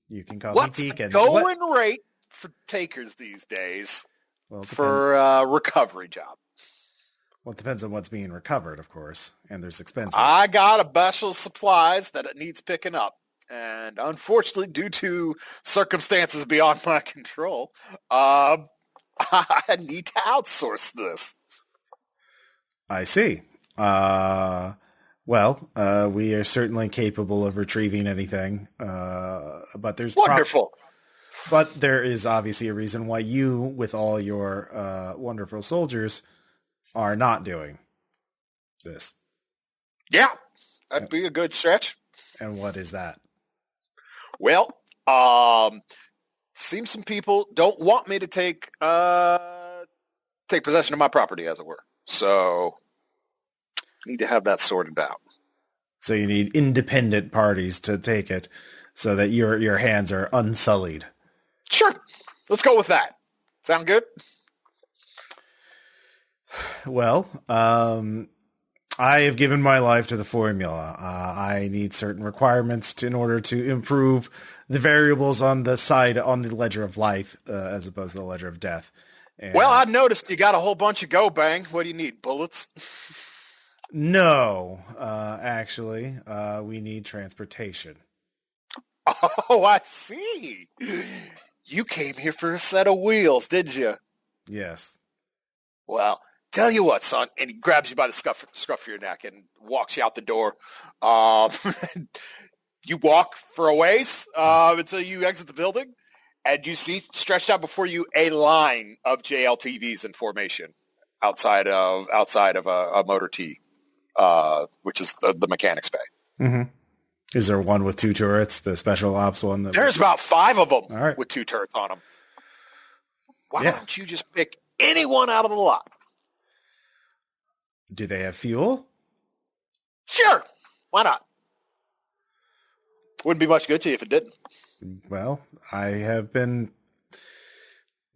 You can call What's me Deacon. the going rate for takers these days Well, for a recovery job? Well, it depends on what's being recovered, of course, and there's expenses. I got a bunch of supplies that it needs picking up. And unfortunately, due to circumstances beyond my control, I need to outsource this. I see. Well, we are certainly capable of retrieving anything, but there's wonderful. But there is obviously a reason why you, with all your wonderful soldiers, are not doing this. Yeah, that'd be a good stretch. And what is that? Well, seems some people don't want me to take possession of my property, as it were. So, need to have that sorted out. So you need independent parties to take it, so that your hands are unsullied. Sure, let's go with that. Sound good? Well, I have given my life to the formula. I need certain requirements in order to improve the variables on the ledger of life, as opposed to the ledger of death. And Well, I noticed you got a whole bunch of go bang. What do you need? Bullets? no, actually, we need transportation. Oh, I see. You came here for a set of wheels, did you? Yes. Well, tell you what, son. And he grabs you by the scruff of your neck and walks you out the door. You walk for a ways until you exit the building, and you see stretched out before you a line of JLTVs in formation outside of a motor T, which is the mechanics bay. Mm-hmm. Is there one with 2 turrets, the special ops one? There's about 5 of them right. with 2 turrets on them. Why don't you just pick anyone out of the lot? Do they have fuel? Sure. Why not? Wouldn't be much good to you if it didn't. Well, I have been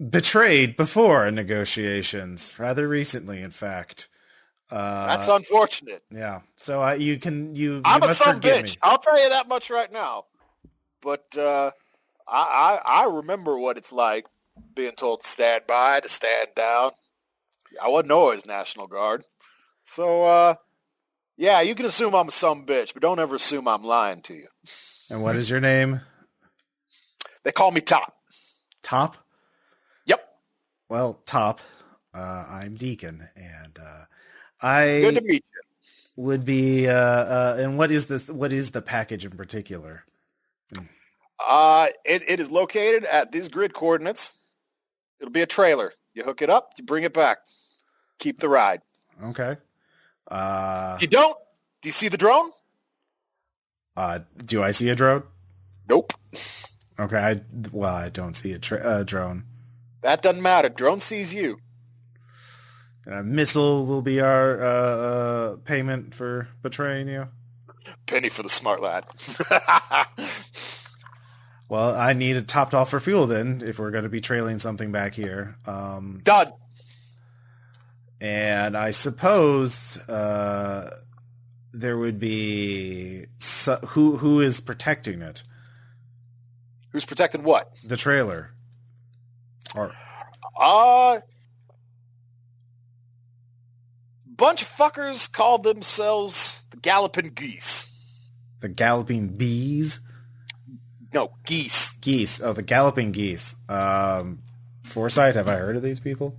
betrayed before in negotiations, rather recently, in fact. That's unfortunate. Yeah. So you I'm a must son forgive bitch. me. I'll tell you that much right now. But I remember what it's like being told to stand by, to stand down. I wasn't always National Guard. So, yeah, you can assume I'm a son bitch, but don't ever assume I'm lying to you. And what is your name? They call me Top. Top? Yep. Well, Top, I'm Deacon, and Good to meet you. would be and what is the package in particular? It is located at these grid coordinates. It'll be a trailer. You hook it up, you bring it back. Keep the ride. Okay. If you don't, do you see the drone? Do I see a drone? Nope. Okay. I don't see a drone. That doesn't matter. Drone sees you. A missile will be our payment for betraying you. Penny for the smart lad. Well, I need it topped off for fuel then, if we're going to be trailing something back here. Done. And I suppose there would be who is protecting it? Who's protecting what? The trailer. Or bunch of fuckers called themselves the Galloping Geese. the Galloping Bees? No, geese. Geese. Oh, the Galloping Geese. Foresight, have I heard of these people?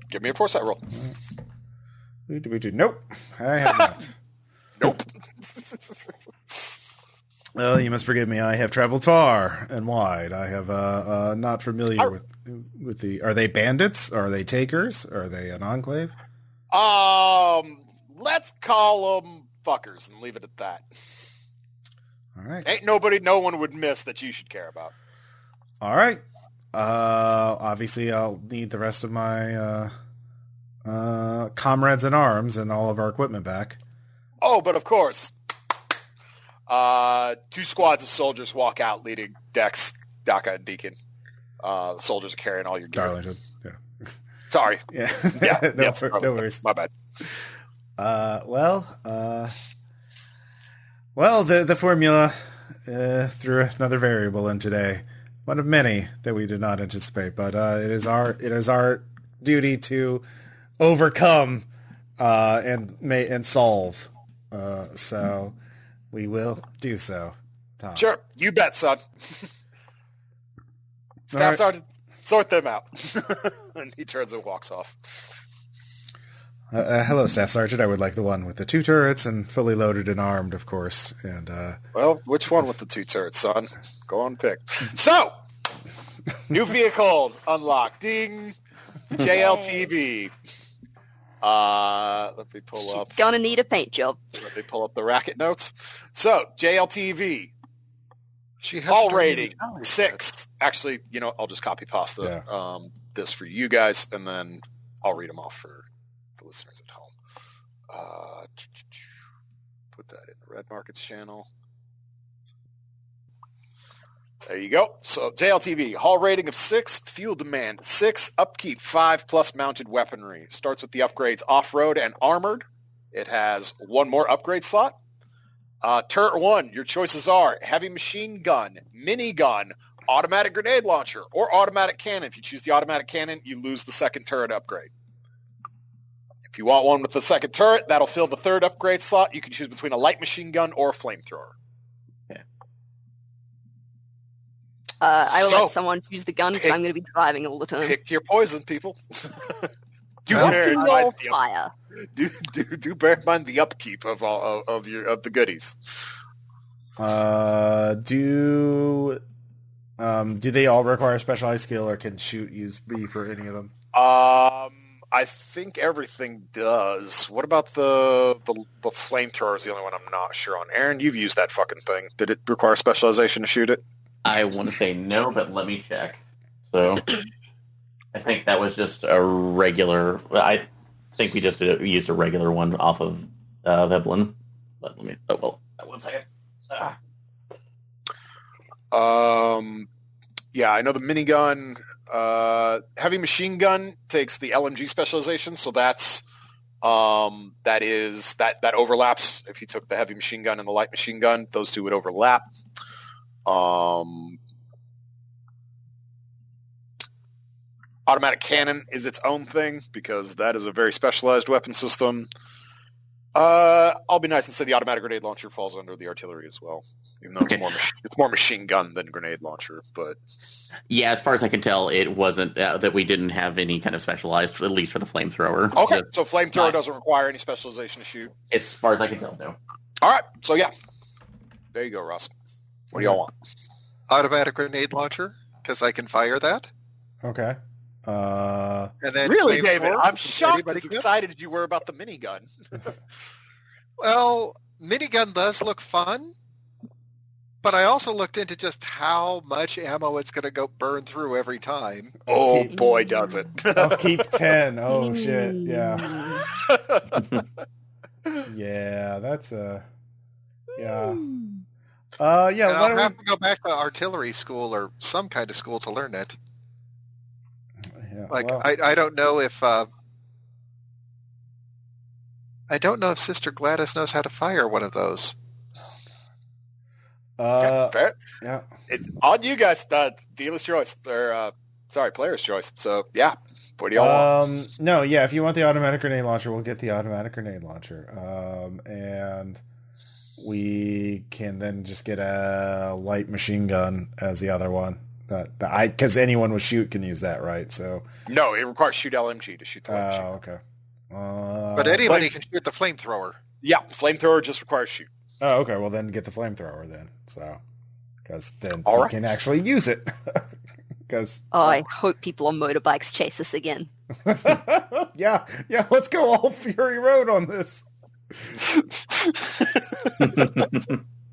Give me a foresight roll. Nope, I have not. Nope. Well, you must forgive me. I have traveled far and wide. I have not familiar with the. Are they bandits? Are they takers? Are they an enclave? Let's call them fuckers and leave it at that. All right. Ain't no one would miss that you should care about. All right. Obviously, I'll need the rest of my comrades in arms and all of our equipment back. Oh, but of course, 2 squads of soldiers walk out leading Dex, Dakka, and Deacon. The soldiers are carrying all your gear. Darlington. Yeah. Sorry. Yeah. Yeah. No worries. My bad. Well, the formula threw another variable in today. One of many that we did not anticipate, but it is our duty to overcome and solve. So we will do so. Tom. Sure, you bet, son. Staff right. Sergeant, sort them out. And he turns and walks off. Hello, Staff Sergeant. I would like the one with the 2 turrets and fully loaded and armed, of course. And well, which one with the 2 turrets, son? Go on, pick. So, new vehicle unlocked. Ding. JLTV. Let me pull up. Gonna need a paint job. Let me pull up the racket notes. So, JLTV. She has All to rating retaliate. 6. Actually, I'll just copy pasta this for you guys, and then I'll read them off for the listeners at home. Put that in the Red Markets channel. There you go. So JLTV, hull rating of 6, fuel demand 6, upkeep 5 plus mounted weaponry. Starts with the upgrades off-road and armored. It has one more upgrade slot. Turret 1, your choices are heavy machine gun, minigun, automatic grenade launcher, or automatic cannon. If you choose the automatic cannon, you lose the second turret upgrade. If you want one with the second turret, that'll fill the third upgrade slot. You can choose between a light machine gun or a flamethrower. Okay. I will let someone choose the gun because I'm going to be driving all the time. Pick your poison, people. Do fire. Do bear in mind the upkeep of all of the goodies. Do they all require a specialized skill, or can shoot be for any of them? I think everything does. What about the flamethrower is the only one I'm not sure on. Aaron, you've used that fucking thing. Did it require specialization to shoot it? I want to say no, but let me check. So, I think that was just a regular... I think we just used a regular one off of Veblen. But let me... Oh, well, 1 second. Yeah, I know the minigun... heavy machine gun takes the LMG specialization, so that overlaps. If you took the heavy machine gun and the light machine gun, those two would overlap. Automatic cannon is its own thing because that is a very specialized weapon system. I'll be nice and say the automatic grenade launcher falls under the artillery as well, even though it's more machine gun than grenade launcher. But yeah, as far as I can tell, it wasn't that we didn't have any kind of specialized, at least for the flamethrower. Okay, so flamethrower doesn't require any specialization to shoot. As far as I can tell, no. All right, so yeah, there you go, Ross. What do y'all want? Automatic grenade launcher, because I can fire that. Okay. And then really, David, I'm shocked as excited as you were about the minigun. Well, minigun does look fun, but I also looked into just how much ammo it's going to go burn through every time. Oh, boy, does it. I'll keep 10. Oh, shit. Yeah. Yeah, that's a... Yeah. Yeah, I'll have to go back to artillery school or some kind of school to learn it. Yeah, I don't know if Sister Gladys knows how to fire one of those. Fair. Yeah. On you guys, dealer's choice or player's choice. So yeah, what do y'all want? No, yeah. If you want the automatic grenade launcher, we'll get the automatic grenade launcher, and we can then just get a light machine gun as the other one. Because anyone with shoot can use that, right? So no, it requires shoot LMG to shoot the light machine gun. Okay. But anybody can shoot the flamethrower. Yeah, flamethrower just requires shoot. Oh, okay. Well, then get the flamethrower then. So, because then you can actually use it. Because I hope people on motorbikes chase us again. yeah. Let's go all Fury Road on this.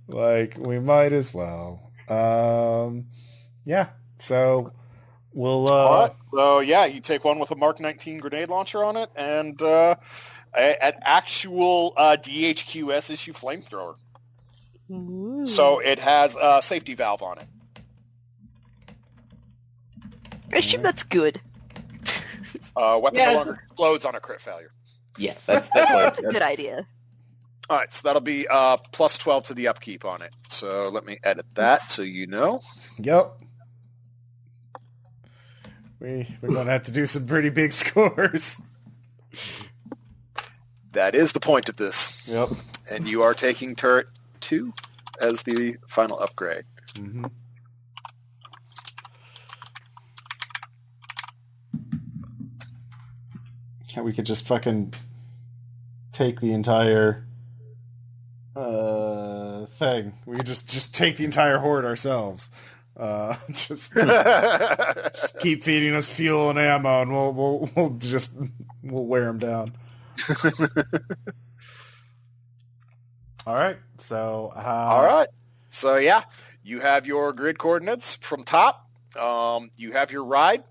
Like we might as well. Yeah. So we'll. Right. So yeah, you take one with a Mark 19 grenade launcher on it, and an actual DHQS issue flamethrower. Ooh. So it has a safety valve on it. I assume that's good. Weapon no longer explodes on a crit failure. Yeah, that's That's a good idea. All right, so that'll be plus 12 to the upkeep on it. So let me edit that so you know. Yep. We're going to have to do some pretty big scores. That is the point of this. Yep. And you are taking turret 2 as the final upgrade. Mm-hmm. Can't we could just fucking take the entire thing. We could just take the entire horde ourselves. Just keep feeding us fuel and ammo, and we'll wear them down. All right. So. All right. So yeah, you have your grid coordinates from top. You have your ride.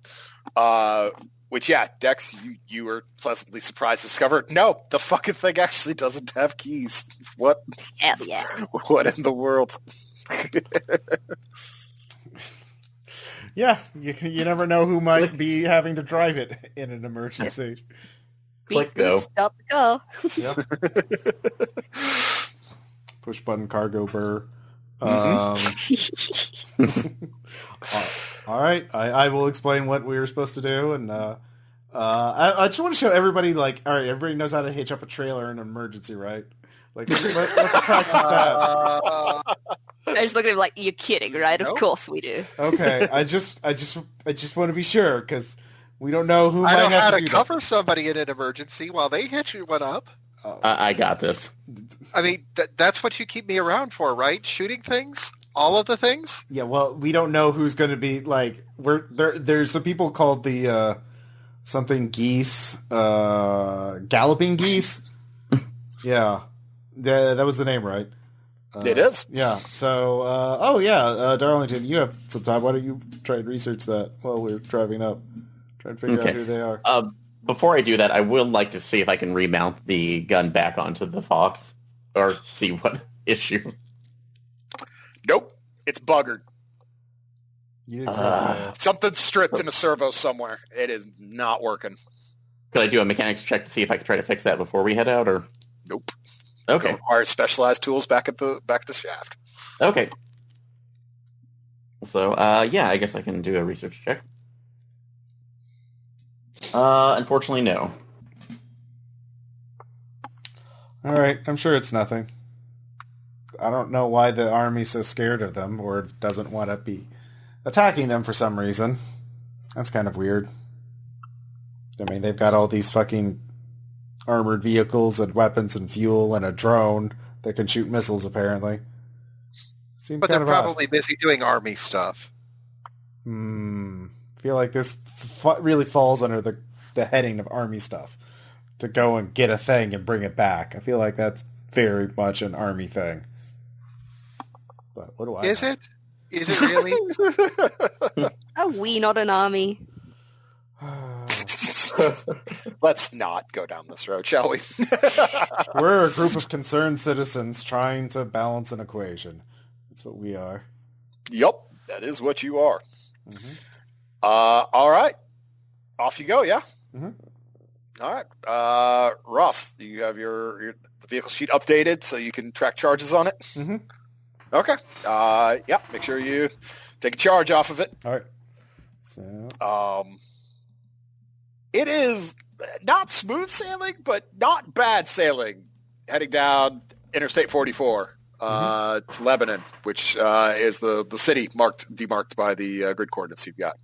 Which, yeah, Dex, you were pleasantly surprised to discover, no, the fucking thing actually doesn't have keys. What? Hell yeah. What in the world? Yeah, you never know who might be having to drive it in an emergency. Click Beep, boop, go. start the car. Push button cargo burr. All right, I will explain what we were supposed to do, and I just want to show everybody, like, all right, everybody knows how to hitch up a trailer in an emergency, right? Like, let's practice that. I just look at him like, you're kidding, right? Nope. Of course we do. Okay, I just want to be sure, because we don't know who I might know have how to to do cover somebody in an emergency while they hitch one up. that. I got this. I mean, that's what you keep me around for, right? Shooting things? All of the things? Yeah, well, we don't know who's going to be, like, there's some people called the, something geese, galloping geese. Yeah, that was the name, right? It is. Yeah, so, Darlington, you have some time. Why don't you try and research that while we're driving up? Try and figure out who they are. Before I do that, I would like to see if I can remount the gun back onto the Fox, or see what issue. Nope. It's buggered. You didn't go Something's stripped in a servo somewhere. It is not working. Could I do a mechanics check to see if I could try to fix that before we head out, or? Nope. Okay. Requires specialized tools back at the shaft. Okay. So, I guess I can do a research check. Unfortunately, no. All right, I'm sure it's nothing. I don't know why the army's so scared of them or doesn't want to be attacking them for some reason. That's kind of weird. I mean, they've got all these fucking armored vehicles and weapons and fuel and a drone that can shoot missiles, apparently. Seems But kind they're of probably busy doing army stuff. I feel like this really falls under the heading of army stuff. To go and get a thing and bring it back. I feel like that's very much an army thing. But what do I Is know? it? Is it really? Are we not an army? Let's not go down this road, shall we? We're a group of concerned citizens trying to balance an equation. That's what we are. Yup, that is what you are. Mm-hmm. All right. Off you go, yeah? Mm-hmm. All right. Ross, you have your vehicle sheet updated so you can track charges on it? Mm-hmm. Okay. Make sure you take a charge off of it. All right. So, It is not smooth sailing, but not bad sailing, heading down Interstate 44 to Lebanon, which is the city demarked by the grid coordinates you've got.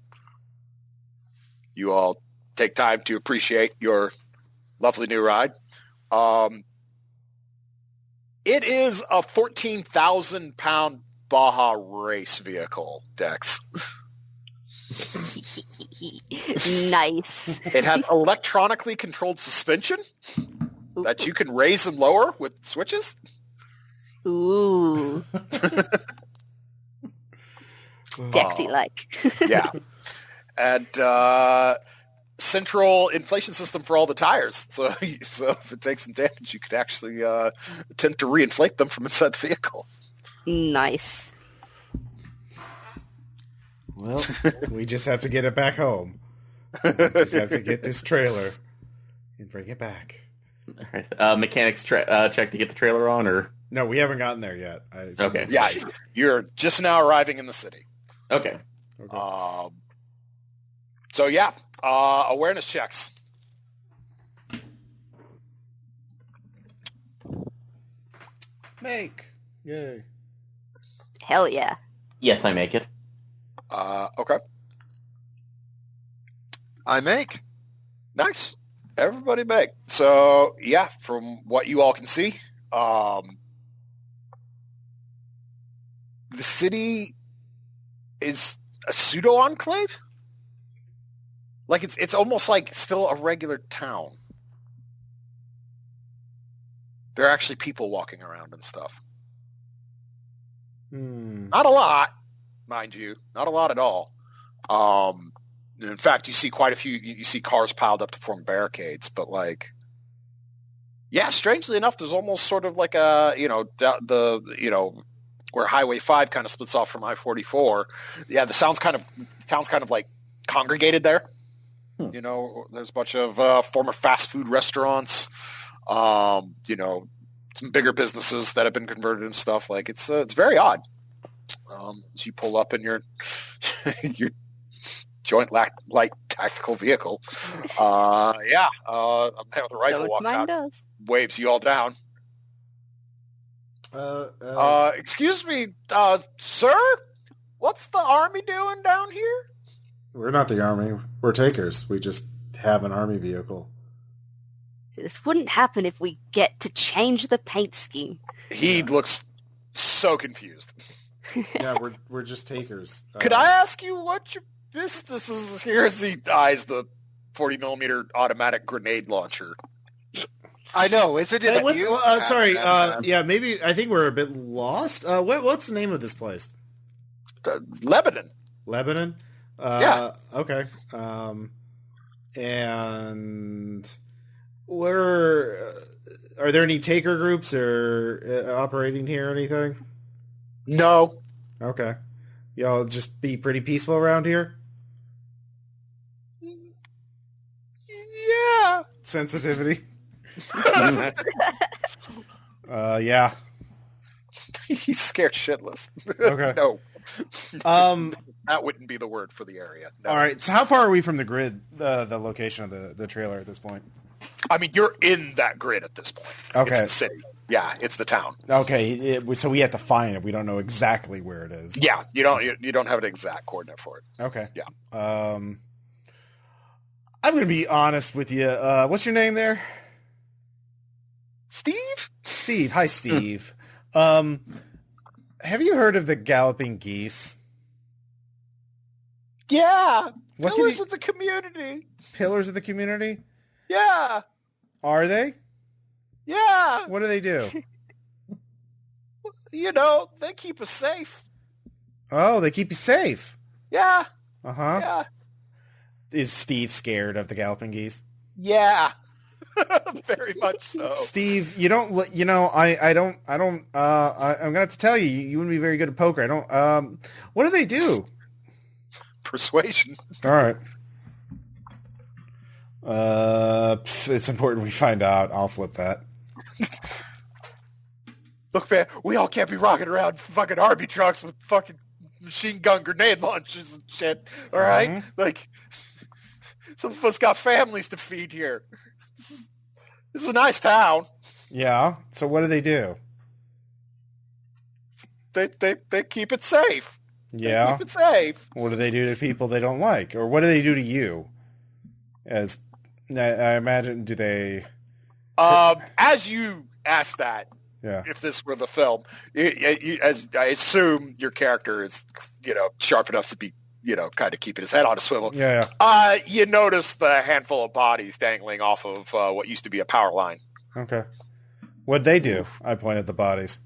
You all take time to appreciate your lovely new ride. It is a 14,000-pound Baja race vehicle, Dex. Nice. It has electronically controlled suspension that you can raise and lower with switches. Ooh. Dexi-like. Yeah. And central inflation system for all the tires. So if it takes some damage, you could actually attempt to reinflate them from inside the vehicle. Nice. well, we just have to get it back home. We just have to get this trailer and bring it back. All right. Mechanics check to get the trailer on, or? No, we haven't gotten there yet. Okay. Yeah, you're just now arriving in the city. Okay. Awareness checks. Make. Yay. Hell yeah. Yes, I make it. Okay. I make. Nice. Everybody make. So, yeah, from what you all can see, the city is a pseudo-enclave. Like, it's almost like still a regular town. There are actually people walking around and stuff. Not a lot, mind you. Not a lot at all. In fact, you see quite a few. You see cars piled up to form barricades, but strangely enough, there's almost sort of like a where Highway 5 kind of splits off from I-44. Yeah, the town's kind of like congregated there. You know, there's a bunch of former fast food restaurants. You know, some bigger businesses that have been converted and stuff. Like it's very odd. As you pull up in your your joint light tactical vehicle, a man with a rifle walks out, waves you all down. Excuse me, sir. What's the army doing down here? We're not the army. We're takers. We just have an army vehicle. This wouldn't happen if we get to change the paint scheme. He looks so confused. Yeah, we're just takers. Could I ask you what your business is here? As he eyes the 40mm automatic grenade launcher. I know. Is it in you? Sorry. Yeah, maybe. I think we're a bit lost. What's the name of this place? Lebanon. Lebanon. Yeah. Okay. And where are there any taker groups or operating here or anything? No. Okay. Y'all just be pretty peaceful around here? Yeah. Sensitivity. Yeah. He's scared shitless. Okay. No. That wouldn't be the word for the area. No. All right. So how far are we from the grid, the location of the trailer at this point? I mean, you're in that grid at this point. Okay. It's the city. Yeah, it's the town. Okay. So we have to find it. We don't know exactly where it is. Yeah, you don't have an exact coordinate for it. Okay. Yeah. I'm going to be honest with you. What's your name there? Steve? Steve. Hi, Steve. Have you heard of the galloping geese? Yeah. What Pillars of the community. Pillars of the community? Yeah. Are they? Yeah. What do they do? You know, they keep us safe. Oh, they keep you safe. Yeah. Uh-huh. Yeah. Is Steve scared of the galloping geese? Yeah. Very much so. Steve, I'm gonna have to tell you, you wouldn't be very good at poker. What do they do? Persuasion. All right. It's important we find out. I'll flip that. Look, man, we all can't be rocking around fucking army trucks with fucking machine gun grenade launchers and shit. All right? Mm-hmm. Like, some of us got families to feed here. This is a nice town. Yeah. So what do they do? They keep it safe. Yeah. They keep it safe. What do they do to people they don't like? Or what do they do to you? As I imagine, do they... As you ask that, yeah. If this were the film, as I assume your character is, sharp enough to be, kind of keeping his head on a swivel. Yeah. You notice the handful of bodies dangling off of what used to be a power line. Okay. What'd they do? I pointed at the bodies.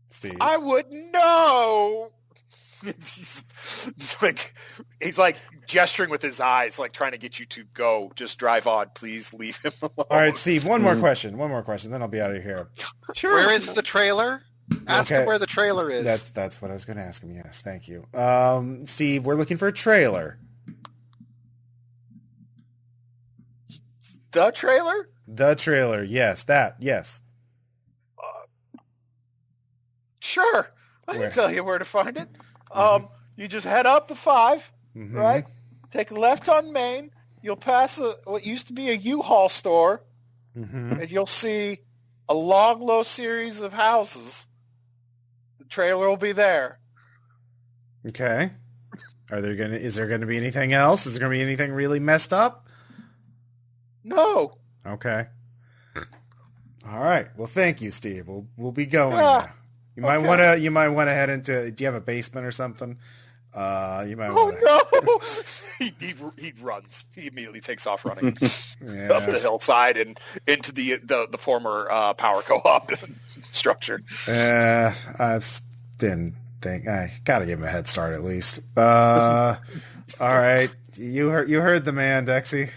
Steve. I wouldn't know. He's like gesturing with his eyes, like trying to get you to go. Just drive on, please. Leave him alone. All right, Steve. One more question. Then I'll be out of here. Sure. Where is the trailer? Ask him where the trailer is. That's what I was going to ask him. Yes, thank you. Steve, we're looking for a trailer. The trailer? The trailer. Yes, that. Yes. Sure. I can tell you where to find it. You just head up the 5, right? Take a left on Main. You'll pass what used to be a U-Haul store, and you'll see a long, low series of houses. The trailer will be there. Okay. Is there gonna be anything else? Is there gonna be anything really messed up? No. Okay. All right. Well, thank you, Steve. We'll be going. Now. You might want to head into. Do you have a basement or something? You might. No! He runs. He immediately takes off running up the hillside and into the former power co-op structure. I didn't think I got to give him a head start at least. All right, you heard the man, Dexi.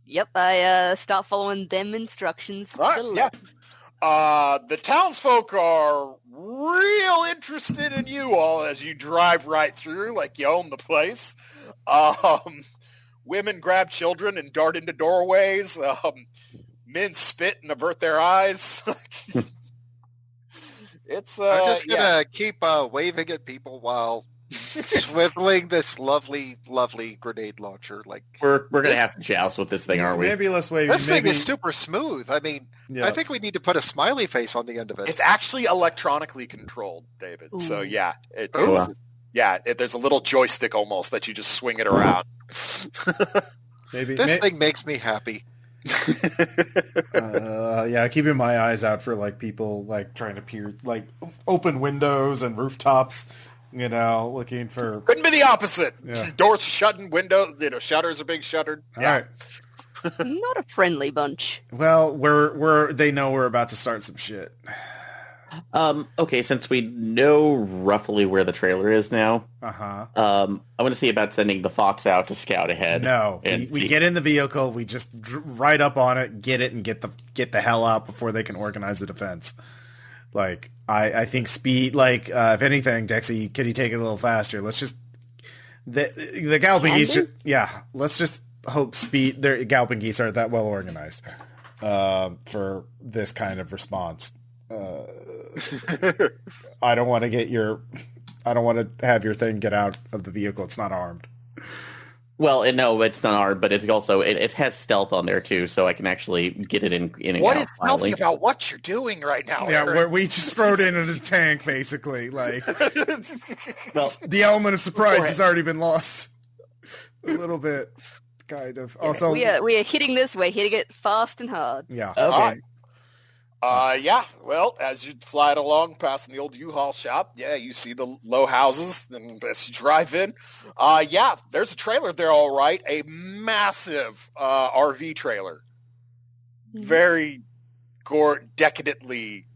Yep, I start following them instructions to the left. The townsfolk are real interested in you all as you drive right through, like you own the place. Women grab children and dart into doorways. Men spit and avert their eyes. It's I'm just gonna keep waving at people while swiveling this lovely, lovely grenade launcher. Like we're gonna have to joust with this thing, aren't we? Maybe let's wait. This thing is super smooth. I mean, Yeah. I think we need to put a smiley face on the end of it. It's actually electronically controlled, David. Ooh. So yeah, Oh. there's a little joystick almost that you just swing it around. Maybe This thing makes me happy. yeah, keeping my eyes out for like people like trying to peer like open windows and rooftops, you know, looking for. Couldn't be the opposite. Yeah. Doors shutting, windows, shutters are being shuttered. All Yeah. right. Not a friendly bunch. Well, they know we're about to start some shit. Okay, since we know roughly where the trailer is now, Uh-huh. I want to see about sending the Fox out to scout ahead. No, and we see- get in the vehicle, we just ride up on it, get it, and get the hell out before they can organize a defense. Like, I think speed, like, if anything, Dexi, can you take it a little faster? Let's just, the galloping geese, let's just hope their galloping geese aren't that well organized for this kind of response. I don't want to have your thing get out of the vehicle. It's not armed. Well, no, it's not armed, but it's also it has stealth on there too, so I can actually get it in and What out. is healthy about what you're doing right now? Yeah, Eric? we just rode in a tank, basically. Like, Well, the element of surprise has already been lost. A little bit, kind of. Also, we are hitting this. We're hitting it fast and hard. yeah. okay. Yeah, well, as you fly it along past the old U-Haul shop, you see the low houses, and as you drive in, there's a trailer there, all right, a massive RV trailer. Very decadently,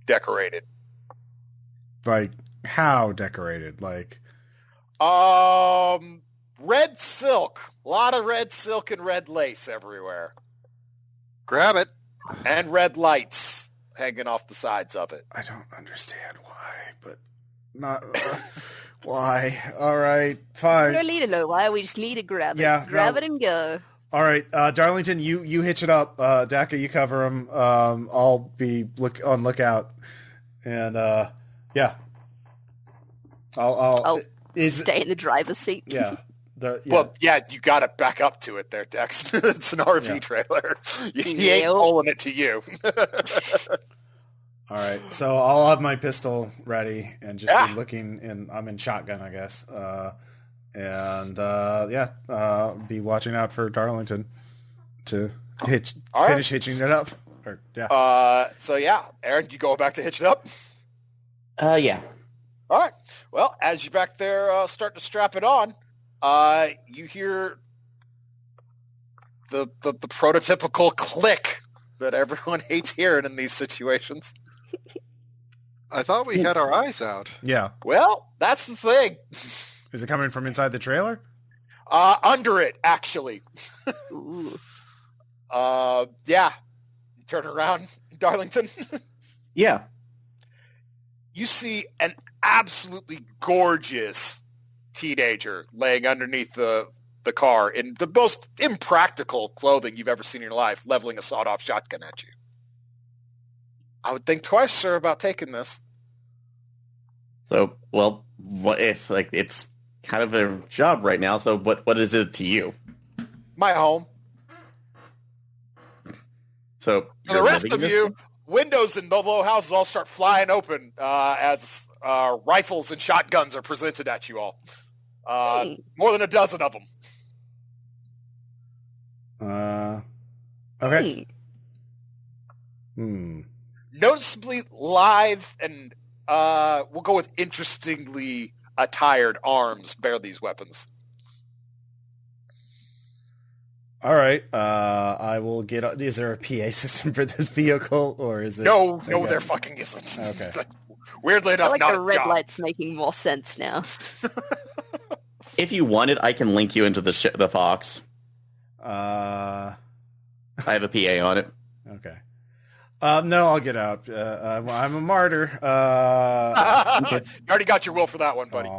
decorated. Like, how decorated? Like, Red silk. A lot of red silk and red lace everywhere. Grab it. And red lights hanging off the sides of it. I don't understand why, but not why. All right, We fine. don't need to know why. We just need to grab it. Yeah, Grab no. it and go. All right, Darlington, you hitch it up. Dakka, you cover him. I'll be on lookout, and I'll is stay in the driver's seat. yeah. Well, you got to back up to it there, Dex. It's an RV trailer. He ain't Yep. pulling it to you. All right, so I'll have my pistol ready and just be looking, and I'm in shotgun, I guess. Be watching out for Darlington to finish hitching it up. Or, Aaron, you go back to hitch it up? Yeah. All right. Well, as you're back there starting to strap it on, you hear the prototypical click that everyone hates hearing in these situations. I thought we had our eyes out. yeah. Well, that's the thing. Is it coming from inside the trailer? Under it, actually. Ooh. Turn around, Darlington. Yeah. You see an absolutely gorgeous teenager laying underneath the car in the most impractical clothing you've ever seen in your life, leveling a sawed-off shotgun at you. I would think twice, sir, about taking this. So, well, it's kind of a job right now. So, what is it to you? My home. So, For the you're rest living of in this you, one? windows in the low houses all start flying open as rifles and shotguns are presented at you all. More than a dozen of them. Okay. Noticeably live and we'll go with interestingly attired arms bear these weapons. All right. I will get. Is there a PA system for this vehicle, or is it? No, Okay. there fucking isn't. Okay. Weirdly I enough, like not the a red job. light's making more sense now. If you want it, I can link you into the Fox. Uh, I have a PA on it. Okay. No, I'll get out. I'm a martyr. You already got your will for that one, buddy.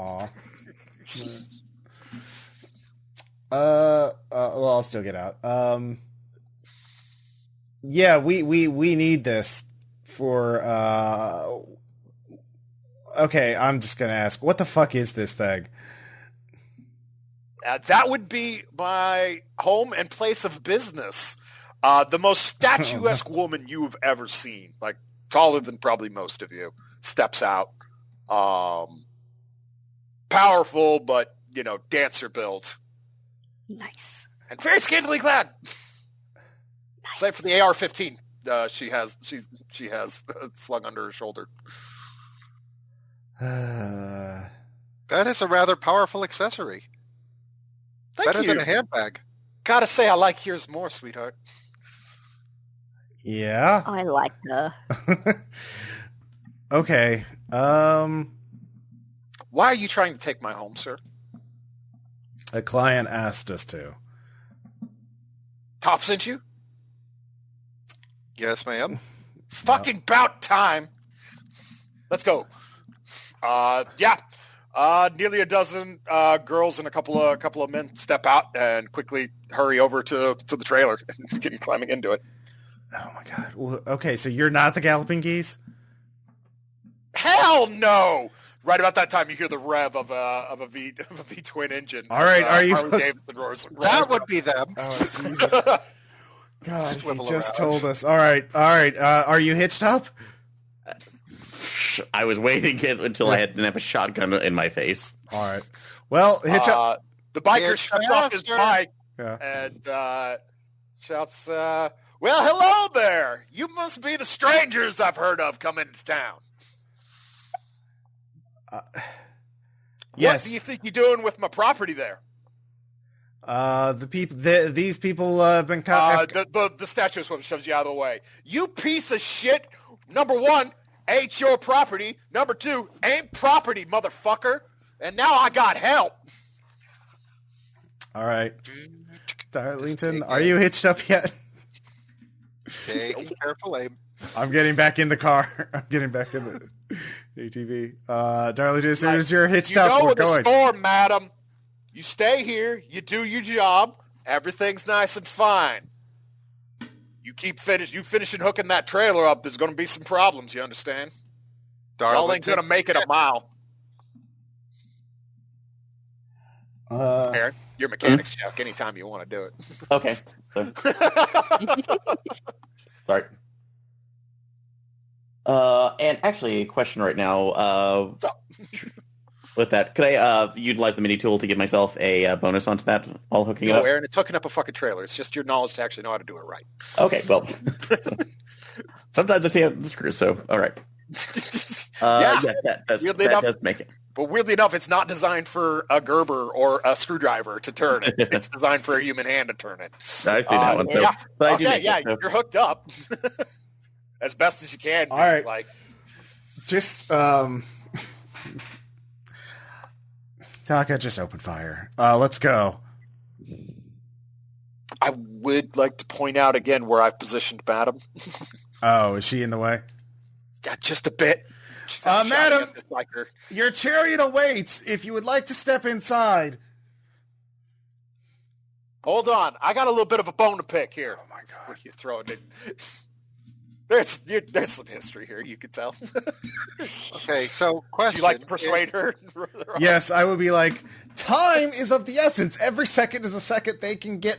Well, I'll still get out. Yeah, we need this for. Okay, I'm just gonna ask, what the fuck is this thing? That would be my home and place of business. The most statuesque woman you've ever seen, like taller than probably most of you, steps out. Powerful, but dancer build. Nice. And very scantily clad. Nice. Save for the AR-15 she has slung under her shoulder. That is a rather powerful accessory. Better than a handbag. Gotta say, I like yours more, sweetheart. Yeah? I like her. Okay. Why are you trying to take my home, sir? A client asked us to. Top sent you? Yes, ma'am. Fucking about time. Let's go. Yeah. Nearly a dozen girls and a couple of men step out and quickly hurry over to the trailer and climbing into it. Oh my god. Well, okay, so you're not the galloping geese? Hell no! Right about that time, you hear the rev of a V twin engine. All right, are you? Harley Davidson roars. That would be them. Oh Jesus! God, he just told us. All right. Are you hitched up? I was waiting until I didn't have a shotgun in my face. All right. Well, hitch up. The biker steps off his bike and shouts, "Well, hello there! You must be the strangers I've heard of coming to town." Yes. What do you think you're doing with my property there? These people have been caught. The statue's what shoves you out of the way. You piece of shit! Number one, ain't your property. Number two, ain't property, motherfucker. And now I got help. All right, Darlington, are you hitched up yet? Taking careful aim. I'm getting back in the car. I'm getting back in the ATV. Darlington, as soon as you're hitched up, we're going. You go with the storm, madam. You stay here. You do your job. Everything's nice and fine. You finishing hooking that trailer up, there's going to be some problems, you understand? Y'all ain't going to make it a mile. Aaron, your mechanics check anytime you want to do it. Okay. Sorry. And actually, a question right now. With that, could I utilize the mini tool to give myself a bonus onto that while hooking it up? Aaron, it's hooking up a fucking trailer. It's just your knowledge to actually know how to do it right. Okay, well. Sometimes I see how the screws, so all right. That does make it. But weirdly enough, it's not designed for a Gerber or a screwdriver to turn it. It's designed for a human hand to turn it. I've seen that one. So, yeah. But You're hooked up as best as you can. All right. Like, just Dakka, just open fire. Let's go. I would like to point out again where I've positioned Madam. Oh, is she in the way? Yeah, just a bit. Madam, your chariot awaits if you would like to step inside. Hold on. I got a little bit of a bone to pick here. Oh, my God. What are you throwing in? There's some history here, you can tell. Okay, so question. Would you like to persuade her? Yes, I would be like, time is of the essence. Every second is a second they can get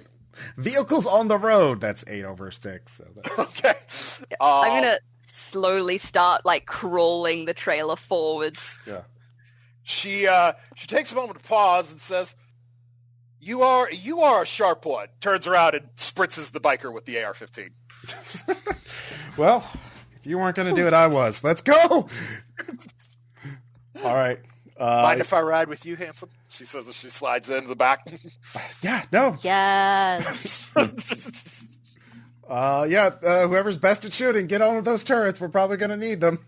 vehicles on the road. That's 8/6. So that's... Okay. I'm going to slowly start, crawling the trailer forwards. Yeah. She takes a moment to pause and says, You are a sharp one. Turns around and spritzes the biker with the AR-15. Well, if you weren't going to do it, I was. Let's go! All right. Mind if I ride with you, handsome? She says as she slides into the back. Yeah, no. Yes. Whoever's best at shooting, get on with those turrets. We're probably going to need them.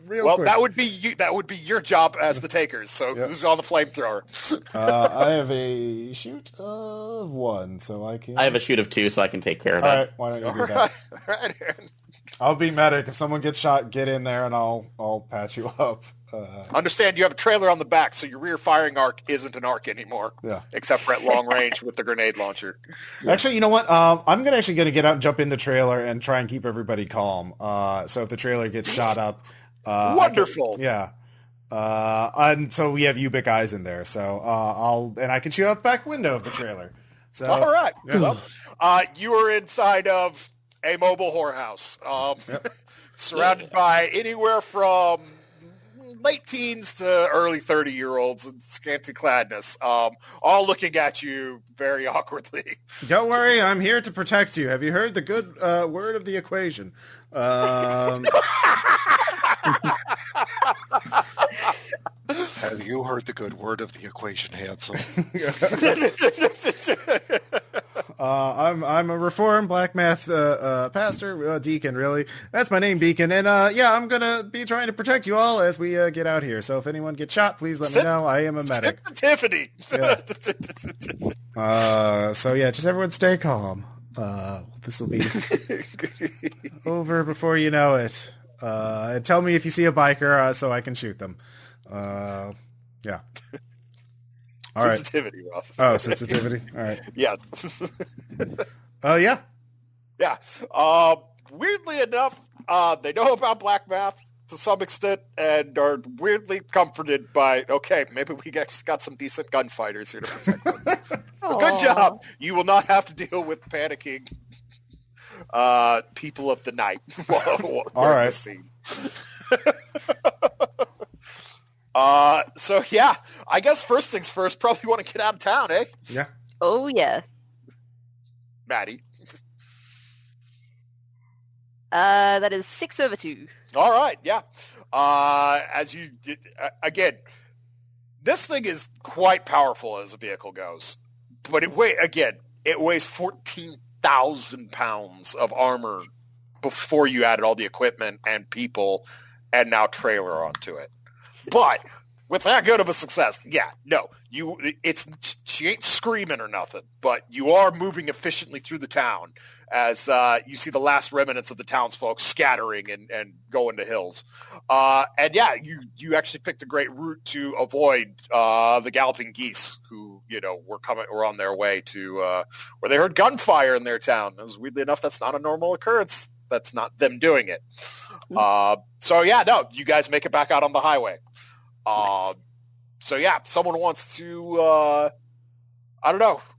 Real quick. that would be you. That would be your job as the takers. So who's on the flamethrower? I have a shoot of 1, so I can. I have a shoot of 2, so I can take care of All that. right, why don't you do that? All right, Aaron. I'll be medic. If someone gets shot, get in there, and I'll patch you up. Understand you have a trailer on the back, so your rear firing arc isn't an arc anymore. Yeah. Except for at long range with the grenade launcher. Actually, you know what? I'm gonna get out and jump in the trailer and try and keep everybody calm. So if the trailer gets shot up, Wonderful. And so we have Ubik eyes in there. So I can shoot out the back window of the trailer. So All right. Yeah. Well, you are inside of a mobile whorehouse, surrounded by anywhere from late teens to early 30-year-olds in scanty cladness, all looking at you very awkwardly. Don't worry, I'm here to protect you. Have you heard the good word of the equation? Have you heard the good word of the equation, Hansel? I'm a reformed black math pastor, Deacon, really. That's my name, Deacon. And I'm going to be trying to protect you all as we get out here. So if anyone gets shot, please let me know. I am a medic. Tiffany. Just everyone stay calm. This will be over before you know it. And tell me if you see a biker so I can shoot them. Yeah. All right. Sensitivity, Ross. Oh, sensitivity. All right. Yeah. Yeah. Yeah. Weirdly enough, they know about black math to some extent and are weirdly comforted by, okay, maybe we got some decent gunfighters here to protect them. Good job. You will not have to deal with panicking people of the night. All right. I guess first things first, probably want to get out of town, eh? Yeah. Oh, yeah. Maddy. That is 6/2. All right, yeah. As you again, this thing is quite powerful as a vehicle goes, but it weighs 14,000 pounds of armor before you added all the equipment and people and now trailer onto it. But with that good of a success, she ain't screaming or nothing, but you are moving efficiently through the town as you see the last remnants of the townsfolk scattering and going to hills. You actually picked a great route to avoid the galloping geese who, were on their way to where they heard gunfire in their town. As weirdly enough, that's not a normal occurrence. That's not them doing it. You guys make it back out on the highway. Someone wants to,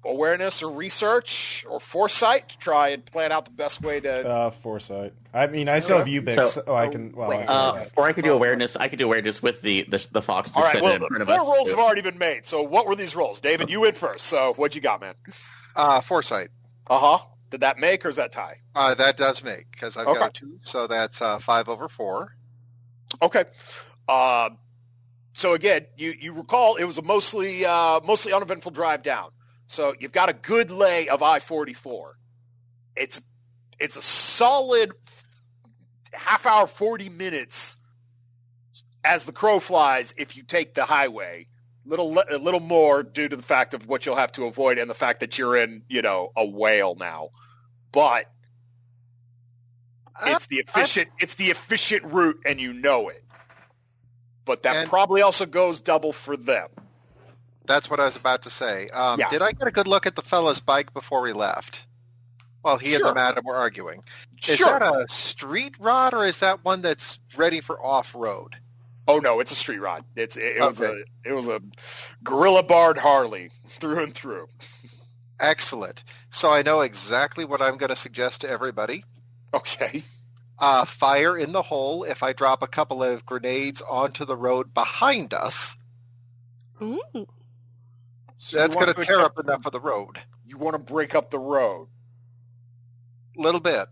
awareness or research or foresight to try and plan out the best way to... Foresight. I mean, I still have Ubix, so I can... Or I could do awareness. I could do awareness with the fox to sit in front of us. Rolls have already been made. So what were these rolls? David, you went first. So what'd you got, man? Foresight. Uh-huh. Did that make or is that tie? That does make, because I've got a 2, so that's 5/4. Okay. So again, you recall it was a mostly uneventful drive down. So you've got a good lay of I-44. It's a solid half hour, 40 minutes as the crow flies if you take the highway. A little more due to the fact of what you'll have to avoid and the fact that you're in, a whale now. But it's the efficient route and you know it. But that probably also goes double for them. That's what I was about to say. Did I get a good look at the fella's bike before we left? Well, he and the madam were arguing. Is that a street rod or is that one that's ready for off-road? Oh no, it's a street rod. It was a gorilla barred Harley through and through. Excellent. So I know exactly what I'm going to suggest to everybody. Okay. Fire in the hole if I drop a couple of grenades onto the road behind us. Ooh. So that's going to tear up enough of the road. You want to break up the road? A little bit.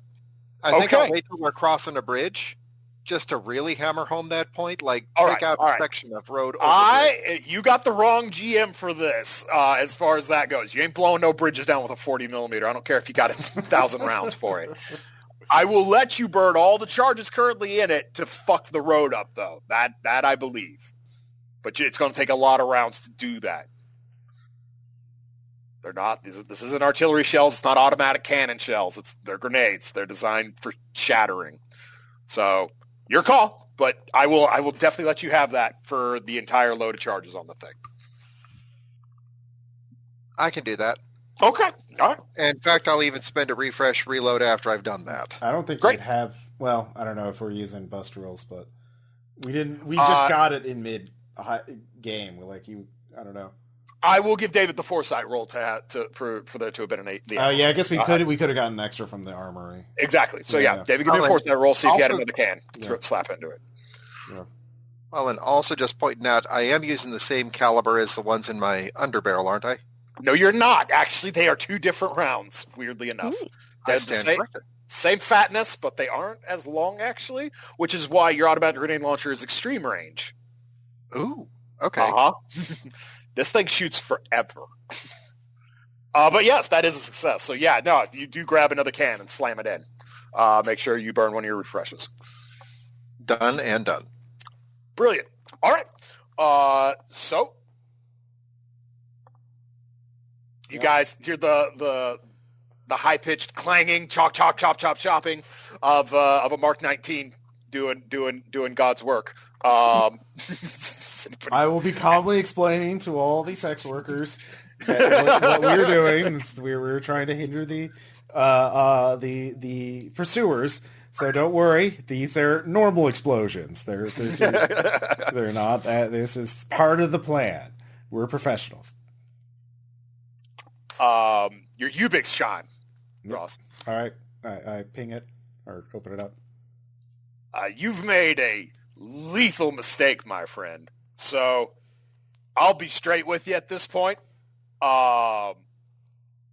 I think I'll wait till we're crossing a bridge just to really hammer home that point. Take out a section of road over you got the wrong GM for this as far as that goes. You ain't blowing no bridges down with a 40 millimeter. I don't care if you got 1,000 rounds for it. I will let you burn all the charges currently in it to fuck the road up, though. That I believe. But it's going to take a lot of rounds to do that. They're not. This isn't artillery shells. It's not automatic cannon shells. They're grenades. They're designed for shattering. So your call, but I will definitely let you have that for the entire load of charges on the thing. I can do that. Okay. All right. In fact, I'll even spend a refresh reload after I've done that. I don't think Great. we'd have. Well, I don't know if we're using bust rules, but we didn't. We just got it in mid game. I don't know. I will give David the foresight roll for there to have been an 8. Oh yeah, I guess we could have gotten extra from the armory. Exactly. So yeah, David, give me a foresight roll. See if you had another can slap into it. Yeah. Well, and also just pointing out, I am using the same caliber as the ones in my underbarrel, aren't I? No, you're not. Actually, they are 2 different rounds. Weirdly enough, I they're stand the corrected. same fatness, but they aren't as long actually. Which is why your automatic grenade launcher is extreme range. Ooh. Okay. Uh-huh. This thing shoots forever. But yes, that is a success. So yeah, no, you do grab another can and slam it in. Make sure you burn one of your refreshes. Done and done. Brilliant. All right. So you guys hear the high-pitched clanging, chopping of a Mark 19 doing God's work. I will be calmly explaining to all the sex workers what we're doing. We're trying to hinder the pursuers. So don't worry. These are normal explosions. They're not. This is part of the plan. We're professionals. Your Ubix shine, Ross. All right. I ping it or open it up. You've made a lethal mistake, my friend. So I'll be straight with you at this point. You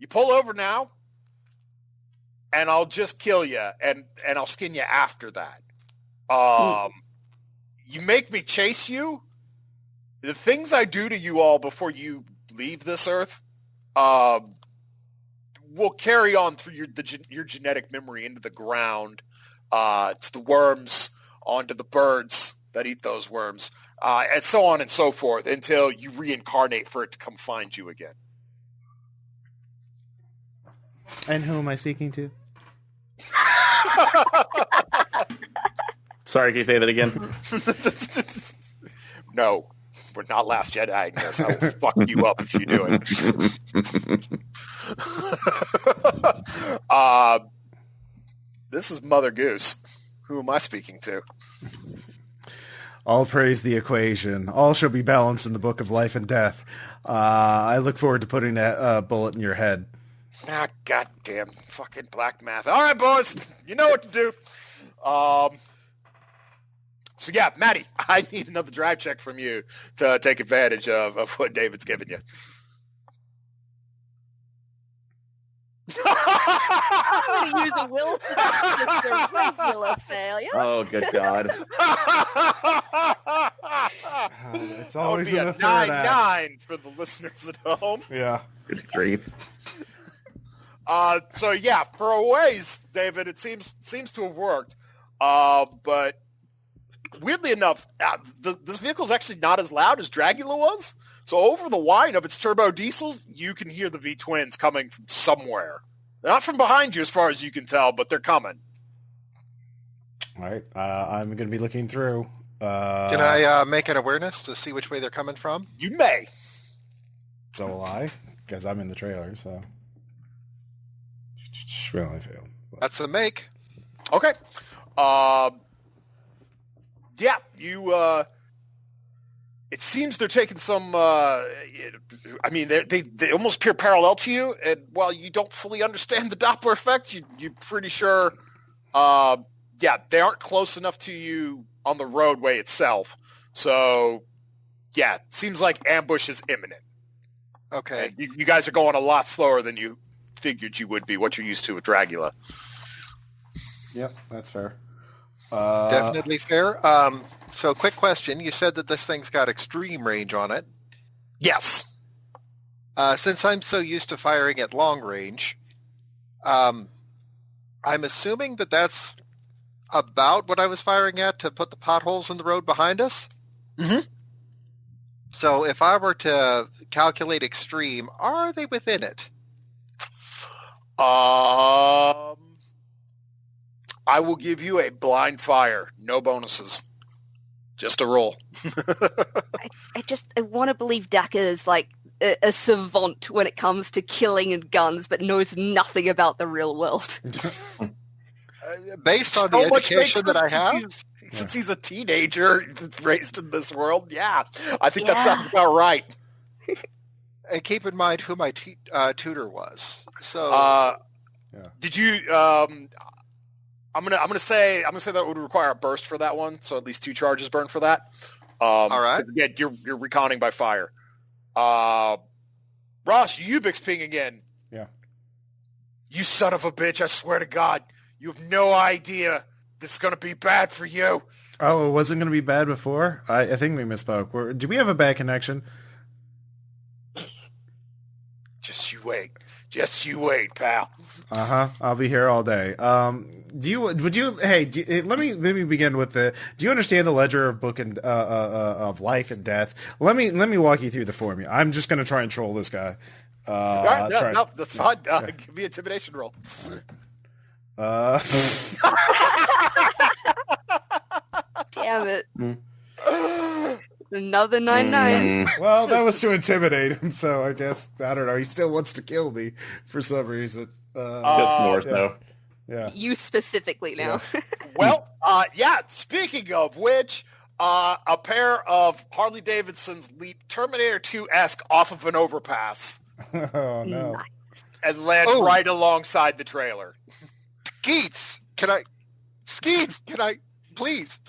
pull over now, and I'll just kill you, and I'll skin you after that. You make me chase you. The things I do to you all before you leave this earth will carry on through your genetic memory into the ground, to the worms, onto the birds that eat those worms, and so on and so forth until you reincarnate for it to come find you again. And who am I speaking to? Sorry, can you say that again? No, we're not Last Jedi, Agnes. I will fuck you up if you do it. This is Mother Goose. Who am I speaking to? All praise the equation. All shall be balanced in the book of life and death. I look forward to putting that bullet in your head. Ah, goddamn fucking black math. All right, boys, you know what to do. So yeah, Maddy, I need another drive check from you to take advantage of what David's giving you. I'm going to use a will for that, just a regular failure. Oh, good God. It's always that in would the be a third act. 9-9 for the listeners at home. Yeah. Good grief. So yeah, for a ways, David, it seems to have worked. But weirdly enough, this vehicle is actually not as loud as Dragula was. So over the whine of its turbo diesels, you can hear the V-twins coming from somewhere. They're not from behind you as far as you can tell, but they're coming. All right. I'm going to be looking through. Can I make an awareness to see which way they're coming from? You may. So will I, because I'm in the trailer, so. Well, I failed. That's a make. Okay. Yeah, you... It seems they're taking some, I mean, they almost appear parallel to you, and while you don't fully understand the Doppler effect, you're pretty sure, yeah, they aren't close enough to you on the roadway itself. So, yeah, it seems like ambush is imminent. Okay. And you guys are going a lot slower than you figured you would be, what you're used to with Dragula. Yep, that's fair. Definitely fair. So quick question. You said that this thing's got extreme range on it. Yes. Since I'm so used to firing at long range, I I'm assuming that that's about what I was firing at to put the potholes in the road behind us. Mm-hmm. So if I were to calculate extreme, are they within it? I will give you a blind fire. No bonuses. Just a roll. I want to believe Dakka is like a savant when it comes to killing and guns, but knows nothing about the real world. Based on the education that I have? Since he's a teenager raised in this world, yeah. I think that sounds about right. And keep in mind who my tutor was. So, did you? I'm gonna say that would require a burst for that one. So at least 2 charges burn for that. All right. Again, you're reconning by fire. Ross, Ubix ping again. Yeah. You son of a bitch! I swear to God, you have no idea. This is gonna be bad for you. Oh, it wasn't going to be bad before? I think we misspoke. Do we have a bad connection? Just you wait. Just you wait, pal. I'll be here all day. Let me begin with do you understand the ledger of book and of life and death? Let me walk you through the formula. I'm just going to try and troll this guy. No, that's fine. Give me an intimidation roll. Damn it. Another 9-9. Well, that was to intimidate him, so I guess, I don't know, he still wants to kill me for some reason. Just more so. Yeah. You specifically now. Yeah. Well, speaking of which, a pair of Harley Davidsons leap Terminator 2-esque off of an overpass Oh, no. Nice. and land right alongside the trailer. Skeets, can I, please,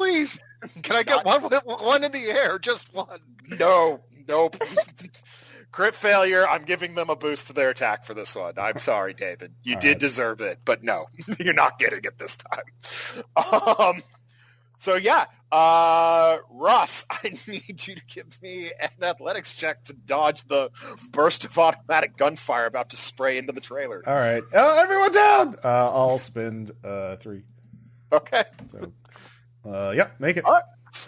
can I get one in the air? Just one. No, nope. Crit failure. I'm giving them a boost to their attack for this one. I'm sorry, David. You did deserve it, but no, you're not getting it this time. Russ, I need you to give me an athletics check to dodge the burst of automatic gunfire about to spray into the trailer. All right. Everyone down! I'll spend 3. Okay. So, make it. All right.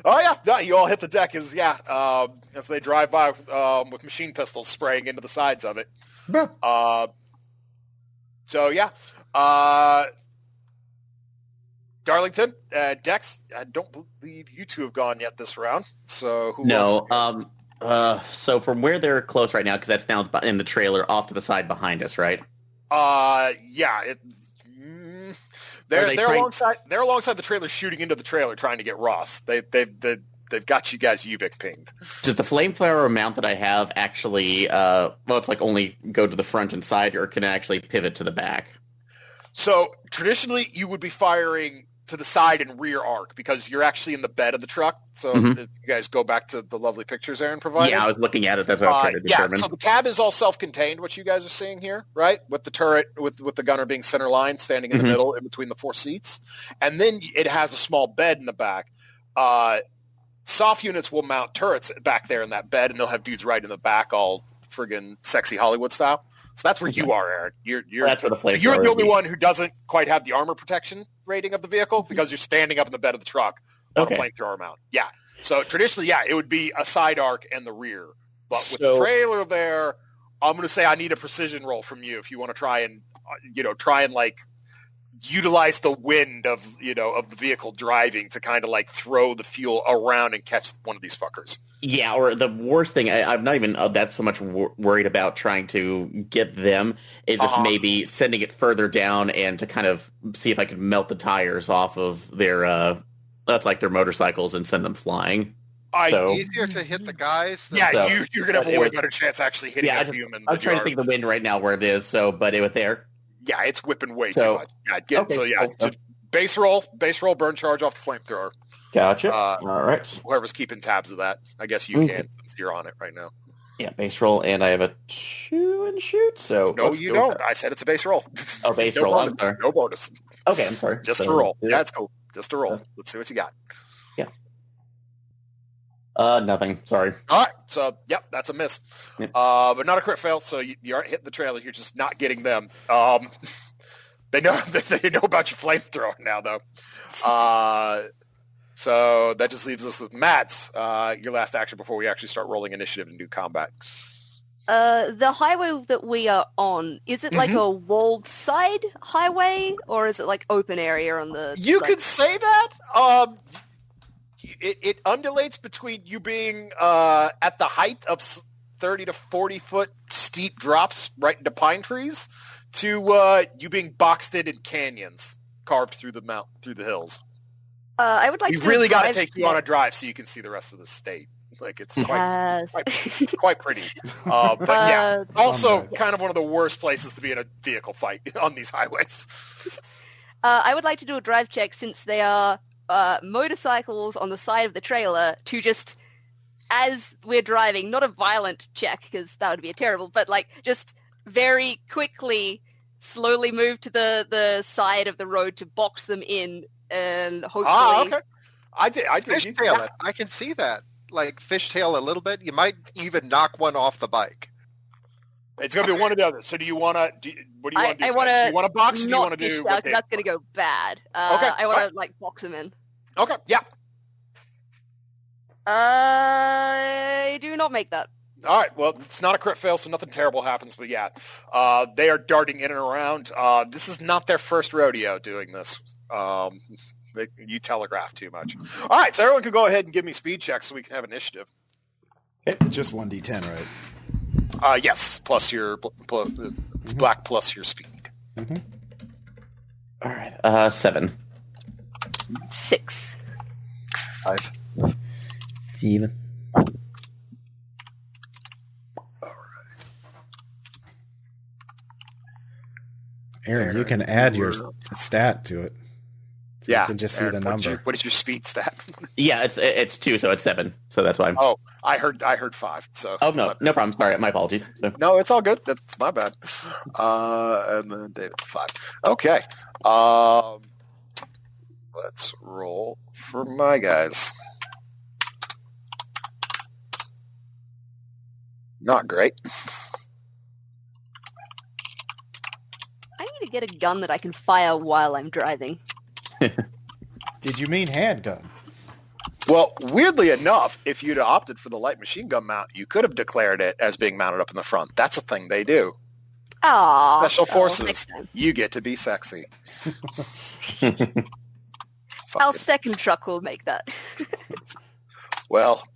Oh, yeah, you all hit the deck as they drive by with machine pistols spraying into the sides of it. Darlington, Dex, I don't believe you two have gone yet this round. So who else? So from where they're close right now, because that's now in the trailer off to the side behind us, right? They're alongside the trailer, shooting into the trailer, trying to get Ross. They've got you guys Ubik pinged. Does the flamethrower amount that I have actually, it's like only go to the front and side, or can it actually pivot to the back? So traditionally, you would be firing to the side and rear arc because you're actually in the bed of the truck. So if you guys go back to the lovely pictures Aaron provided. Yeah, I was looking at it. That's what I was trying to determine. So the cab is all self-contained, what you guys are seeing here, right? With the turret, with the gunner being center line, standing in the middle in between the 4 seats. And then it has a small bed in the back. Soft units will mount turrets back there in that bed, and they'll have dudes right in the back, all friggin' sexy Hollywood style. So that's where you are, Aaron. That's where the flamethrower you're the only one who doesn't quite have the armor protection rating of the vehicle because you're standing up in the bed of the truck on a flamethrower mount. Yeah. So traditionally, it would be a side arc and the rear. But with the trailer there, I'm going to say I need a precision roll from you if you want to try and utilize the wind of the vehicle driving to kind of like throw the fuel around and catch one of these fuckers. Yeah, or the worst thing, I'm not even that so much worried about trying to get them, is just maybe sending it further down and to kind of see if I can melt the tires off of their, that's like their motorcycles, and send them flying. Easier to hit the guys. You're going to have a way better chance actually hitting a human. I'm trying to think of the wind right now where it is, but it was there. Yeah, it's whipping way too much. Base roll, burn charge off the flamethrower. Gotcha. All right. Whoever's keeping tabs of that, I guess you can, since you're on it right now. Yeah, base roll, and I have a 2 and shoot. So no, you don't. I said it's a base roll. Oh, base roll. I'm sorry. No bonus. Okay, I'm sorry. Just a roll. Yeah, it's cool. Just a roll. Let's see what you got. Yeah. Nothing. Sorry. All right. So, that's a miss. But not a crit fail. So you aren't hitting the trailer. You're just not getting them. They know they know about your flamethrower now, though. So that just leaves us with Matt's your last action before we actually start rolling initiative and do combat. The highway that we are on, is it like a walled side highway, or is it like open area on the... You could say that. It undulates between you being at the height of 30 to 40 foot steep drops right into pine trees to you being boxed in canyons carved through the hills. I would like to... We really got to take you on a drive so you can see the rest of the state. Like, it's quite pretty. But yeah, also kind of one of the worst places to be in a vehicle fight on these highways. I would like to do a drive check since they are motorcycles on the side of the trailer to just, as we're driving, not a violent check because that would be terrible, but like just very quickly, slowly move to the side of the road to box them in and hopefully... okay. I did. Fishtail it. I can see that. Like fishtail a little bit. You might even knock one off the bike. It's going to be one or the other. So do you want to... What do you want to do? I want to... Do you want to box or do you want to do... That's going to go bad. Okay. I want to like box them in. Okay, yeah. I do not make that. All right, well, it's not a crit fail, so nothing terrible happens, but yeah. They are darting in and around. This is not their first rodeo doing this. You telegraph too much. All right, so everyone can go ahead and give me speed checks so we can have initiative. Just 1d10, right? Yes, plus your it's black plus your speed. Mm-hmm. All right, 7. 6. 5. 7. Aaron, you can add your stat to it. So yeah, you can just see the number. What is your speed stat? Yeah, it's 2, so it's 7. So that's why. Oh, I heard 5. So no problem. Sorry, my apologies. So. No, it's all good. That's my bad. And then David 5. Okay. Let's roll for my guys. Not great. I need to get a gun that I can fire while I'm driving. Did you mean handgun? Well, weirdly enough, if you'd opted for the light machine gun mount, you could have declared it as being mounted up in the front. That's a thing they do. Aww. Special forces. You get to be sexy. Our second truck will make that. Well...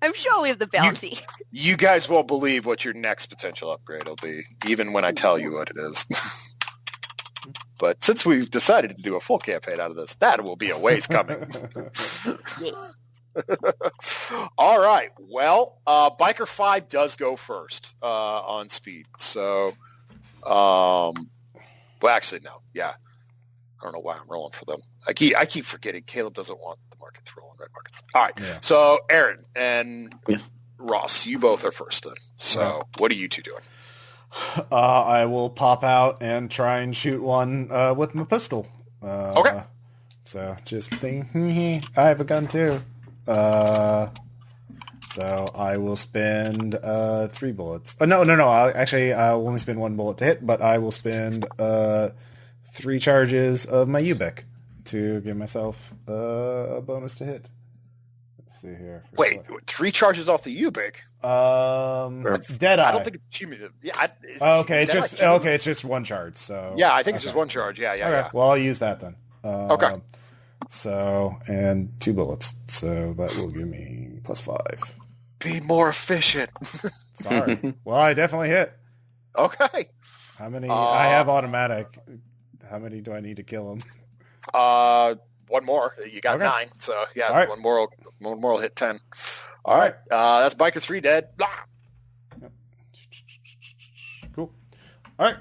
I'm sure we have the bounty. You guys won't believe what your next potential upgrade will be, even when I tell you what it is. But since we've decided to do a full campaign out of this, that will be a ways coming. All right. Well, Biker 5 does go first on speed. So, well, actually, no. Yeah. I don't know why I'm rolling for them. I keep forgetting Caleb doesn't want the markets rolling red markets. All right. Yeah. So Aaron and Ross, you both are first then. So what are you two doing? I will pop out and try and shoot one with my pistol. Okay. So just think, I have a gun too. So I will spend 3 bullets. No. I'll only spend 1 bullet to hit, but I will spend 3 charges of my UBIC to give myself a bonus to hit. Let's see here. Wait, 3 charges off the UBIC? Deadeye. I don't think it's cumulative. Yeah. It's just 1 charge. So yeah, I think it's just 1 charge. Yeah. Okay. Well, I'll use that then. Okay. So, and 2 bullets. So that will give me +5. Be more efficient. Sorry. Well, I definitely hit. Okay. How many? I have automatic. How many do I need to kill him? 1 more. You got 9. So yeah, right. 1 more will hit 10. All right. That's Biker 3 dead. Blah. Yep. Cool. All right.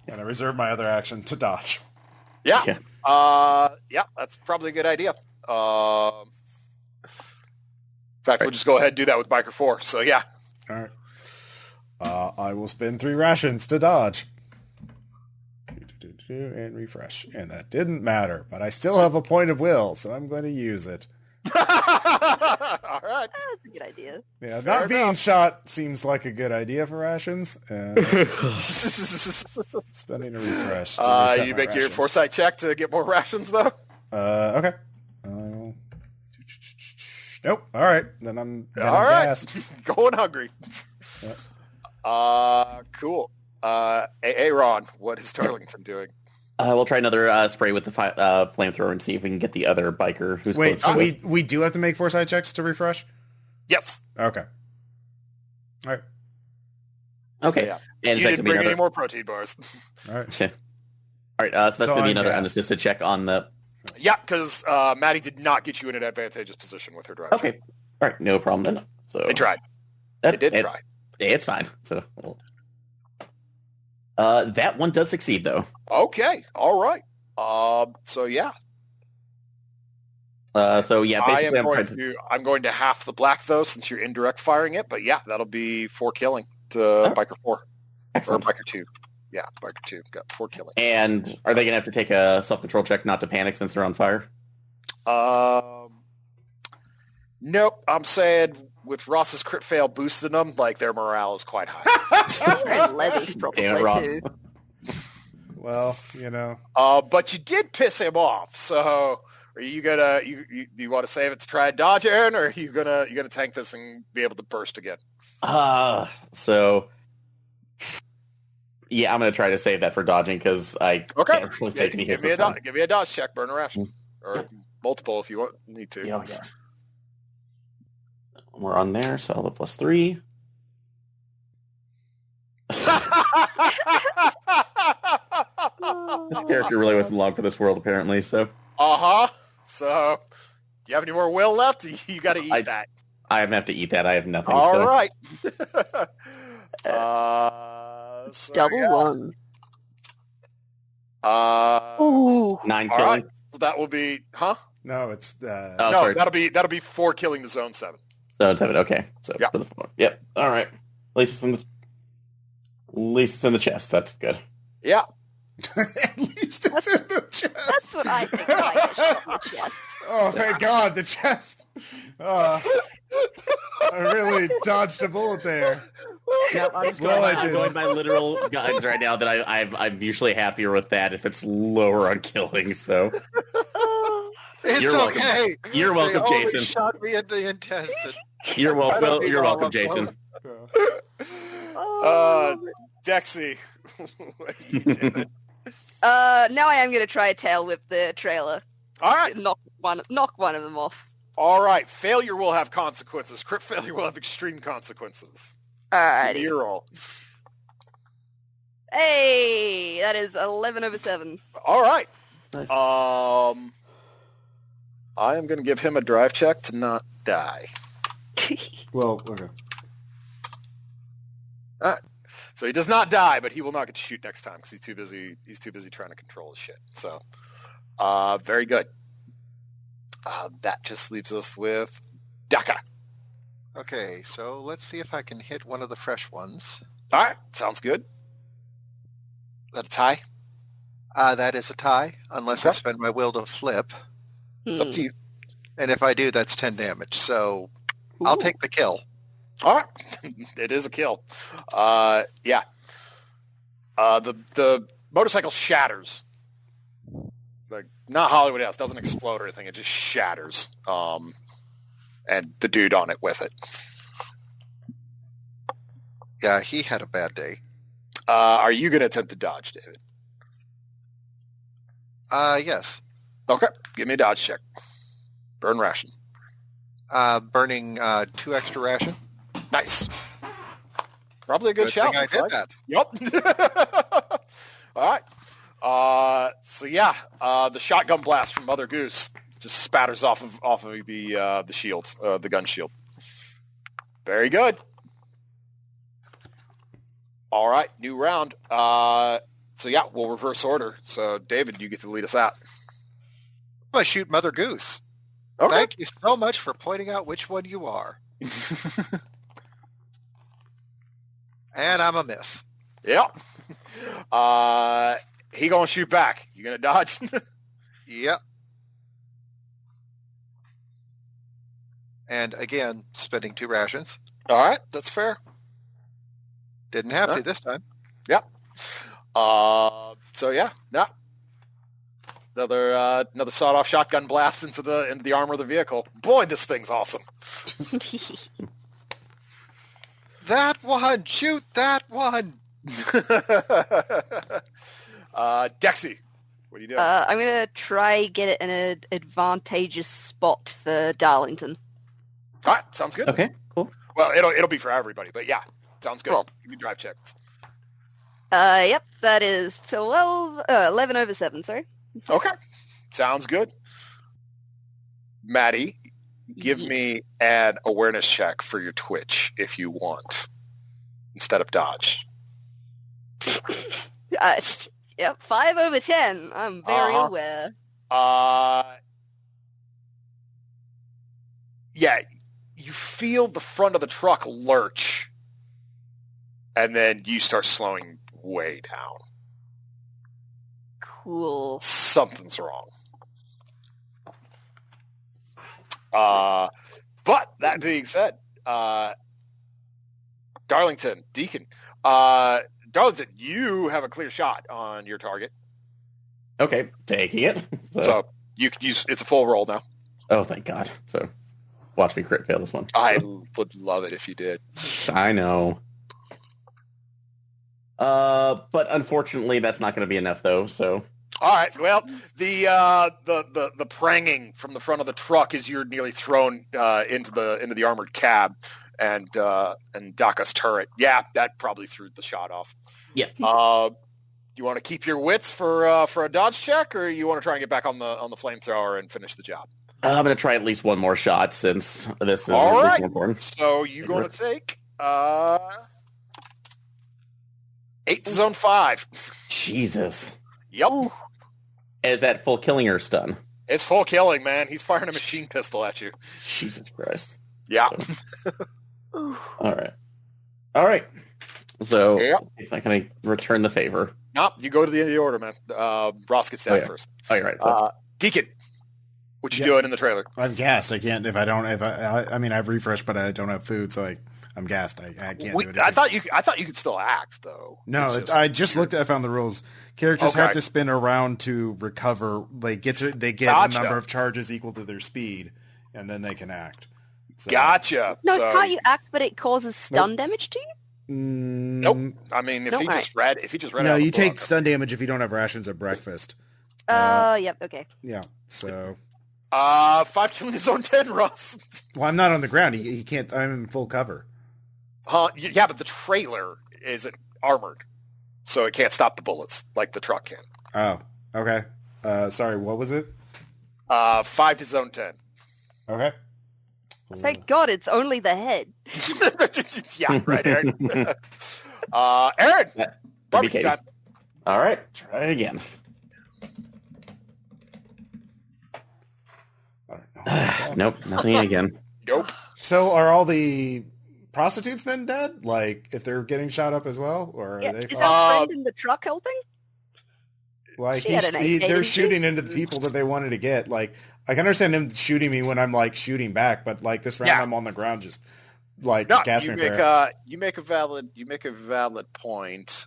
And I reserve my other action to dodge. Yeah. Yeah, that's probably a good idea. In fact, we'll just go ahead and do that with Biker 4. So yeah. All right. I will spend 3 rations to dodge. And refresh. And that didn't matter, but I still have a point of will, so I'm going to use it. All right. good idea. Yeah, Fair not being enough. shot seems like a good idea for rations. Spending a refresh. To reset You my make your rations. foresight check to get more rations, though? Okay. Nope. All right. Then I'm All right. gassed. Going hungry. Yep. Cool. Aaron, what is Darlington doing? We'll try another spray with the flamethrower and see if we can get the other biker who's Wait, close so to us. we do have to make foresight checks to refresh? Yes. Okay. All right. Okay. Yeah. And You didn't bring any more protein bars. All right. All right, so that's So going to be I'm another gassed. unassisted check on the... Yeah, because Maddy did not get you in an advantageous position with her drive. Okay. All right, no problem then. So It tried. It did try. It's fine. So that one does succeed, though. Okay. All right. So yeah. Basically, I'm going to half the black though, since you're indirect firing it. But yeah, that'll be 4 killing to biker 4 Excellent. or biker 2. Yeah, biker 2 got 4 killing. And are they going to have to take a self-control check not to panic since they're on fire? Nope. I'm saying with Ross's crit fail boosting them, like their morale is quite high. And Levy's probably Damn it, Rob. too. Well, you know. But you did piss him off. So are you gonna you want to save it to try and dodge Aaron, or are you gonna tank this and be able to burst again? Yeah, I'm going to try to save that for dodging because I can't really take any hits. Give me a dodge check, burn a ration, or multiple if you need to. Yeah. We're on there, so I'll have a +3. This character really wasn't long for this world, apparently. So. So, do you have any more will left? You got to eat that. I have to eat that. I have nothing. All right. Double 1. Ooh. 9 All killing. right. So that will be, No, it's Oh, no, sorry. that'll be 4 killing to zone 7. Zone 7. Okay. So Yeah. for the 4. Yep. All right. At least it's in the chest. That's good. Yeah. at least it's in the chest. That's what I think when I get shot in the chest. Oh, thank God, the chest. I really dodged a bullet there. Yeah, I'm just going by literal guns right now. That I'm usually happier with that if it's lower on killing. So It's You're welcome. okay. You're welcome, They only Jason. shot me in the intestine. You're I don't welcome. need You're all welcome, of them. Jason. Dexi. Now I am going to try a tail whip the trailer. All right. Knock one of them off. All right. Failure will have consequences. Crit failure will have extreme consequences. Alrighty. Your roll. Hey, that is 11/7. All right. Nice. I am going to give him a drive check to not die. Well, okay. So he does not die, but he will not get to shoot next time because he's too busy. He's too busy trying to control his shit. So, very good. That just leaves us with Dakka. Okay, so let's see if I can hit one of the fresh ones. All right, sounds good. Is that a tie? That is a tie, unless I Okay. spend my will to flip. It's up to you. And if I do, that's 10 damage. So I'll Ooh. take the kill. All right, it is a kill. Yeah. The motorcycle shatters. Like not Hollywood House, doesn't explode or anything. It just shatters. And the dude on it with it. Yeah, he had a bad day. Are you going to attempt to dodge, David? Yes. Okay, give me a dodge check. Burn ration. Burning 2 extra ration. Nice. Probably a good shout. Thing I looks did like. that. Yep. All right. So yeah, the shotgun blast from Mother Goose just spatters off of the shield, the gun shield. Very good. All right, new round. So yeah, we'll reverse order. So David, you get to lead us out. I'm going to shoot Mother Goose. Okay. Thank you so much for pointing out which one you are. And I'm a miss. Yep. He gonna shoot back. You gonna dodge? Yep. And again, spending 2 rations. All right, that's fair. Didn't have to this time. Yep. So yeah, another sawed-off shotgun blast into the armor of the vehicle. Boy, this thing's awesome. That one! Shoot that one! Dexi, what are you doing? I'm gonna try get it in an advantageous spot for Darlington. All right, sounds good. Okay, cool. Well, it'll be for everybody, but yeah, sounds good. Cool. Give me a drive check. Yep, that is 11 over 7, sorry. Okay, sounds good. Maddy, give me an awareness check for your Twitch if you want, instead of dodge. Yep, 5 over 10. I'm very aware. Yeah, you feel the front of the truck lurch, and then you start slowing way down. Cool. Something's wrong. But that being said, Darlington, Deacon, Darlington, you have a clear shot on your target. Okay, taking it. So you could use, it's a full roll now. Oh, thank God. So watch me crit fail this one. I would love it if you did. I know. But unfortunately, that's not going to be enough, though. So, all right. Well, the pranging from the front of the truck as you're nearly thrown into the armored cab and Dakka's turret. Yeah, that probably threw the shot off. Yeah. You want to keep your wits for a dodge check, or you want to try and get back on the flamethrower and finish the job? I'm going to try at least one more shot since this is all right. more important. So you're going to take 8 to zone 5. Jesus. Yep. Ooh. Is that full killing or stun? It's full killing, man. He's firing a machine pistol at you. Jesus Christ. Yeah. All right. So, if I can return the favor. Nope, you go to the end of the order, man. Ross gets that first. Oh, you're right. Deacon, what you doing in the trailer? I'm gassed. I can't. I mean, I've refreshed, but I don't have food, so I'm gassed. I can't do it. I thought you could still act though. No, I just looked. I found the rules. Characters have to spin around to recover. They get a number of charges equal to their speed, and then they can act. So. Gotcha. No, can't you act, but it causes stun damage to you? Nope. I mean, if he just read. No, you take stun damage if you don't have rations at breakfast. Yep. Okay. Yeah. So. 5 killing his own 10, Ross. Well, I'm not on the ground. He can't. I'm in full cover. Yeah, but the trailer isn't armored, so it can't stop the bullets like the truck can. Oh, okay. Sorry, what was it? 5 to zone 10. Okay. Thank God it's only the head. Yeah, right, Aaron. Aaron, barbecue time. All right, try it again. Nope, nothing again. Nope. So are all the prostitutes then dead? Like, if they're getting shot up as well? Or are they is our friend in the truck helping? Like, they're shooting into the people that they wanted to get. Like, I can understand him shooting me when I'm, like, shooting back, but, like, this round I'm on the ground just, like, gasping for air. You make a valid point.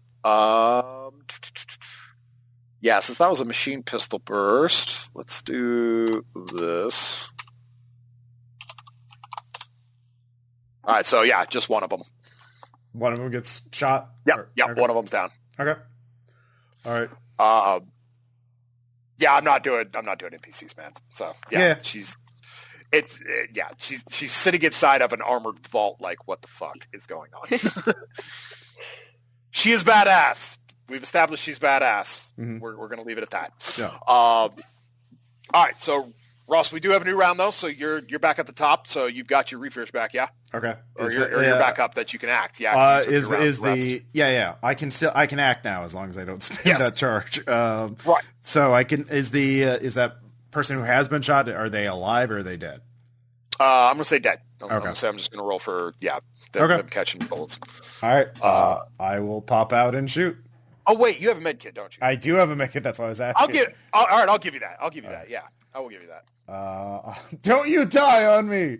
Yeah, since that was a machine pistol burst, let's do this. All right, so yeah, just one of them. One of them gets shot? Yeah, okay. One of them's down. Okay. All right. Yeah, I'm not doing NPCs, man. So yeah. She's sitting inside of an armored vault. Like, what the fuck is going on? She is badass. We've established she's badass. Mm-hmm. We're going to leave it at that. Yeah. All right. So Ross, we do have a new round though. So you're back at the top. So you've got your refresh back. Yeah. Okay. Or you're back up that you can act. Yeah. I can act now as long as I don't spend that charge. Right. So I can. Is that person who has been shot? Are they alive or are they dead? I'm gonna say dead. I'm okay. gonna say I'm just gonna roll for them catching bullets. All right. I will pop out and shoot. Oh wait, you have a med kit, don't you? I do have a med kit. That's why I was asking. All right, I'll give you that. Yeah. I will give you that. Don't you die on me!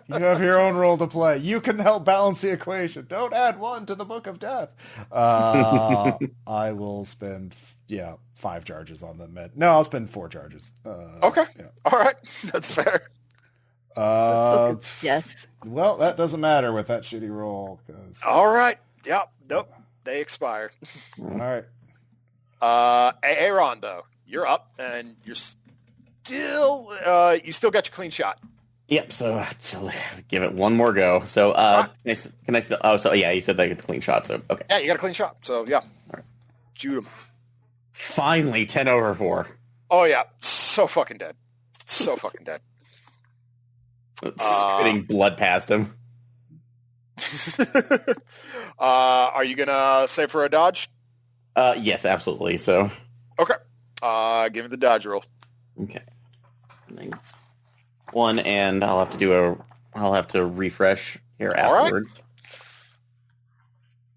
You have your own role to play. You can help balance the equation. Don't add 1 to the Book of Death. I will spend 5 charges on the med. No, I'll spend 4 charges. Okay. Yeah. All right. That's fair. Yes. Well, that doesn't matter with that shitty roll. All right. Yep. Nope. They expire. All right. Aaron, though, you're up, and you're still you still got your clean shot. Yep. So give it one more go. So can I still? Oh, so yeah, you said they get the clean shot. So okay. Yeah, you got a clean shot. So yeah. All right. Shoot him. Finally, 10 over 4. Oh yeah, so fucking dead. So fucking dead. Spitting blood past him. Are you gonna save for a dodge? Yes, absolutely. So okay. Give me the dodge roll. Okay. 1, and I'll have to refresh here afterwards. Right.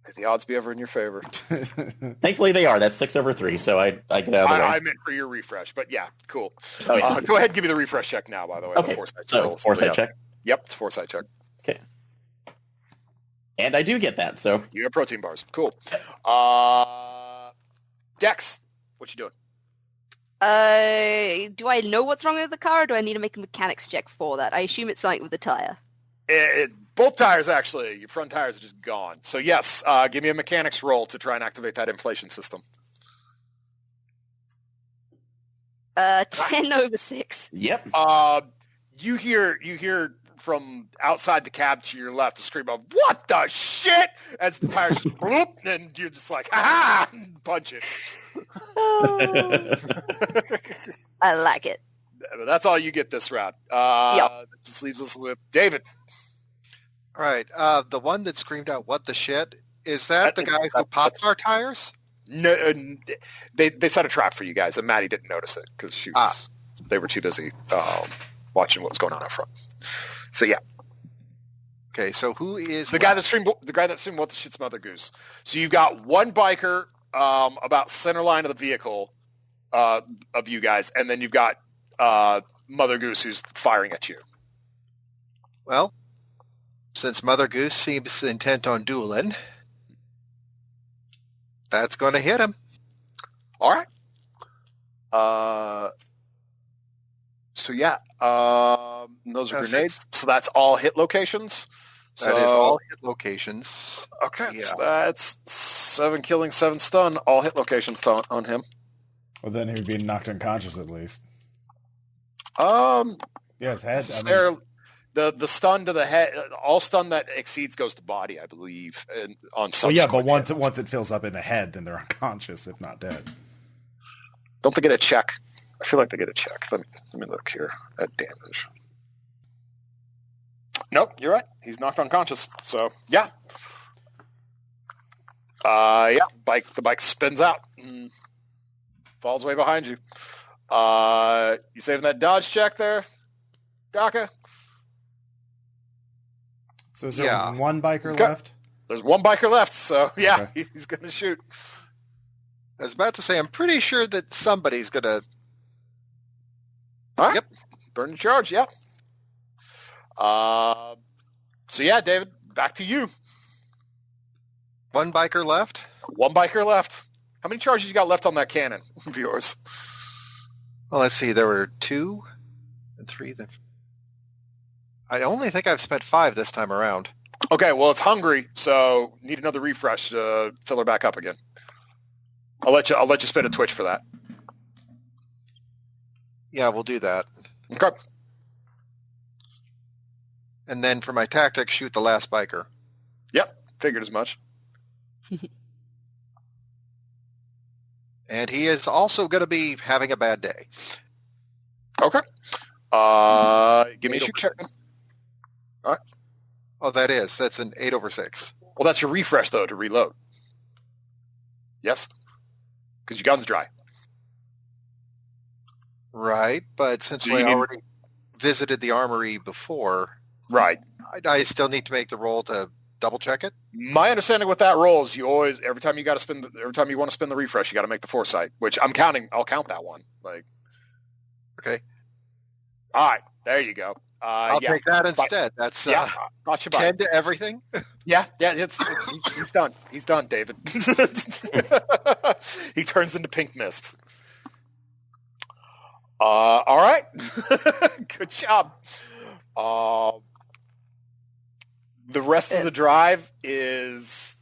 May the odds be ever in your favor. Thankfully, they are. That's 6 over 3, so I get out of the way. I meant for your refresh, but yeah, cool. Oh, yeah. Go ahead and give me the refresh check now, by the way. Okay, foresight check? Yep, it's a foresight check. Okay. And I do get that, so. You have protein bars. Cool. Dex, what you doing? Do I know what's wrong with the car, or do I need to make a mechanics check for that? I assume it's something with the tire. Both tires, actually. Your front tires are just gone. So, yes, give me a mechanics roll to try and activate that inflation system. 10 over 6. Yep. You hear from outside the cab to your left a scream of, "What the shit?" as the tires just bloop, and you're just like, "Ha ha!" punch it. I like it. That's all you get this round. Yep. That just leaves us with David. All right. The one that screamed out, "What the shit?" Is that the guy who popped our tires? No, they set a trap for you guys, and Maddy didn't notice it because they were too busy watching what was going on up front. So yeah. Okay, so who is the guy that screamed? The guy that screamed, "What the shit's Mother Goose?" So you've got one biker about center line of the vehicle of you guys, and then you've got Mother Goose who's firing at you. Well, since Mother Goose seems intent on dueling, that's going to hit him. All right. So yeah, those are grenades. So that's all hit locations. That is all hit locations. Okay, yeah. So that's 7 killing, 7 stun. All hit locations on him. Well, then he would be knocked unconscious at least. Yeah, his head. The stun to the head. All stun that exceeds goes to body, I believe. And on some. Well, yeah, but once it fills up in the head, then they're unconscious, if not dead. Don't they get a check? I feel like they get a check. Let me look here at damage. Nope, you're right. He's knocked unconscious. So yeah. The bike spins out and falls way behind you. You saving that dodge check there, Dakka? So is there one biker left? There's one biker left, so yeah, okay. He's going to shoot. I was about to say, I'm pretty sure that somebody's going to... All right. Yep. Burn the charge, yeah. So yeah, David, back to you. One biker left? One biker left. How many charges you got left on that cannon of yours? Well, let's see. There were 2 and 3. I only think I've spent 5 this time around. Okay, well, it's hungry, so need another refresh to fill her back up again. I'll let you spin a twitch for that. Yeah, we'll do that. Okay. And then for my tactics, shoot the last biker. Yep, figured as much. And he is also going to be having a bad day. Okay. Give me a shoot check. All right. Oh, that's an 8 over 6. Well, that's your refresh, though, to reload. Yes? Because your gun's dry. Right, but since we already visited the armory before... Right. I still need to make the roll to double check it? My understanding with that roll is you always, every time you want to spin the refresh, you got to make the foresight, which I'll count that one. Like, okay. All right, there you go. I'll take that instead. That's gotcha. 10 to everything. Yeah, he's done. He's done, David. He turns into pink mist. All right, good job. The rest of the drive is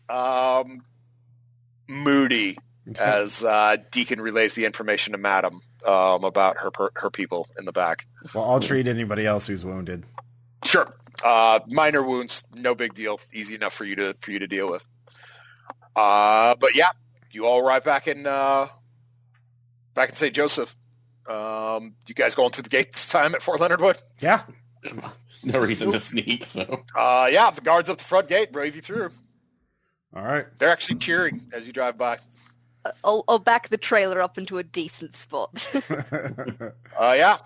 moody as Deacon relays the information to Madam about her people in the back. Well, I'll treat anybody else who's wounded. Sure. Minor wounds, no big deal. Easy enough for you to deal with. But yeah, you all arrive back in St. Joseph. You guys going through the gate this time at Fort Leonard Wood? Yeah. No reason to sneak, so. Yeah, the guards up the front gate wave you through. All right. They're actually cheering as you drive by. I'll back the trailer up into a decent spot. Yeah.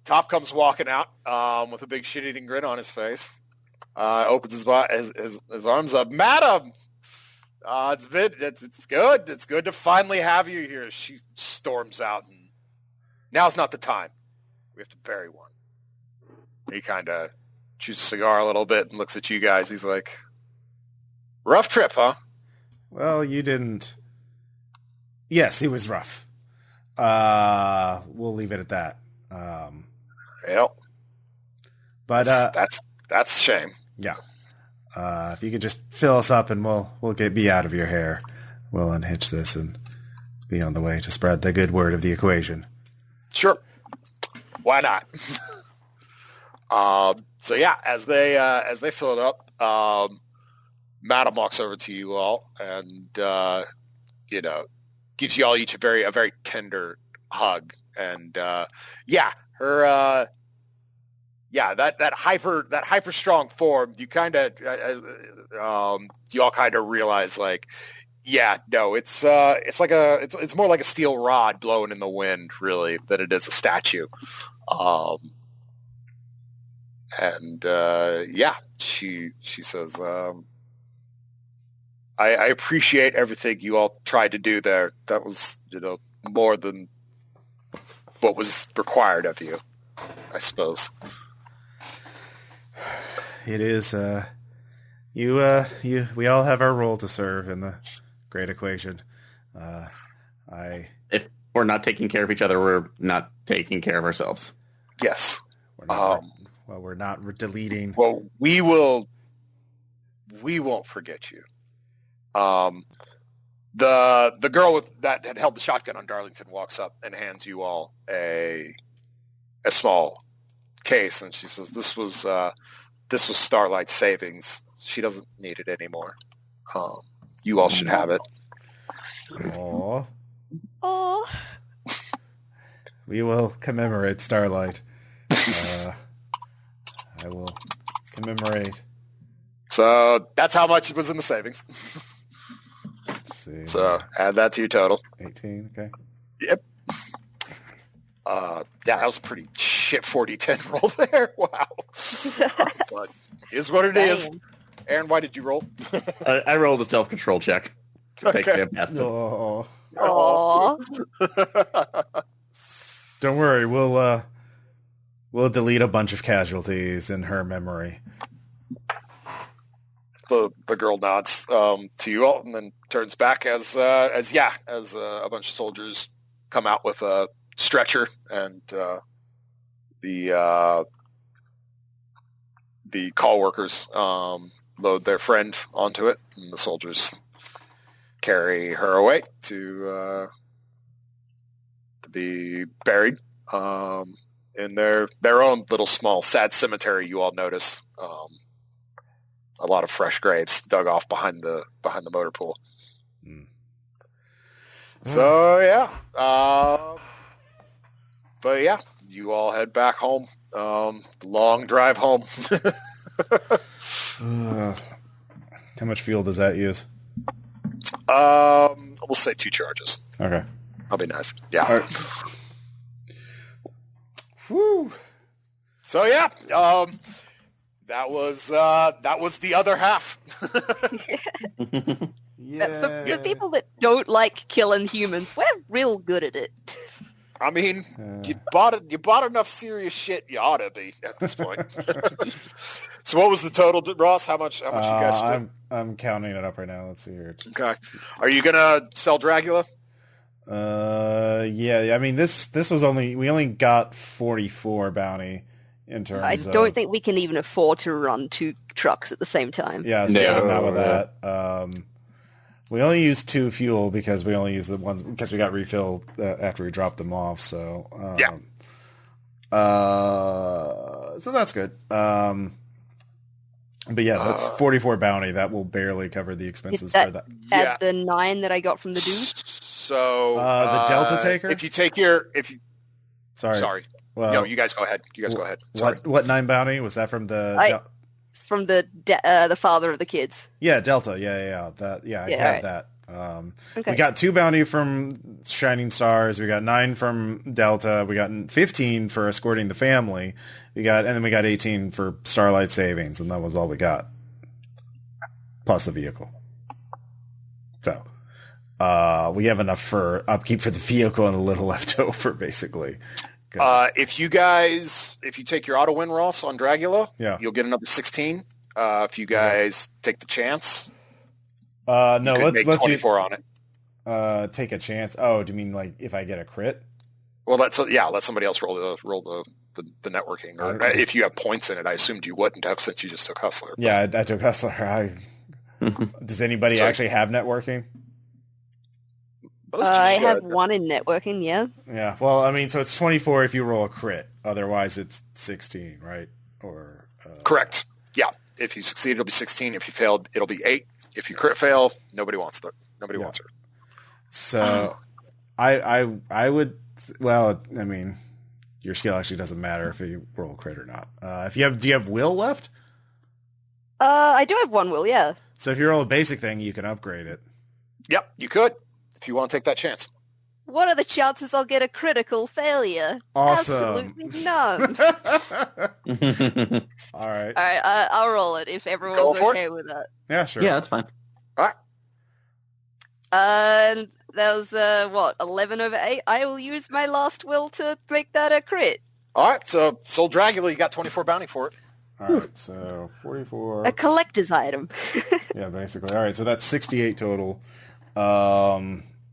Top comes walking out with a big shit-eating grin on his face. Opens his arms up. Madam! It's good. It's good to finally have you here. She storms out. And now's not the time. We have to bury one. He kind of chews a cigar a little bit and looks at you guys. He's like, rough trip, huh? Well, you didn't... Yes, it was rough. We'll leave it at that. Yep. But that's a shame. Yeah. If you could just fill us up and we'll be out of your hair. We'll unhitch this and be on the way to spread the good word of the equation. Sure. Why not? So yeah, as they fill it up, Madam walks over to you all and gives you all each a very tender hug. And her that hyper strong form, you kind of you all kind of realize like, yeah, no, it's more like a steel rod blowing in the wind really than it is a statue. She says, I appreciate everything you all tried to do there. That was, more than what was required of you, I suppose. It is, we all have our role to serve in the great equation. If we're not taking care of each other, we're not taking care of ourselves. Yes. We're not deleting. Well, we won't forget you. The girl that had held the shotgun on Darlington walks up and hands you all a small case, and she says, "This was Starlight savings. She doesn't need it anymore. You all should have it." Aww. Oh. We will commemorate Starlight. I will commemorate. So that's how much was in the savings. Let's see. So add that to your total. 18, okay. Yep. That was a pretty shit 40-10 roll there. Wow. But is what it is. Aaron, why did you roll? I rolled a self-control check to take them past him. Oh. Aww. Don't worry, we'll delete a bunch of casualties in her memory. The girl nods to you all and then turns back as a bunch of soldiers come out with a stretcher and the call workers load their friend onto it, and the soldiers carry her away to be buried in their own little small sad cemetery. You all notice a lot of fresh graves dug off behind the motor pool. So yeah, but yeah, you all head back home. Long drive home. How much fuel does that use? We'll say 2 charges. Okay. I'll be nice. Yeah. All right. Whew. So yeah, that was the other half. Yeah. For people that don't like killing humans, we're real good at it. I mean, you bought enough serious shit. You ought to be at this point. So, what was the total, Ross? How much you guys spent? I'm counting it up right now. Let's see here. Okay. Are you gonna sell Dragula? Yeah. I mean, this was we only got 44 bounty in terms. I don't think we can even afford to run 2 trucks at the same time. Yeah, especially not with that. We only used 2 fuel because we only used the ones because we got refilled after we dropped them off. So so that's good. But yeah, that's 44 bounty. That will barely cover the expenses for that. Add the 9 that I got from the dude. So the Delta taker. Sorry. Well, no, you guys go ahead. Sorry. What 9 bounty was that from the? From the father of the kids. Yeah, Delta. Yeah. I had that. Okay. We got 2 bounty from Shining Stars. We got 9 from Delta. We got 15 for escorting the family. And then we got 18 for Starlight Savings, and that was all we got. Plus the vehicle. So, we have enough for upkeep for the vehicle and a little left over, basically. If you take your auto win, Ross, on Dragula, you'll get another 16. If you guys take the chance, let's make 24 on it. Take a chance. Oh, do you mean like if I get a crit? Well, let somebody else roll the networking. Or if you have points in it, I assumed you wouldn't have since you just took Hustler. Yeah, I took Hustler. Does anybody actually have networking? I have 1 in networking, yeah. Yeah, well, I mean, so it's 24 if you roll a crit. Otherwise, it's 16, right? Or correct. Yeah. If you succeed, it'll be 16. If you failed, it'll be 8. If you crit fail, nobody wants her. So, I would. Well, I mean, your skill actually doesn't matter if you roll a crit or not. Do you have will left? I do have 1 will, yeah. So if you roll a basic thing, you can upgrade it. Yep, you could. If you want to take that chance. What are the chances I'll get a critical failure? Awesome. Absolutely none. All right. I'll roll it if everyone's okay with that. Yeah, sure. Yeah, that's fine. All right. That was, 11 over 8. I will use my last will to make that a crit. All right, so Soul Dragula, you got 24 bounty for it. All right, so 44. A collector's item. Yeah, basically. All right, so that's 68 total.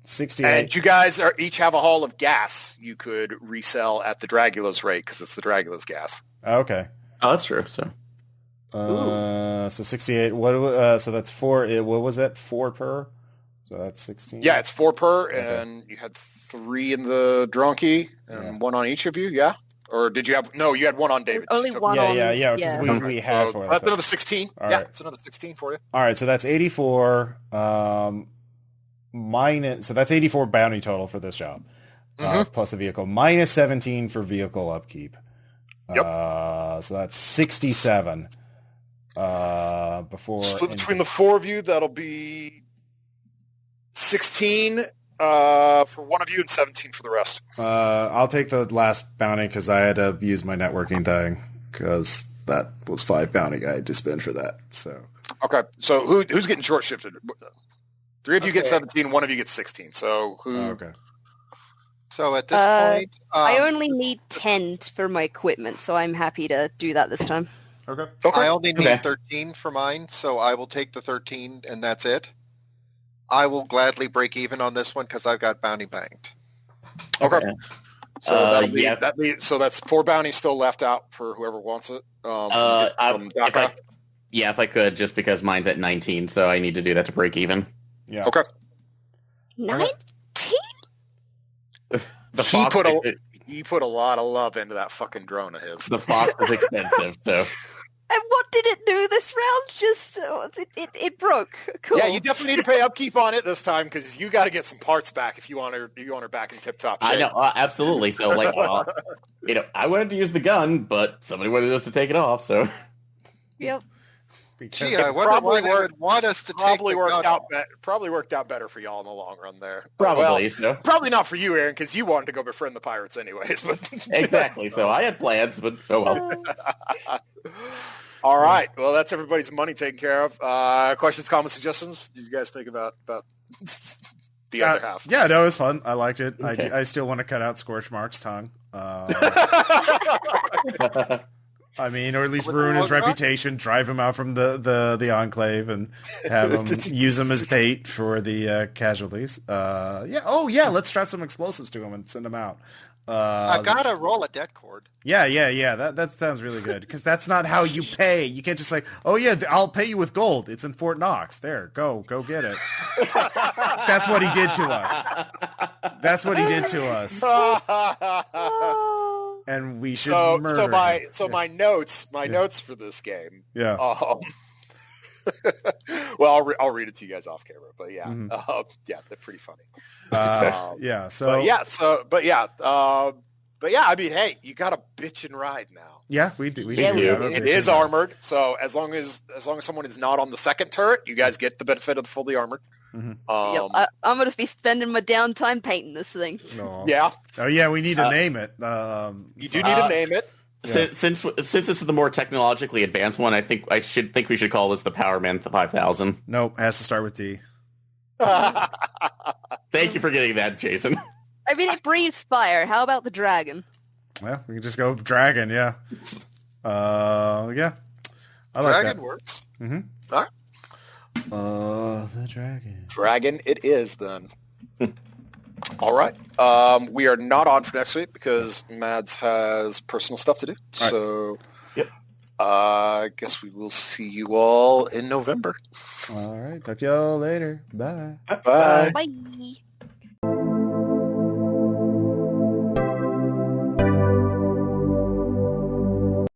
68. And you guys each have a haul of gas you could resell at the Dragula's rate because it's the Dragula's gas. Okay. Oh, that's true. So, so 68. So that's 4. What was that? 4 per. So that's 16. Yeah, it's 4 per, and you had 3 in the Drunky and 1 on each of you. Yeah. Or did you have? No, you had 1 on David. Only 1 on. Yeah. Because we had 4. That's another 16. All yeah, right. it's another 16 for you. All right, so that's 84. So that's 84 bounty total for this job, plus the vehicle. Minus 17 for vehicle upkeep. Yep. So that's 67. Before split between the 4 of you, that'll be 16 for one of you and 17 for the rest. I'll take the last bounty because I had to use my networking thing because that was 5 bounty I had to spend for that. So okay, so who's getting short shifted? 3 of you get 17, 1 of you gets 16. So who? Okay. So at this point, I only need 10 for my equipment, so I'm happy to do that this time. Okay. I only need 13 for mine, so I will take the 13, and that's it. I will gladly break even on this one because I've got bounty banked. Okay. So so that's 4 bounties still left out for whoever wants it. If I could, just because mine's at 19, so I need to do that to break even. Yeah. Okay. 19? He put a lot of love into that fucking drone of his. The Fox is expensive, so. And what did it do this round? Just it broke. Cool. Yeah, you definitely need to pay upkeep on it this time because you got to get some parts back if you want her back in tip-top shape. I know, absolutely. So, I wanted to use the gun, but somebody wanted us to take it off. So, yep. Gee, I wonder why they would want us to take the gun off. Probably worked out better for y'all in the long run there. Probably, so. Probably not for you, Aaron, because you wanted to go befriend the pirates anyways. But exactly. So I had plans, but oh well. All right. Well, that's everybody's money taken care of. Questions, comments, suggestions? Did you guys think about the other half? Yeah, no, it was fun. I liked it. Okay. I still want to cut out Scorchmark's tongue. I mean, or at least ruin his reputation, drive him out from the Enclave, and have him use him as bait for the casualties. Let's strap some explosives to him and send him out. I've got to roll a debt cord. Yeah. That sounds really good, because that's not how you pay. You can't just say, "Oh yeah, I'll pay you with gold. It's in Fort Knox. There, go get it." That's what he did to us. And we should murder him. My notes for this game. Yeah. Well, I'll read it to you guys off camera, but yeah, they're pretty funny. I mean, hey, you got a bitch and ride now. Yeah, we do. It is armored, so as long as someone is not on the second turret, you guys get the benefit of the fully armored. I'm going to be spending my downtime painting this thing. No. Yeah. Oh yeah, we need to name it. You do need to name it. Yeah. Since this is the more technologically advanced one, I think we should call this the Powerman 5000. Nope, has to start with D. Thank you for getting that, Jason. I mean, it breathes fire. How about the dragon? Well, we can just go dragon. Yeah. I like Dragon that. works. Mm-hmm. All right. The dragon. Dragon it is then. All right. We are not on for next week because Mads has personal stuff to do. All so, Yep. I guess we will see you all in November. All right. Talk to y'all later. Bye. Bye. Bye.